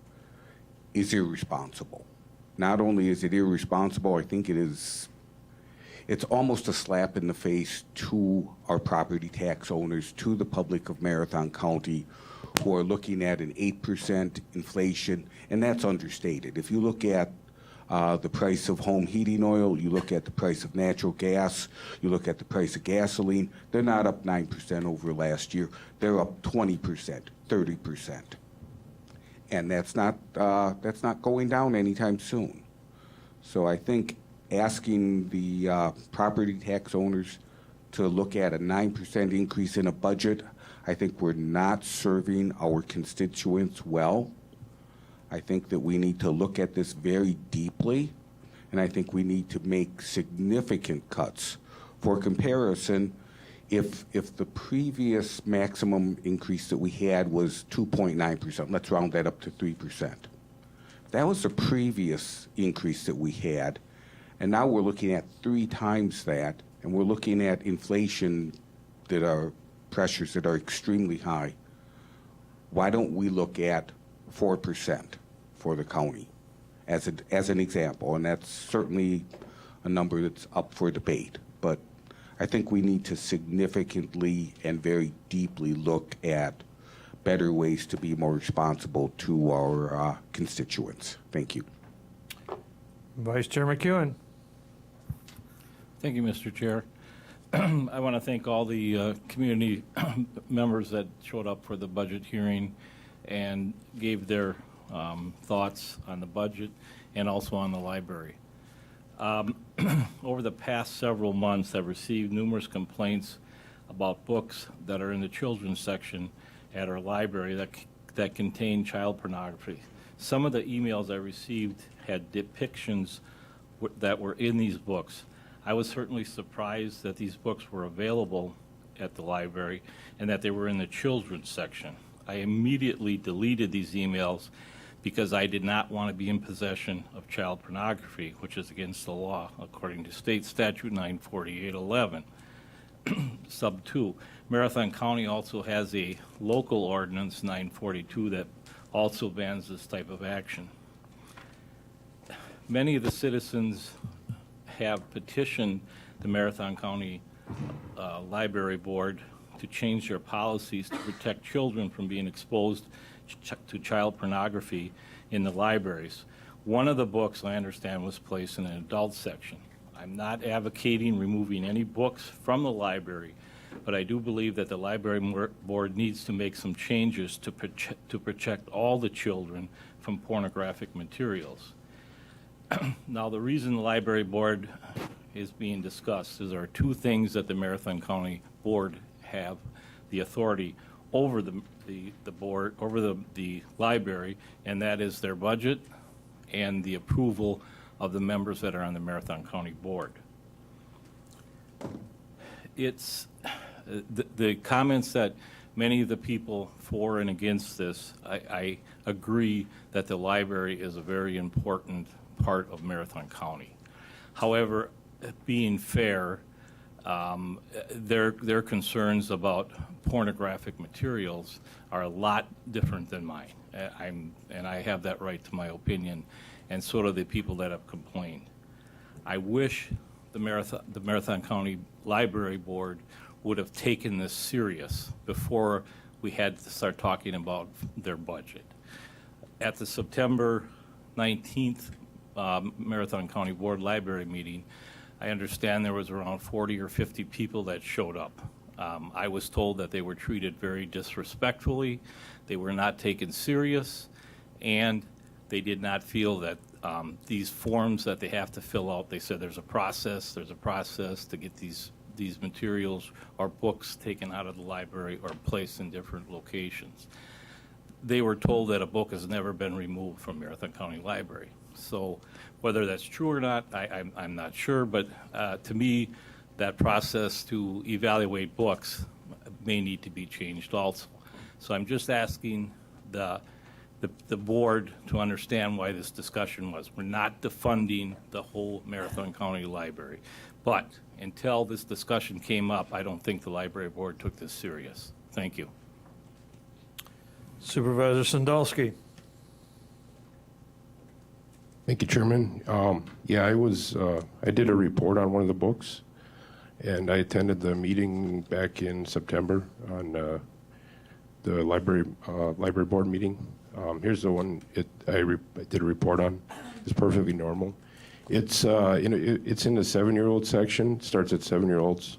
is irresponsible. Not only is it irresponsible, I think it's almost a slap in the face to our property tax owners, to the public of Marathon County, who are looking at an 8% inflation, and that's understated. If you look at the price of home heating oil, you look at the price of natural gas, you look at the price of gasoline, they're not up 9% over last year. They're up 20%, 30%. And that's not going down anytime soon. So I think asking the property tax owners to look at a 9% increase in a budget, I think we're not serving our constituents well. I think that we need to look at this very deeply, and I think we need to make significant cuts. For comparison, if the previous maximum increase that we had was 2.9%, let's round that up to 3%. That was the previous increase that we had, and now we're looking at 3 times that, and we're looking at inflation that are pressures that are extremely high. Why don't we look at 4% for the county as an example? And that's certainly a number that's up for debate. But I think we need to significantly and very deeply look at better ways to be more responsible to our constituents. Thank you. Vice Chair McEwen. Thank you, Mr. Chair. I want to thank all the community members that showed up for the budget hearing and gave their thoughts on the budget and also on the library. Over the past several months, I've received numerous complaints about books that are in the children's section at our library that contain child pornography. Some of the emails I received had depictions that were in these books. I was certainly surprised that these books were available at the library and that they were in the children's section. I immediately deleted these emails because I did not want to be in possession of child pornography, which is against the law according to State Statute 94811. Sub 2. Marathon County also has a local ordinance 942 that also bans this type of action. Many of the citizens have petitioned the Marathon County Library Board to change their policies to protect children from being exposed to child pornography in the libraries. One of the books, I understand, was placed in an adult section. I'm not advocating removing any books from the library, but I do believe that the library board needs to make some changes to protect all the children from pornographic materials. Now, the reason the library board is being discussed is there are two things that the Marathon County Board have the authority over the board, over the library, and that is their budget and the approval of the members that are on the Marathon County Board. It's the comments that many of the people for and against this, I agree that the library is a very important part of Marathon County. However, being fair, their concerns about pornographic materials are a lot different than mine. And I have that right to my opinion, and so do the people that have complained. I wish the Marathon County Library Board would have taken this serious before we had to start talking about their budget. At the September 19th Marathon County Board Library meeting, I understand there was around 40 or 50 people that showed up. I was told that they were treated very disrespectfully, they were not taken serious, and they did not feel that these forms that they have to fill out, they said there's a process to get these materials or books taken out of the library or placed in different locations. They were told that a book has never been removed from Marathon County Library. So whether that's true or not, I'm not sure, but to me, that process to evaluate books may need to be changed also. So I'm just asking the board to understand why this discussion was. We're not defunding the whole Marathon County Library, but until this discussion came up, I don't think the library board took this serious. Thank you. Supervisor Sandulski. Thank you, Chairman. Yeah, I did a report on one of the books, and I attended the meeting back in September on the library board meeting. Here's the one I did a report on. It's perfectly normal. It's it's in the 7-year-old section. Starts at 7-year-olds,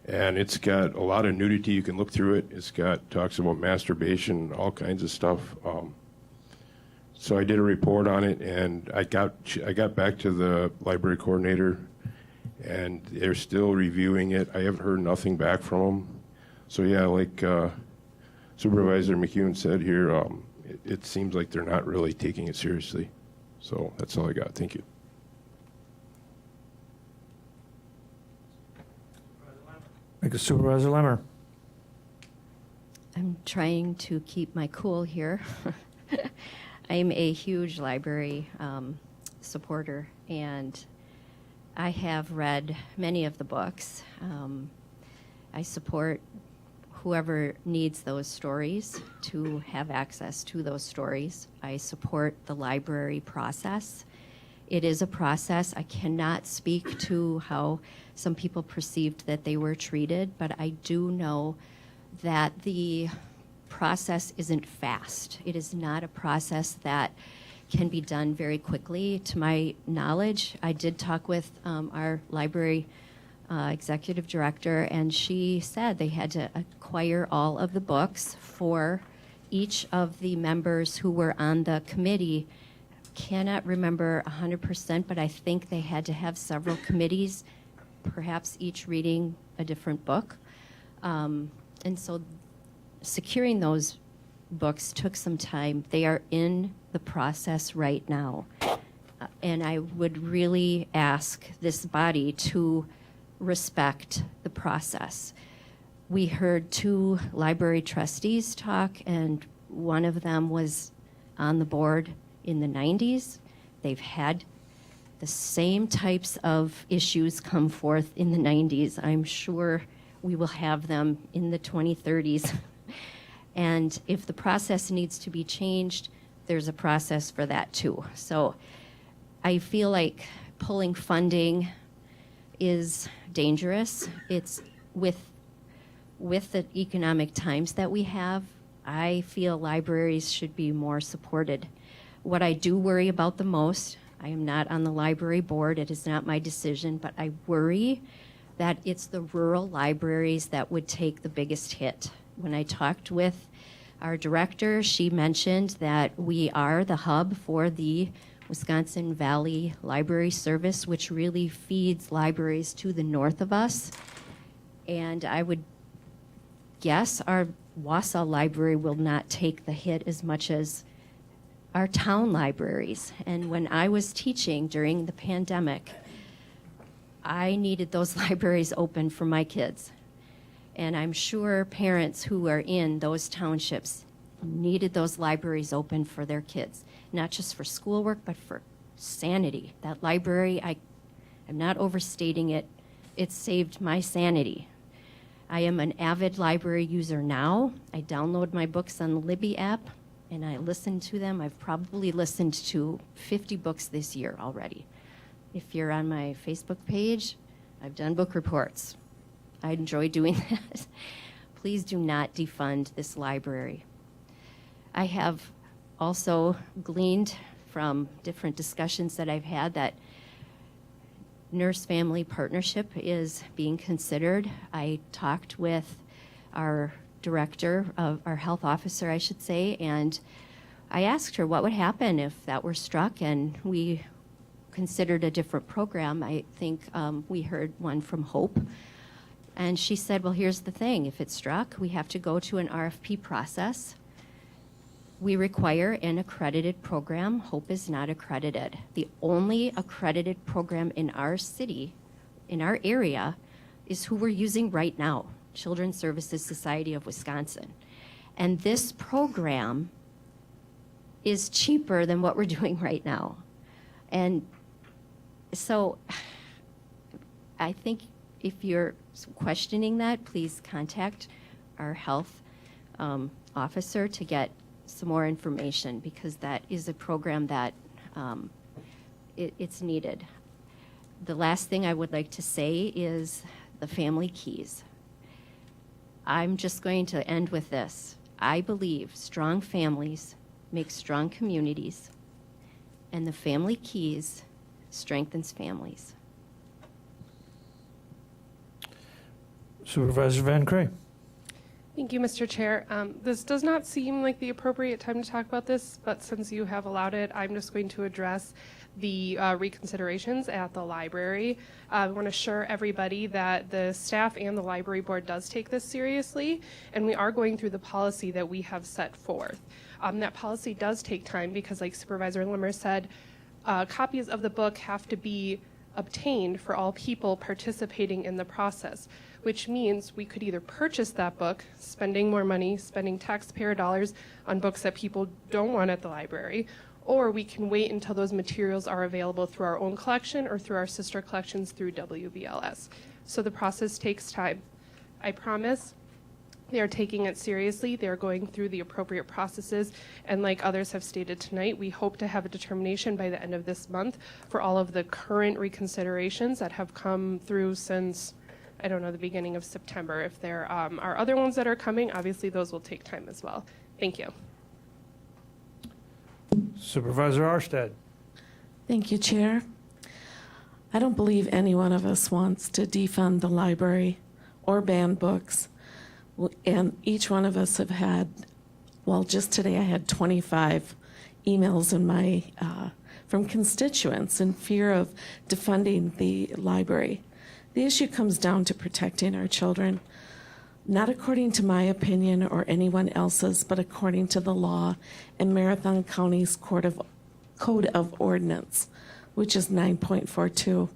and it's got a lot of nudity. You can look through it. It's got talks about masturbation, all kinds of stuff. So I did a report on it, and I got back to the library coordinator, and they're still reviewing it. I haven't heard nothing back from them. So yeah, like Supervisor McEwen said here, it seems like they're not really taking it seriously. So that's all I got. Thank you. Thank you, Supervisor Lemmer. I'm trying to keep my cool here. I'm a huge library supporter, and I have read many of the books. I support whoever needs those stories to have access to those stories. I support the library process. It is a process. I cannot speak to how some people perceived that they were treated, but I do know that the process isn't fast. It is not a process that can be done very quickly. To my knowledge, I did talk with our library executive director, and she said they had to acquire all of the books for each of the members who were on the committee. Cannot remember 100%, but I think they had to have several committees, perhaps each reading a different book. And so securing those books took some time. They are in the process right now. And I would really ask this body to respect the process. We heard 2 library trustees talk, and one of them was on the board in the 90s. They've had the same types of issues come forth in the 90s. I'm sure we will have them in the 2030s. And if the process needs to be changed, there's a process for that too. So I feel like pulling funding is dangerous. It's with the economic times that we have, I feel libraries should be more supported. What I do worry about the most, I am not on the library board, it is not my decision, but I worry that it's the rural libraries that would take the biggest hit. When I talked with our director, she mentioned that we are the hub for the Wisconsin Valley Library Service, which really feeds libraries to the north of us. And I would guess our Wausau library will not take the hit as much as our town libraries. And when I was teaching during the pandemic, I needed those libraries open for my kids. And I'm sure parents who are in those townships needed those libraries open for their kids, not just for schoolwork, but for sanity. That library, I'm not overstating it, it saved my sanity. I am an avid library user now. I download my books on the Libby app, and I listen to them. I've probably listened to 50 books this year already. If you're on my Facebook page, I've done book reports. I enjoy doing that. Please do not defund this library. I have also gleaned from different discussions that I've had that nurse-family partnership is being considered. I talked with our director, our health officer, I should say, and I asked her what would happen if that were struck and we considered a different program. I think we heard one from Hope. And she said, well, here's the thing. If it's struck, we have to go to an RFP process. We require an accredited program. Hope is not accredited. The only accredited program in our city, in our area, is who we're using right now, Children's Services Society of Wisconsin. And this program is cheaper than what we're doing right now. And so I think if you're questioning that, please contact our health officer to get some more information, because that is a program that it's needed. The last thing I would like to say is the family keys. I'm just going to end with this. I believe strong families make strong communities, and the family keys strengthens families. Supervisor Van Cray. Thank you, Mr. Chair. This does not seem like the appropriate time to talk about this, but since you have allowed it, I'm just going to address the reconsiderations at the library. I want to assure everybody that the staff and the library board does take this seriously, and we are going through the policy that we have set forth. That policy does take time because, like Supervisor Limmer said, copies of the book have to be obtained for all people participating in the process, which means we could either purchase that book, spending more money, spending taxpayer dollars on books that people don't want at the library, or we can wait until those materials are available through our own collection or through our sister collections through WBLS. So the process takes time. I promise they are taking it seriously. They are going through the appropriate processes, and like others have stated tonight, we hope to have a determination by the end of this month for all of the current reconsiderations that have come through since, I don't know, the beginning of September. If there are other ones that are coming, obviously those will take time as well. Thank you. Supervisor Arstead. Thank you, Chair. I don't believe any one of us wants to defund the library or ban books. And each one of us have had, well, just today I had 25 emails in my from constituents in fear of defunding the library. The issue comes down to protecting our children, not according to my opinion or anyone else's, but according to the law and Marathon County's Code of Ordinance, which is 9.42.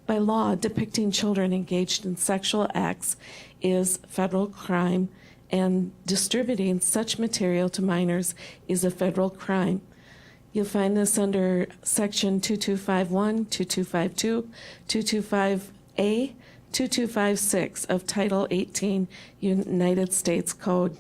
By law, depicting children engaged in sexual acts is federal crime, and distributing such material to minors is a federal crime. You'll find this under Section 2251, 2252, 225A, 2256 of Title 18 United States Code.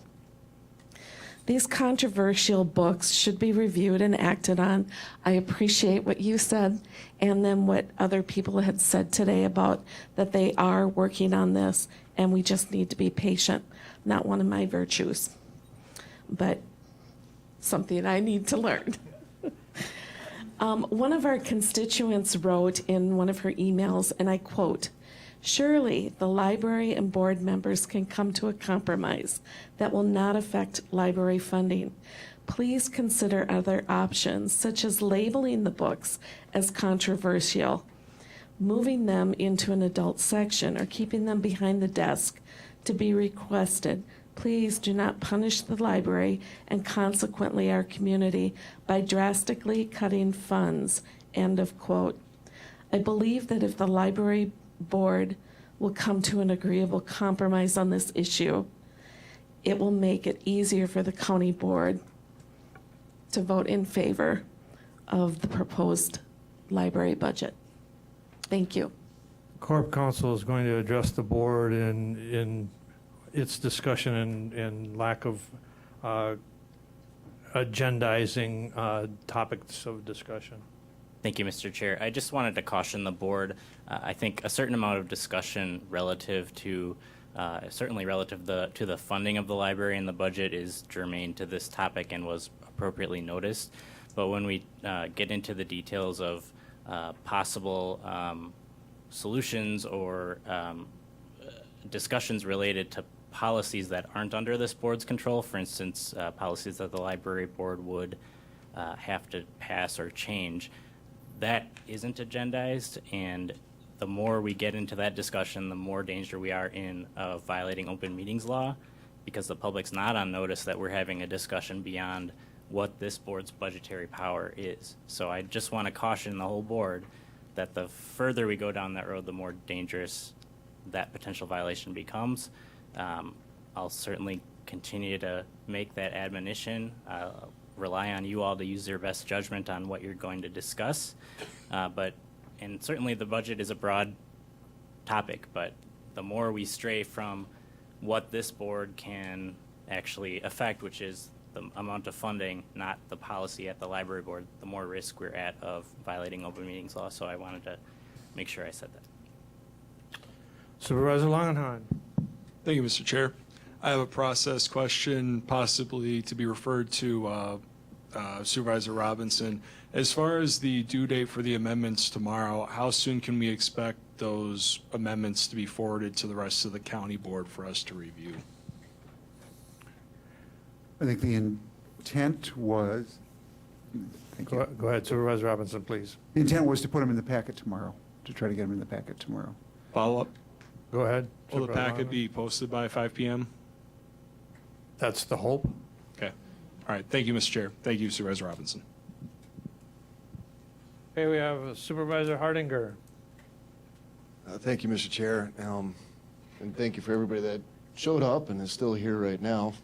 These controversial books should be reviewed and acted on. I appreciate what you said and then what other people had said today about that they are working on this and we just need to be patient. Not one of my virtues, but something I need to learn. One of our constituents wrote in one of her emails, and I quote, "Surely the library and board members can come to a compromise that will not affect library funding. Please consider other options, such as labeling the books as controversial, moving them into an adult section, or keeping them behind the desk to be requested. Please do not punish the library and consequently our community by drastically cutting funds." End of quote. I believe that if the library board will come to an agreeable compromise on this issue, it will make it easier for the county board to vote in favor of the proposed library budget. Thank you. Corp Counsel is going to address the board in its discussion and lack of agendizing topics of discussion. Thank you, Mr. Chair. I just wanted to caution the board. I think a certain amount of discussion relative to, certainly relative to the funding of the library and the budget is germane to this topic and was appropriately noticed. But when we get into the details of possible solutions or discussions related to policies that aren't under this board's control, for instance, policies that the library board would have to pass or change, that isn't agendized, and the more we get into that discussion, the more danger we are in of violating open meetings law, because the public's not on notice that we're having a discussion beyond what this board's budgetary power is. So I just want to caution the whole board that the further we go down that road, the more dangerous that potential violation becomes. I'll certainly continue to make that admonition. Rely on you all to use your best judgment on what you're going to discuss. And certainly the budget is a broad topic, but the more we stray from what this board can actually affect, which is the amount of funding, not the policy at the library board, the more risk we're at of violating open meetings law. So I wanted to make sure I said that. Supervisor Langenheim. Thank you, Mr. Chair. I have a process question, possibly to be referred to Supervisor Robinson. As far as the due date for the amendments tomorrow, how soon can we expect those amendments to be forwarded to the rest of the county board for us to review? I think the intent was, Go ahead, Supervisor Robinson, please. the intent was to put them in the packet tomorrow, to try to get them in the packet tomorrow. Follow up? Go ahead. Will the Supervisor packet be posted by 5 p.m.? That's the hope. Okay. All right. Thank you, Mr. Chair. Thank you, Supervisor Robinson. Okay, we have Supervisor Hardinger. Thank you, Mr. Chair, and thank you for everybody that showed up and is still here right now.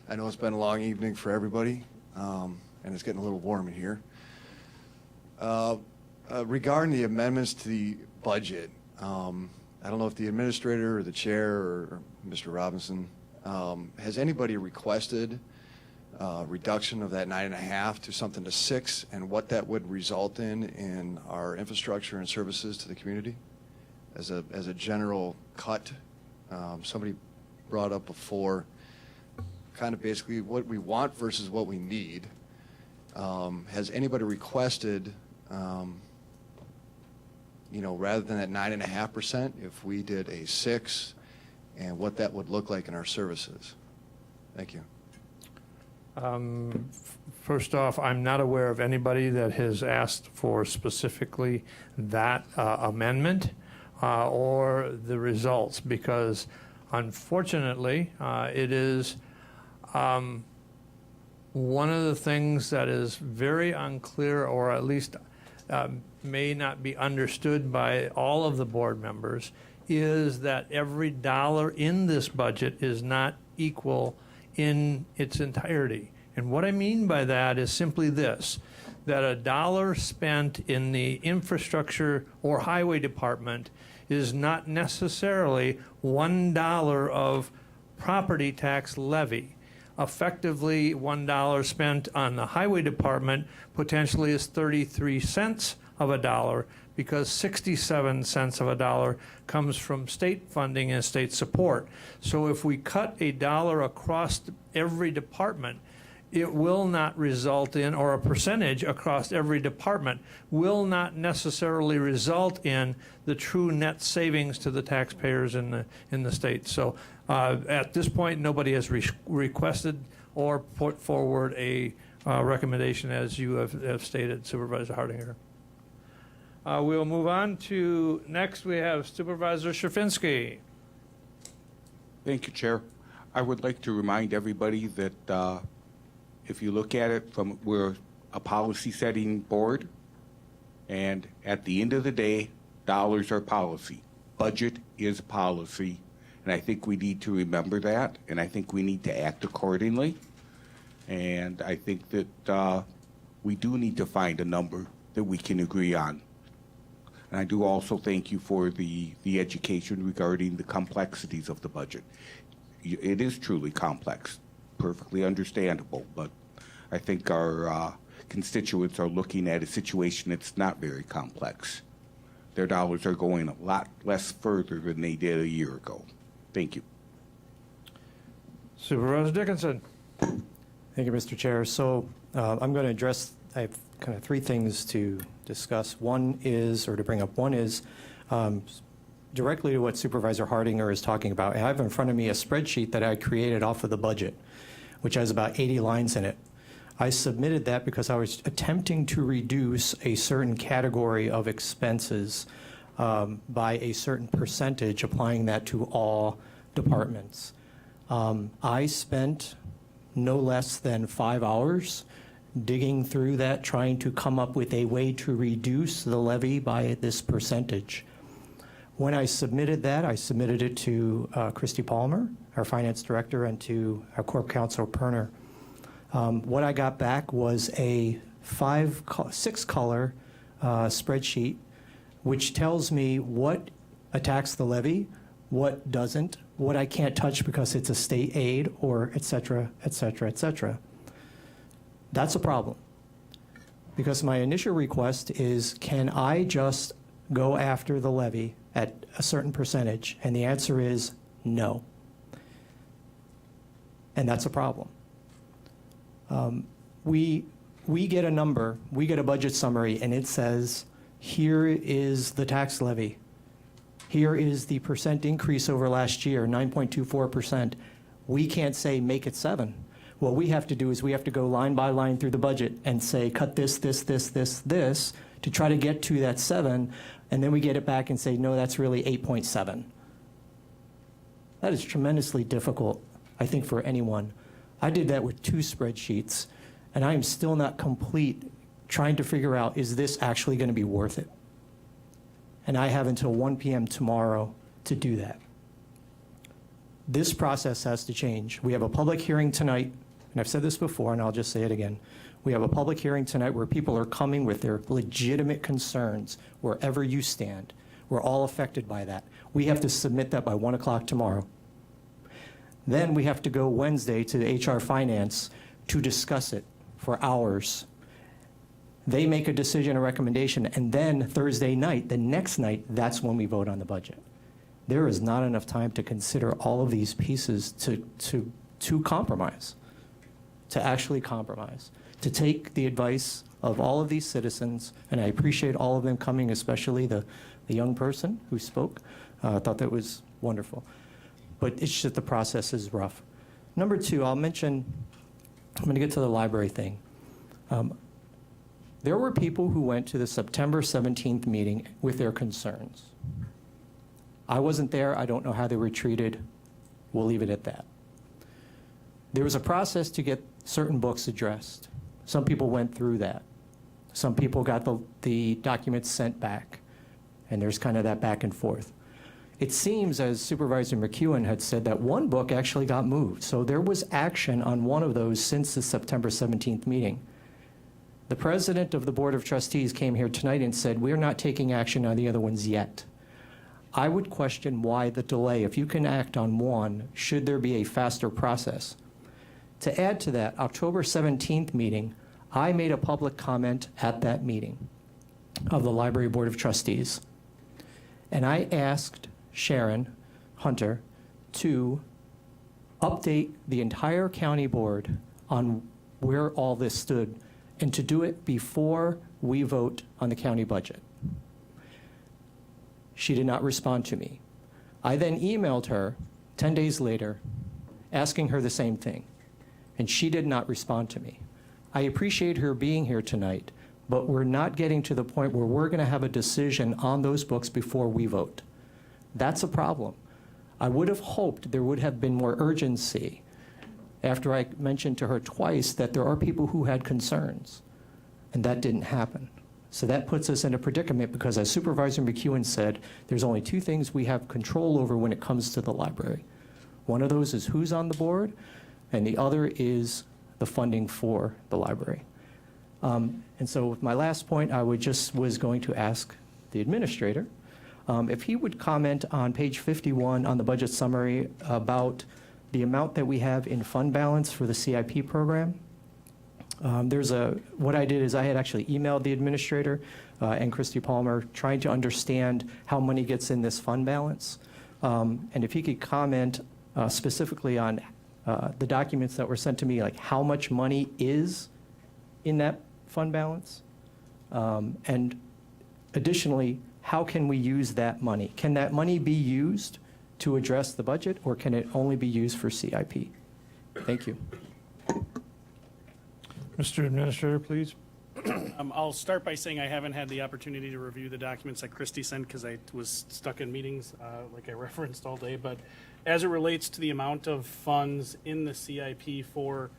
I know it's been a long evening for everybody, and it's getting a little warm in here. Regarding the amendments to the budget, I don't know if the administrator or the chair or Mr. Robinson, has anybody requested reduction of that 9.5 to something to 6, and what that would result in our infrastructure and services to the community as a general cut? Somebody brought up before kind of basically what we want versus what we need. Has anybody requested, rather than that 9.5%, if we did a 6, and what that would look like in our services? Thank you. First off, I'm not aware of anybody that has asked for specifically that amendment or the results, because unfortunately, it is one of the things that is very unclear, or at least may not be understood by all of the board members, is that every dollar in this budget is not equal in its entirety. And what I mean by that is simply this. that a dollar spent in the infrastructure or highway department is not necessarily $1 of property tax levy. Effectively, $1 spent on the highway department potentially is 33 cents of a dollar, because 67 cents of a dollar comes from state funding and state support. So if we cut a dollar across every department, it will not result in, or a percentage across every department, will not necessarily result in the true net savings to the taxpayers in the state. So at this point, nobody has requested or put forward a recommendation as you have stated, Supervisor Hardinger. We'll move on to, next we have Supervisor Shafinsky. Thank you, Chair. I would like to remind everybody that if you look at it from, we're a policy-setting board, and at the end of the day, dollars are policy. Budget is policy, and I think we need to remember that, and I think we need to act accordingly. And I think that we do need to find a number that we can agree on. And I do also thank you for the education regarding the complexities of the budget. It is truly complex, perfectly understandable, but I think our constituents are looking at a situation that's not very complex. Their dollars are going a lot less further than they did a year ago. Thank you. Supervisor Dickinson. Thank you, Mr. Chair. So I'm going to address, I have kind of three things to discuss. One is, or to bring up, one is directly to what Supervisor Hardinger is talking about. I have in front of me a spreadsheet that I created off of the budget, which has about 80 lines in it. I submitted that because I was attempting to reduce a certain category of expenses by a certain percentage, applying that to all departments. I spent no less than 5 hours digging through that, trying to come up with a way to reduce the levy by this percentage. When I submitted that, I submitted it to Christy Palmer, our finance director, and to our corp counsel, Perner. What I got back was a 6-color spreadsheet, which tells me what attacks the levy, what doesn't, what I can't touch because it's a state aid, or et cetera, et cetera, et cetera. That's a problem. Because my initial request is, can I just go after the levy at a certain percentage? And the answer is no. And that's a problem. We get a number, we get a budget summary, and it says, here is the tax levy. Here is the percent increase over last year, 9.24%. We can't say make it 7. What we have to do is we have to go line by line through the budget and say cut this, this, this, this, this to try to get to that 7, and then we get it back and say, no, that's really 8.7. That is tremendously difficult, I think, for anyone. I did that with 2 spreadsheets, and I am still not complete trying to figure out, is this actually going to be worth it? And I have until 1 p.m. tomorrow to do that. This process has to change. We have a public hearing tonight, and I've said this before, and I'll just say it again. We have a public hearing tonight where people are coming with their legitimate concerns wherever you stand. We're all affected by that. We have to submit that by 1 o'clock tomorrow. Then we have to go Wednesday to HR Finance to discuss it for hours. They make a decision, a recommendation, and then Thursday night, the next night, that's when we vote on the budget. There is not enough time to consider all of these pieces to compromise, to actually compromise, to take the advice of all of these citizens, and I appreciate all of them coming, especially the young person who spoke. I thought that was wonderful. But it's just the process is rough. Number 2, I'll mention, I'm going to get to the library thing. There were people who went to the September 17th meeting with their concerns. I wasn't there. I don't know how they were treated. We'll leave it at that. There was a process to get certain books addressed. Some people went through that. Some people got the documents sent back, and there's kind of that back and forth. It seems, as Supervisor McEwen had said, that one book actually got moved. So there was action on one of those since the September 17th meeting. The president of the Board of Trustees came here tonight and said, we're not taking action on the other ones yet. I would question why the delay. If you can act on one, should there be a faster process? To add to that, October 17th meeting, I made a public comment at that meeting of the Library Board of Trustees. And I asked Sharon Hunter to update the entire county board on where all this stood and to do it before we vote on the county budget. She did not respond to me. I then emailed her 10 days later asking her the same thing, and she did not respond to me. I appreciate her being here tonight, but we're not getting to the point where we're going to have a decision on those books before we vote. That's a problem. I would have hoped there would have been more urgency after I mentioned to her twice that there are people who had concerns, and that didn't happen. So that puts us in a predicament because, as Supervisor McEwen said, there's only two things we have control over when it comes to the library. One of those is who's on the board, and the other is the funding for the library. And so with my last point, I was going to ask the administrator if he would comment on page 51 on the budget summary about the amount that we have in fund balance for the CIP program. What I did is I had actually emailed the administrator and Christy Palmer trying to understand how money gets in this fund balance. And if he could comment specifically on the documents that were sent to me, like how much money is in that fund balance. And additionally, how can we use that money? Can that money be used to address the budget, or can it only be used for CIP? Thank you. Mr. Administrator, please. I'll start by saying I haven't had the opportunity to review the documents that Christy sent because I was stuck in meetings like I referenced all day. But as it relates to the amount of funds in the CIP for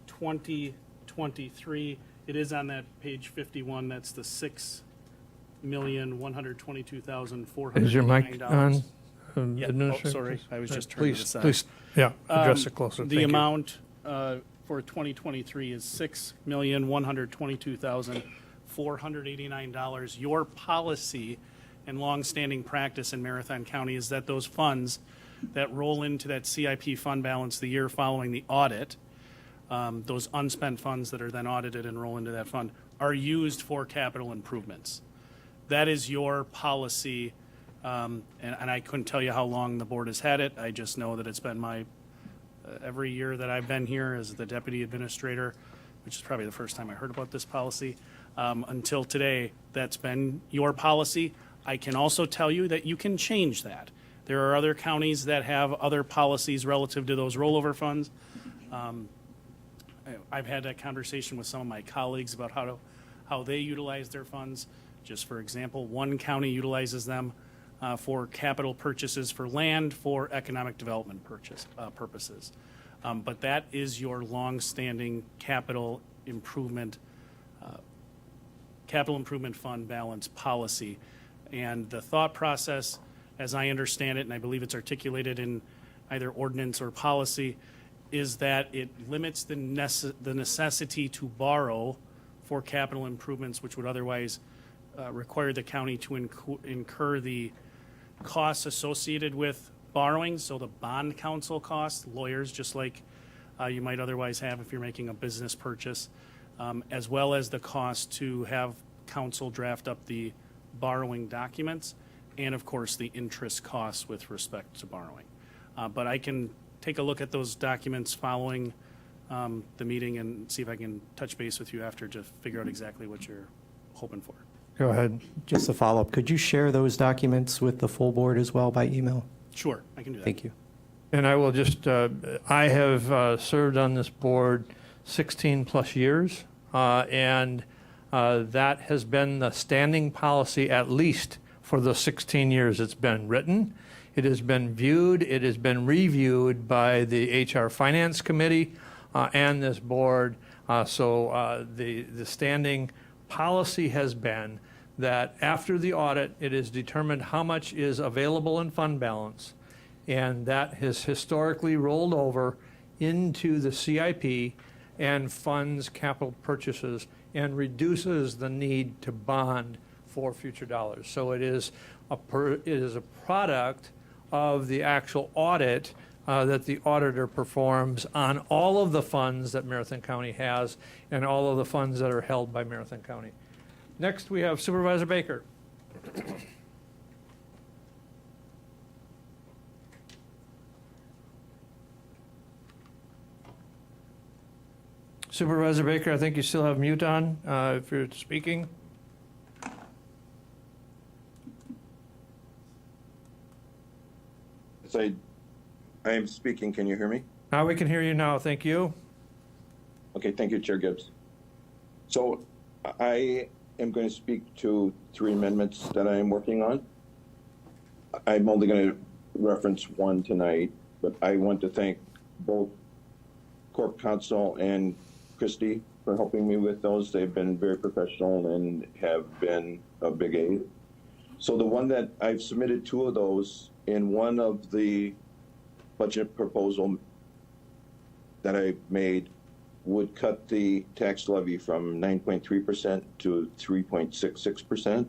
2023, it is on that page 51. That's the $6,122,400. Is your mic on, Yeah. Administrator? Oh, sorry, I was just turning Please, this on. please, yeah, address it closer. The Thank you. amount for 2023 is $6,122,489. Your policy and longstanding practice in Marathon County is that those funds that roll into that CIP fund balance the year following the audit, those unspent funds that are then audited and roll into that fund, are used for capital improvements. That is your policy, and I couldn't tell you how long the board has had it. I just know that it's been my every year that I've been here as the deputy administrator, which is probably the first time I heard about this policy, until today, that's been your policy. I can also tell you that you can change that. There are other counties that have other policies relative to those rollover funds. I've had that conversation with some of my colleagues about how they utilize their funds. Just for example, one county utilizes them for capital purchases for land for economic development purposes. But that is your longstanding capital improvement fund balance policy. And the thought process, as I understand it, and I believe it's articulated in either ordinance or policy, is that it limits the necessity to borrow for capital improvements, which would otherwise require the county to incur the costs associated with borrowing, so the bond counsel costs, lawyers, just like you might otherwise have if you're making a business purchase, as well as the cost to have counsel draft up the borrowing documents, and of course the interest costs with respect to borrowing. But I can take a look at those documents following the meeting and see if I can touch base with you after to figure out exactly what you're hoping for. Go ahead. Just a follow-up. Could you share those documents with the full board as well by email? Sure, I can do that. Thank you. And I will just, I have served on this board 16 plus years, and that has been the standing policy at least for the 16 years it's been written. It has been viewed, it has been reviewed by the HR Finance Committee and this board. So the standing policy has been that after the audit, it is determined how much is available in fund balance, and that has historically rolled over into the CIP, and funds capital purchases and reduces the need to bond for future dollars. So it is a product of the actual audit that the auditor performs on all of the funds that Marathon County has and all of the funds that are held by Marathon County. Next, we have Supervisor Baker. Supervisor Baker, I think you still have mute on if you're speaking. I am speaking. Can you hear me? Now we can hear you now. Thank you. Okay, thank you, Chair Gibbs. So I am going to speak to 3 amendments that I am working on. I'm only going to reference one tonight, but I want to thank both Corp Counsel and Christie for helping me with those. They've been very professional and have been a big aid. So the one that I've submitted 2 of those in one of the budget proposal that I made would cut the tax levy from 9.3% to 3.66%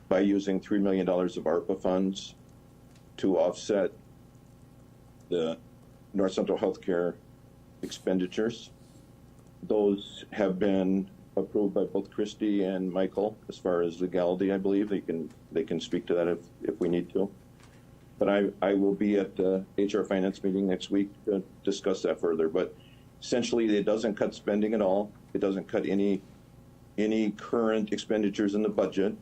by using $3 million of ARPA funds to offset the North Central Healthcare expenditures. Those have been approved by both Christie and Michael as far as legality. I believe they can speak to that if we need to. But I will be at the HR Finance meeting next week to discuss that further. But essentially, it doesn't cut spending at all. It doesn't cut any current expenditures in the budget,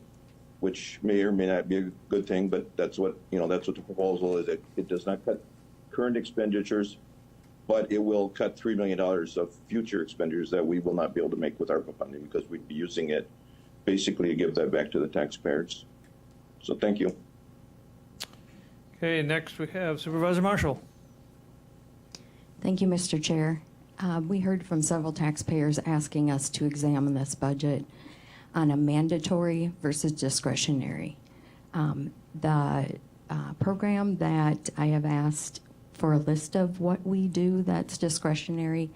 which may or may not be a good thing. But that's what that's what the proposal is. It does not cut current expenditures, but it will cut $3 million of future expenditures that we will not be able to make with ARPA funding because we'd be using it basically to give that back to the taxpayers. So thank you. Okay, next we have Supervisor Marshall. Thank you, Mr. Chair. We heard from several taxpayers asking us to examine this budget on a mandatory versus discretionary. The program that I have asked for a list of what we do that's discretionary,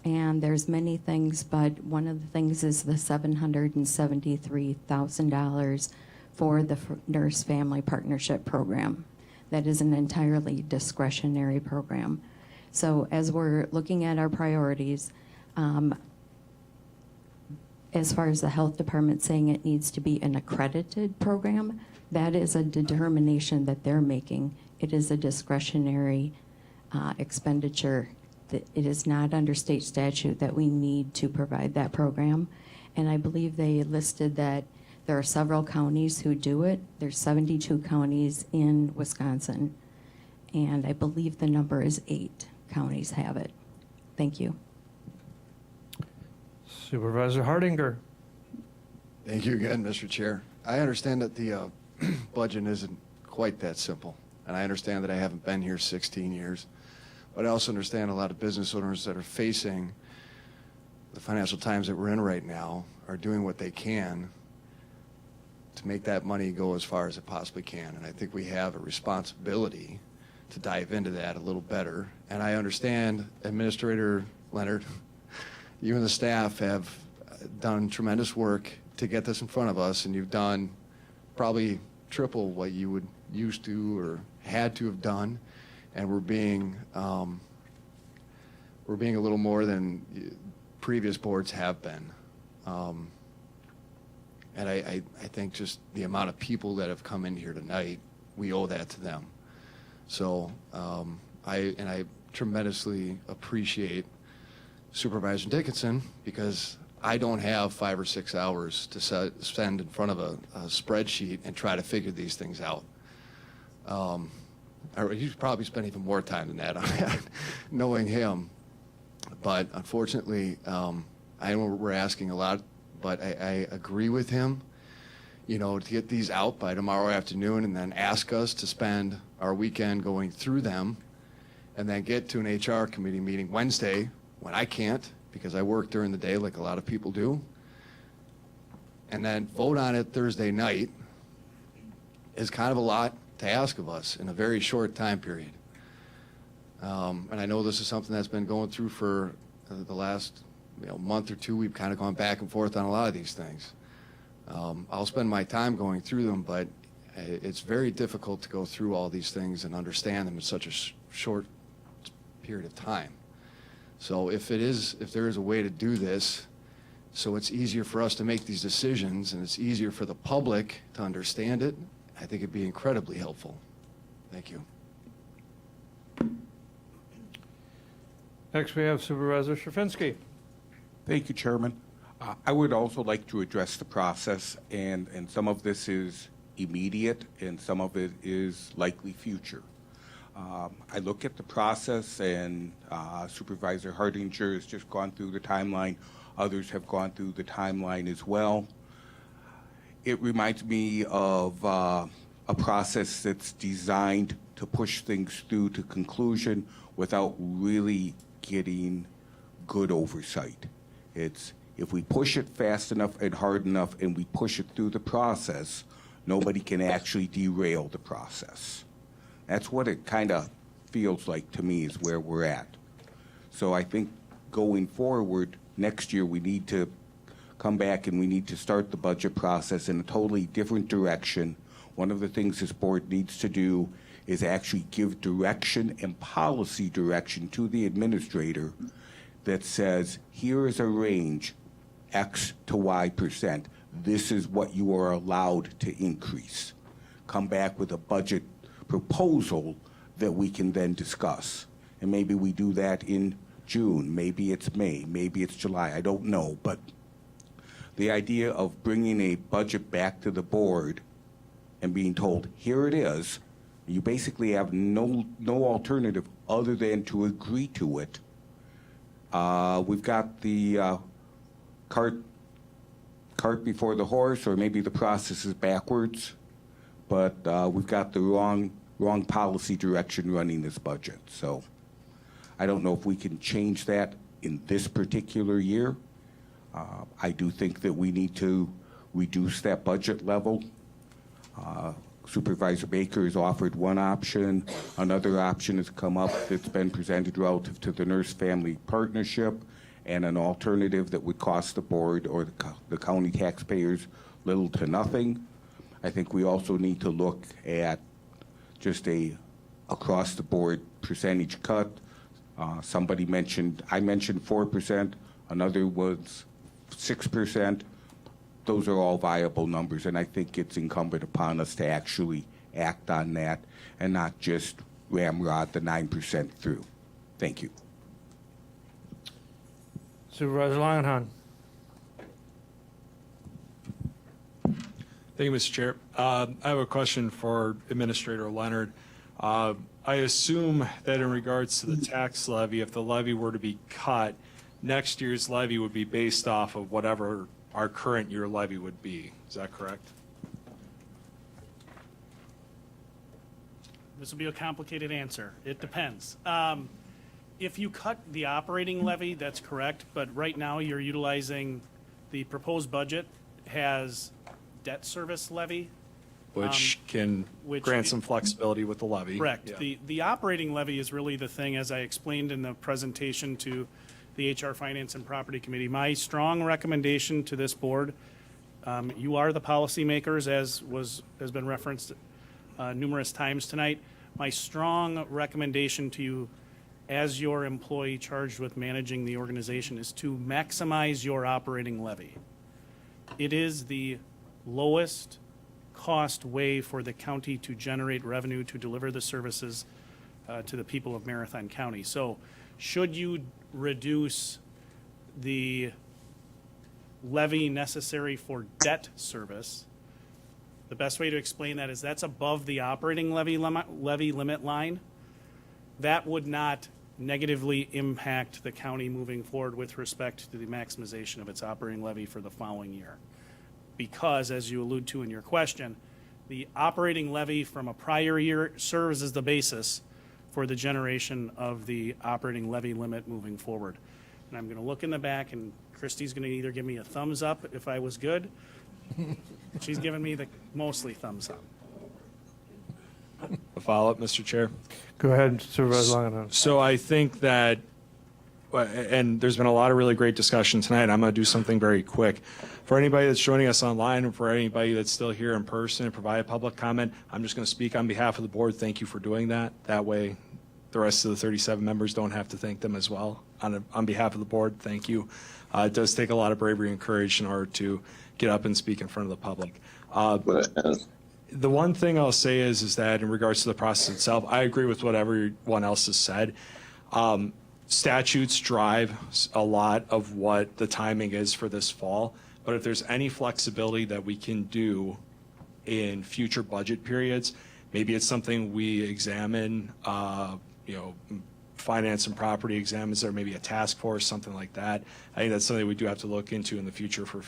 and there's many things, but one of the things is the $773,000 for the Nurse Family Partnership Program. That is an entirely discretionary program. So as we're looking at our priorities, as far as the health department saying it needs to be an accredited program, that is a determination that they're making. It is a discretionary expenditure. It is not under state statute that we need to provide that program. And I believe they listed that there are several counties who do it. There's 72 counties in Wisconsin. And I believe the number is 8 counties have it. Thank you. Supervisor Hardinger. Thank you again, Mr. Chair. I understand that the budget isn't quite that simple. And I understand that I haven't been here 16 years. But I also understand a lot of business owners that are facing the financial times that we're in right now are doing what they can to make that money go as far as it possibly can. And I think we have a responsibility to dive into that a little better. And I understand, Administrator Leonard, you and the staff have done tremendous work to get this in front of us, and you've done probably triple what you would used to or had to have done. And we're being a little more than previous boards have been. And I think just the amount of people that have come in here tonight, we owe that to them. So I tremendously appreciate Supervisor Dickinson, because I don't have 5 or 6 hours to spend in front of a spreadsheet and try to figure these things out. You probably spend even more time than that on that, knowing him. But unfortunately, I know we're asking a lot, but I agree with him, to get these out by tomorrow afternoon and then ask us to spend our weekend going through them and then get to an HR committee meeting Wednesday when I can't because I work during the day like a lot of people do, and then vote on it Thursday night is kind of a lot to ask of us in a very short time period. And I know this is something that's been going through for the last month or two, we've kind of gone back and forth on a lot of these things. I'll spend my time going through them, but it's very difficult to go through all these things and understand them in such a short period of time. So if there is a way to do this, so it's easier for us to make these decisions and it's easier for the public to understand it, I think it'd be incredibly helpful. Thank you. Next, we have Supervisor Sherfinsky. Thank you, Chairman. I would also like to address the process, and some of this is immediate and some of it is likely future. I look at the process, and Supervisor Hardinger has just gone through the timeline. Others have gone through the timeline as well. It reminds me of a process that's designed to push things through to conclusion without really getting good oversight. It's if we push it fast enough and hard enough and we push it through the process, nobody can actually derail the process. That's what it kind of feels like to me is where we're at. So I think going forward, next year we need to come back and we need to start the budget process in a totally different direction. One of the things this board needs to do is actually give direction and policy direction to the administrator that says, here is a range, X to Y%. This is what you are allowed to increase. Come back with a budget proposal that we can then discuss. And maybe we do that in June, maybe it's May, maybe it's July, I don't know. But the idea of bringing a budget back to the board and being told, here it is, you basically have no alternative other than to agree to it. We've got the cart before the horse, or maybe the process is backwards, but we've got the wrong policy direction running this budget. So I don't know if we can change that in this particular year. I do think that we need to reduce that budget level. Supervisor Baker has offered one option. Another option has come up that's been presented relative to the nurse-family partnership, and an alternative that would cost the board or the county taxpayers little to nothing. I think we also need to look at just a across-the-board percentage cut. Somebody mentioned, I mentioned 4%, another was 6%. Those are all viable numbers, and I think it's incumbent upon us to actually act on that and not just ramrod the 9% through. Thank you. Supervisor Langenhan. Thank you, Mr. Chair. I have a question for Administrator Leonard. I assume that in regards to the tax levy, if the levy were to be cut, next year's levy would be based off of whatever our current year levy would be. Is that correct? This will be a complicated answer. It depends. If you cut the operating levy, that's correct, but right now you're utilizing, the proposed budget has debt service levy. Which can grant some flexibility with the levy. Correct. Yeah. The operating levy is really the thing, as I explained in the presentation to the HR Finance and Property Committee. My strong recommendation to this board, you are the policymakers, as has been referenced numerous times tonight. My strong recommendation to you as your employee charged with managing the organization is to maximize your operating levy. It is the lowest cost way for the county to generate revenue to deliver the services to the people of Marathon County. So should you reduce the levy necessary for debt service, the best way to explain that is that's above the operating levy limit line. That would not negatively impact the county moving forward with respect to the maximization of its operating levy for the following year. Because, as you allude to in your question, the operating levy from a prior year serves as the basis for the generation of the operating levy limit moving forward. And I'm going to look in the back, and Christy's going to either give me a thumbs up if I was good. She's giving me the mostly thumbs up. A follow-up, Mr. Chair. Go ahead, Supervisor Langenhan. So I think that and there's been a lot of really great discussion tonight. I'm going to do something very quick. For anybody that's joining us online, and for anybody that's still here in person and provide public comment, I'm just going to speak on behalf of the board. Thank you for doing that. That way, the rest of the 37 members don't have to thank them as well. On behalf of the board, thank you. It does take a lot of bravery and courage in order to get up and speak in front of the public. The one thing I'll say is that in regards to the process itself, I agree with what everyone else has said. Statutes drive a lot of what the timing is for this fall, but if there's any flexibility that we can do in future budget periods, maybe it's something we examine, finance and property examines, or maybe a task force, something like that. I think that's something we do have to look into in the future for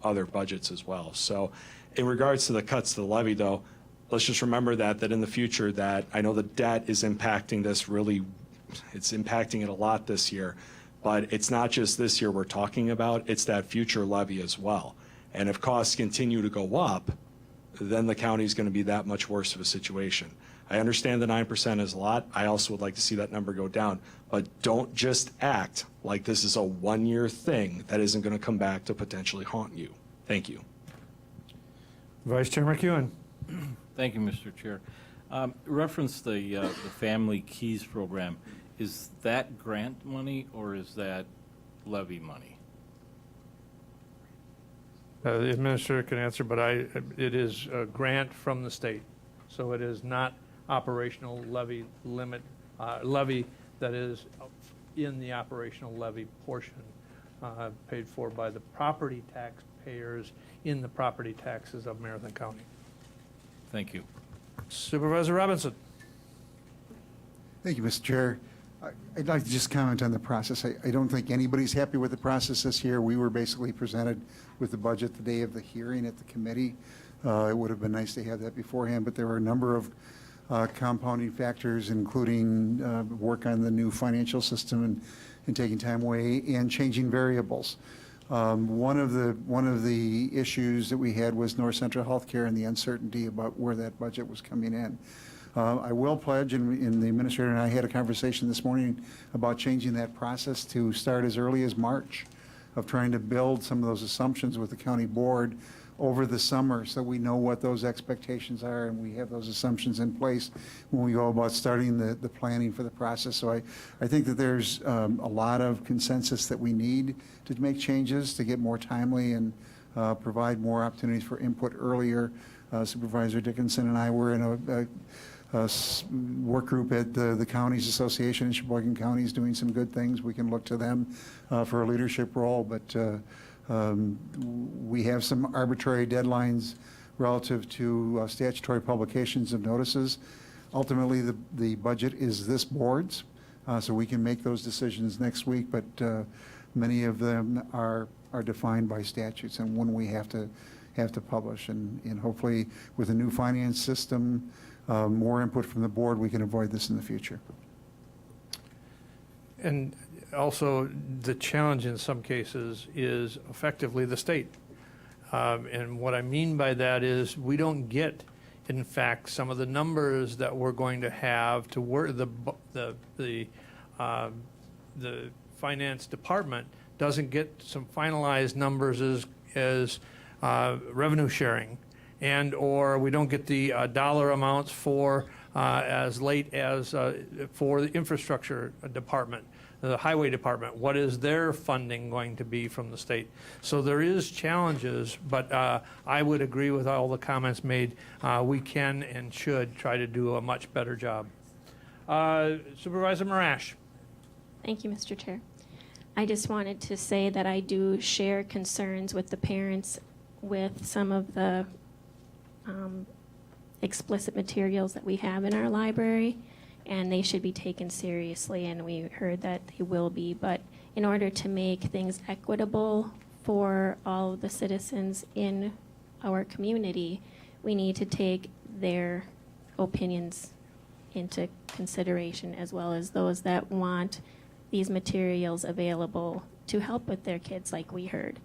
other budgets as well. So in regards to the cuts to the levy, though, let's just remember that in the future, that I know the debt is impacting this really, it's impacting it a lot this year, but it's not just this year we're talking about, it's that future levy as well. And if costs continue to go up, then the county is going to be that much worse of a situation. I understand the 9% is a lot. I also would like to see that number go down. But don't just act like this is a one-year thing that isn't going to come back to potentially haunt you. Thank you. Vice Chair McEwen. Thank you, Mr. Chair. Reference the Family Keys program. Is that grant money or is that levy money? The administrator can answer, but it is a grant from the state. So it is not operational levy levy that is in the operational levy portion paid for by the property taxpayers in the property taxes of Marathon County. Thank you. Supervisor Robinson. Thank you, Mr. Chair. I'd like to just comment on the process. I don't think anybody's happy with the process this year. We were basically presented with the budget the day of the hearing at the committee. It would have been nice to have that beforehand, but there were a number of compounding factors, including work on the new financial system and taking time away and changing variables. One of the issues that we had was North Central Healthcare and the uncertainty about where that budget was coming in. I will pledge, and the administrator and I had a conversation this morning about changing that process to start as early as March, of trying to build some of those assumptions with the county board over the summer so we know what those expectations are and we have those assumptions in place when we go about starting the planning for the process. So I think that there's a lot of consensus that we need to make changes to get more timely and provide more opportunities for input earlier. Supervisor Dickinson and I were in a work group at the Counties Association in Sheboygan County is doing some good things. We can look to them for a leadership role, but we have some arbitrary deadlines relative to statutory publications of notices. Ultimately, the budget is this board's, so we can make those decisions next week, but many of them are defined by statutes and when we have to publish. And hopefully, with a new finance system, more input from the board, we can avoid this in the future. And also, the challenge in some cases is effectively the state. And what I mean by that is we don't get, in fact, some of the numbers that we're going to have to work. The finance department doesn't get some finalized numbers as revenue sharing, and or we don't get the dollar amounts for as late as for the infrastructure department, the highway department. What is their funding going to be from the state? So there is challenges, but I would agree with all the comments made. We can and should try to do a much better job. Supervisor Marash. Thank you, Mr. Chair. I just wanted to say that I do share concerns with the parents with some of the explicit materials that we have in our library, and they should be taken seriously, and we heard that they will be. But in order to make things equitable for all of the citizens in our community, we need to take their opinions into consideration, as well as those that want these materials available to help with their kids, like we heard.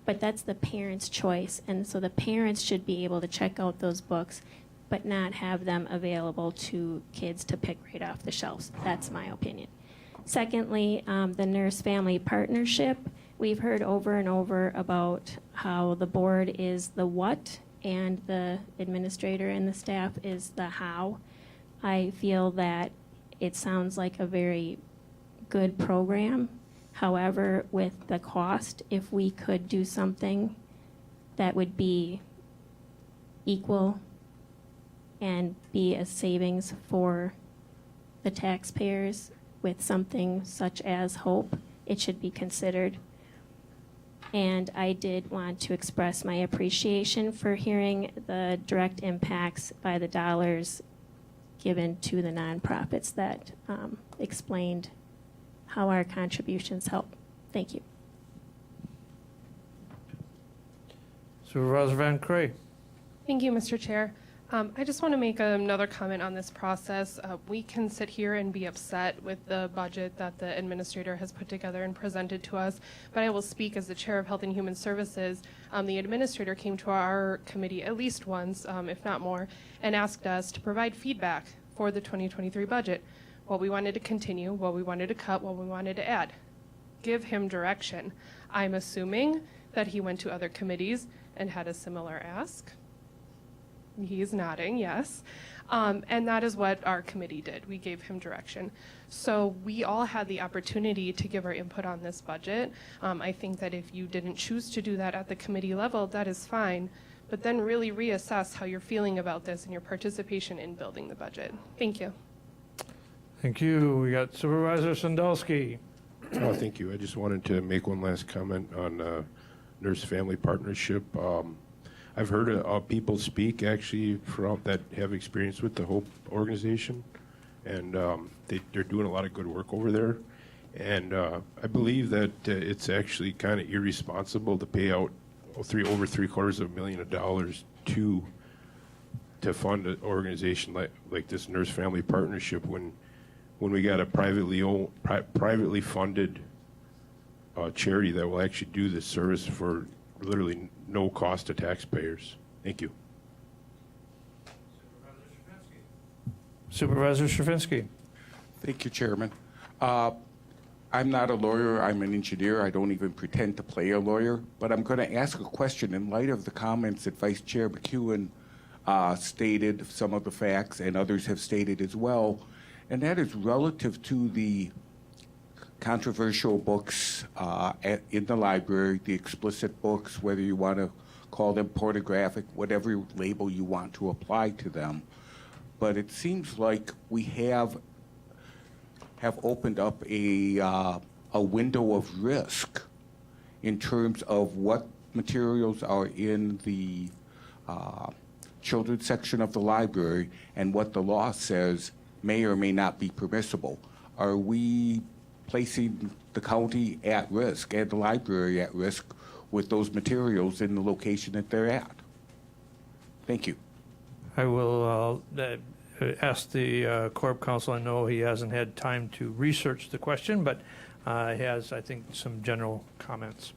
But that's the parents' choice, and so the parents should be able to check out those books, but not have them available to kids to pick right off the shelves. That's my opinion. Secondly, the nurse-family partnership. We've heard over and over about how the board is the what and the administrator and the staff is the how. I feel that it sounds like a very good program. However, with the cost, if we could do something that would be equal and be a savings for the taxpayers with something such as hope, it should be considered. And I did want to express my appreciation for hearing the direct impacts by the dollars given to the nonprofits that explained how our contributions help. Thank you. Supervisor Van Cray. Thank you, Mr. Chair. I just want to make another comment on this process. We can sit here and be upset with the budget that the administrator has put together and presented to us, but I will speak as the chair of Health and Human Services. The administrator came to our committee at least once, if not more, and asked us to provide feedback for the 2023 budget, what we wanted to continue, what we wanted to cut, what we wanted to add. Give him direction. I'm assuming that he went to other committees and had a similar ask. He's nodding, yes. And that is what our committee did. We gave him direction. So we all had the opportunity to give our input on this budget. I think that if you didn't choose to do that at the committee level, that is fine. But then really reassess how you're feeling about this and your participation in building the budget. Thank you. Thank you. We got Supervisor Sandalski. Oh, thank you. I just wanted to make one last comment on nurse-family partnership. I've heard people speak actually from that have experience with the Hope organization, and they're doing a lot of good work over there. And I believe that it's actually kind of irresponsible to pay out over $750,000 to fund an organization like this nurse-family partnership when we got a privately funded charity that will actually do this service for literally no cost to taxpayers. Thank you. Supervisor Stravinsky. Thank you, Chairman. I'm not a lawyer. I'm an engineer. I don't even pretend to play a lawyer. But I'm going to ask a question in light of the comments that Vice Chair McEwen stated, some of the facts, and others have stated as well, and that is relative to the controversial books in the library, the explicit books, whether you want to call them pornographic, whatever label you want to apply to them. But it seems like we have opened up a window of risk in terms of what materials are in the children's section of the library and what the law says may or may not be permissible. Are we placing the county at risk and the library at risk with those materials in the location that they're at? Thank you. I will ask the Corp Counsel. I know he hasn't had time to research the question, but he has, I think, some general comments.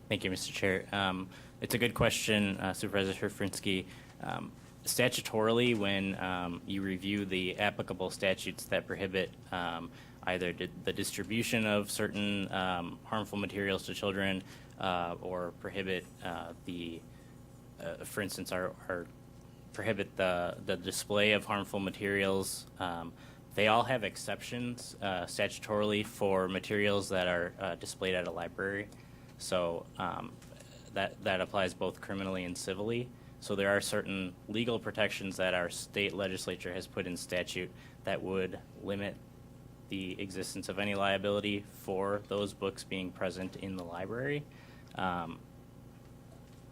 Thank you, Mr. Chair. It's a good question, Supervisor Herfinsky. Statutorily, when you review the applicable statutes that prohibit either the distribution of certain harmful materials to children or prohibit for instance, prohibit the display of harmful materials. They all have exceptions statutorily for materials that are displayed at a library. So that applies both criminally and civilly. So there are certain legal protections that our state legislature has put in statute that would limit the existence of any liability for those books being present in the library. I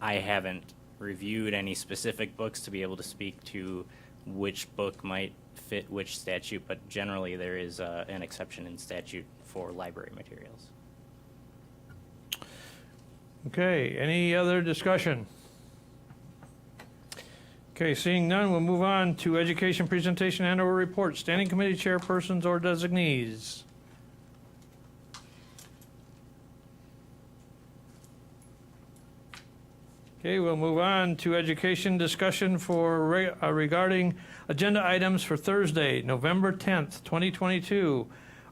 haven't reviewed any specific books to be able to speak to which book might fit which statute, but generally there is an exception in statute for library materials. Okay, any other discussion? Okay, seeing none, we'll move on to education presentation and or report. Standing committee chairpersons or designees. Okay, we'll move on to education discussion for regarding agenda items for Thursday, November 10th, 2022.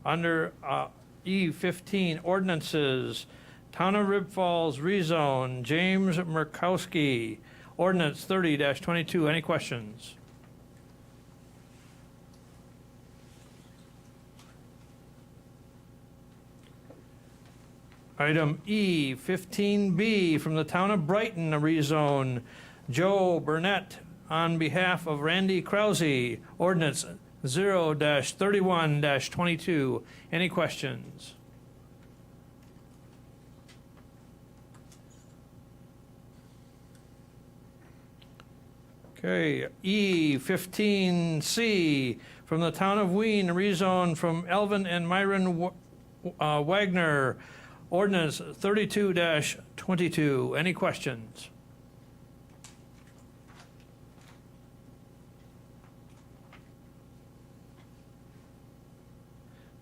Under E15, ordinances, Town of Rib Falls rezone, James Murkowski, ordinance 30-22. Any questions? Item E15B, from the Town of Brighton, a rezone, Joe Burnett, on behalf of Randy Krause, ordinance 0-31-22. Any questions? Okay, E15C, from the Town of Wien, rezone from Elvin and Myron Wagner, ordinance 32-22. Any questions?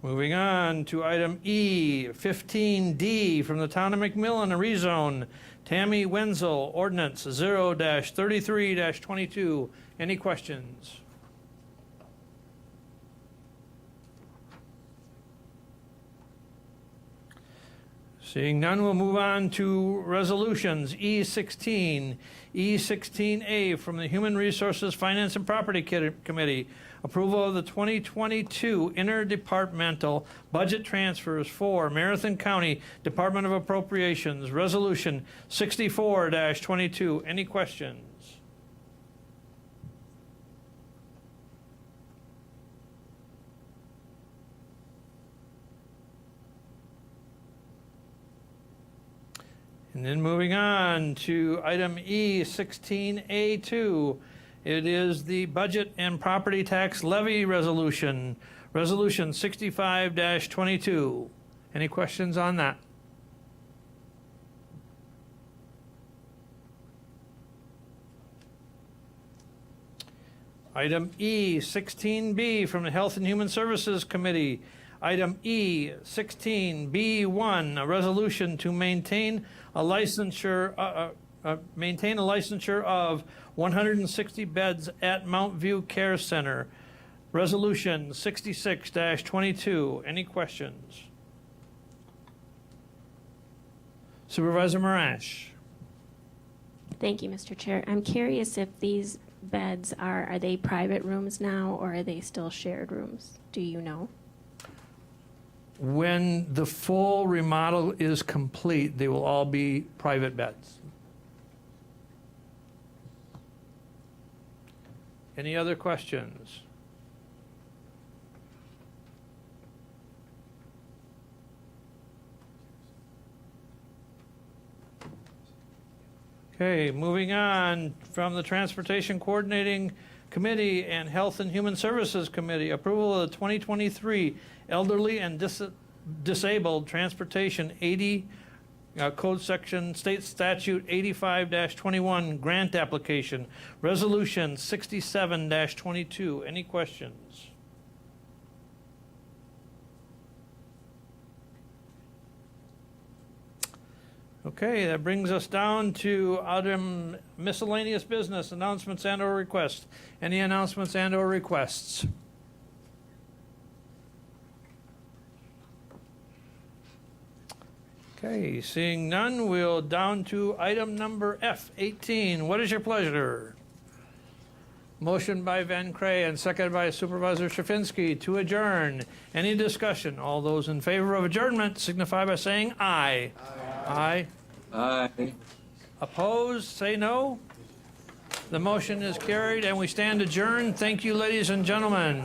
Moving on to item E15D, from the Town of McMillan, a rezone, Tammy Wenzel, ordinance 0-33-22. Any questions? Seeing none, we'll move on to resolutions. E16, E16A, from the Human Resources, Finance, and Property Committee, approval of the 2022 interdepartmental budget transfers for Marathon County Department of Appropriations, resolution 64-22. Any questions? And then moving on to item E16A2, it is the budget and property tax levy resolution, resolution 65-22. Any questions on that? Item E16B, from the Health and Human Services Committee, item E16B1, a resolution to maintain a licensure of 160 beds at Mount View Care Center. Resolution 66-22. Any questions? Supervisor Marash. Thank you, Mr. Chair. I'm curious if these beds are they private rooms now, or are they still shared rooms? Do you know? When the full remodel is complete, they will all be private beds. Any other questions? Okay, moving on from the Transportation Coordinating Committee and Health and Human Services Committee, approval of the 2023 Elderly and Disabled Transportation 80 Code Section State Statute 85-21 grant application, resolution 67-22. Any questions? Okay, that brings us down to item miscellaneous business, announcements and/or requests. Any announcements and/or requests? Okay, seeing none, we'll down to item number F18. What is your pleasure? Motion by Van Cray and seconded by Supervisor Shafinsky to adjourn. Any discussion? All those in favor of adjournment signify by saying aye. Aye. Aye. Opposed, say no. The motion is carried and we stand adjourned. Thank you, ladies and gentlemen.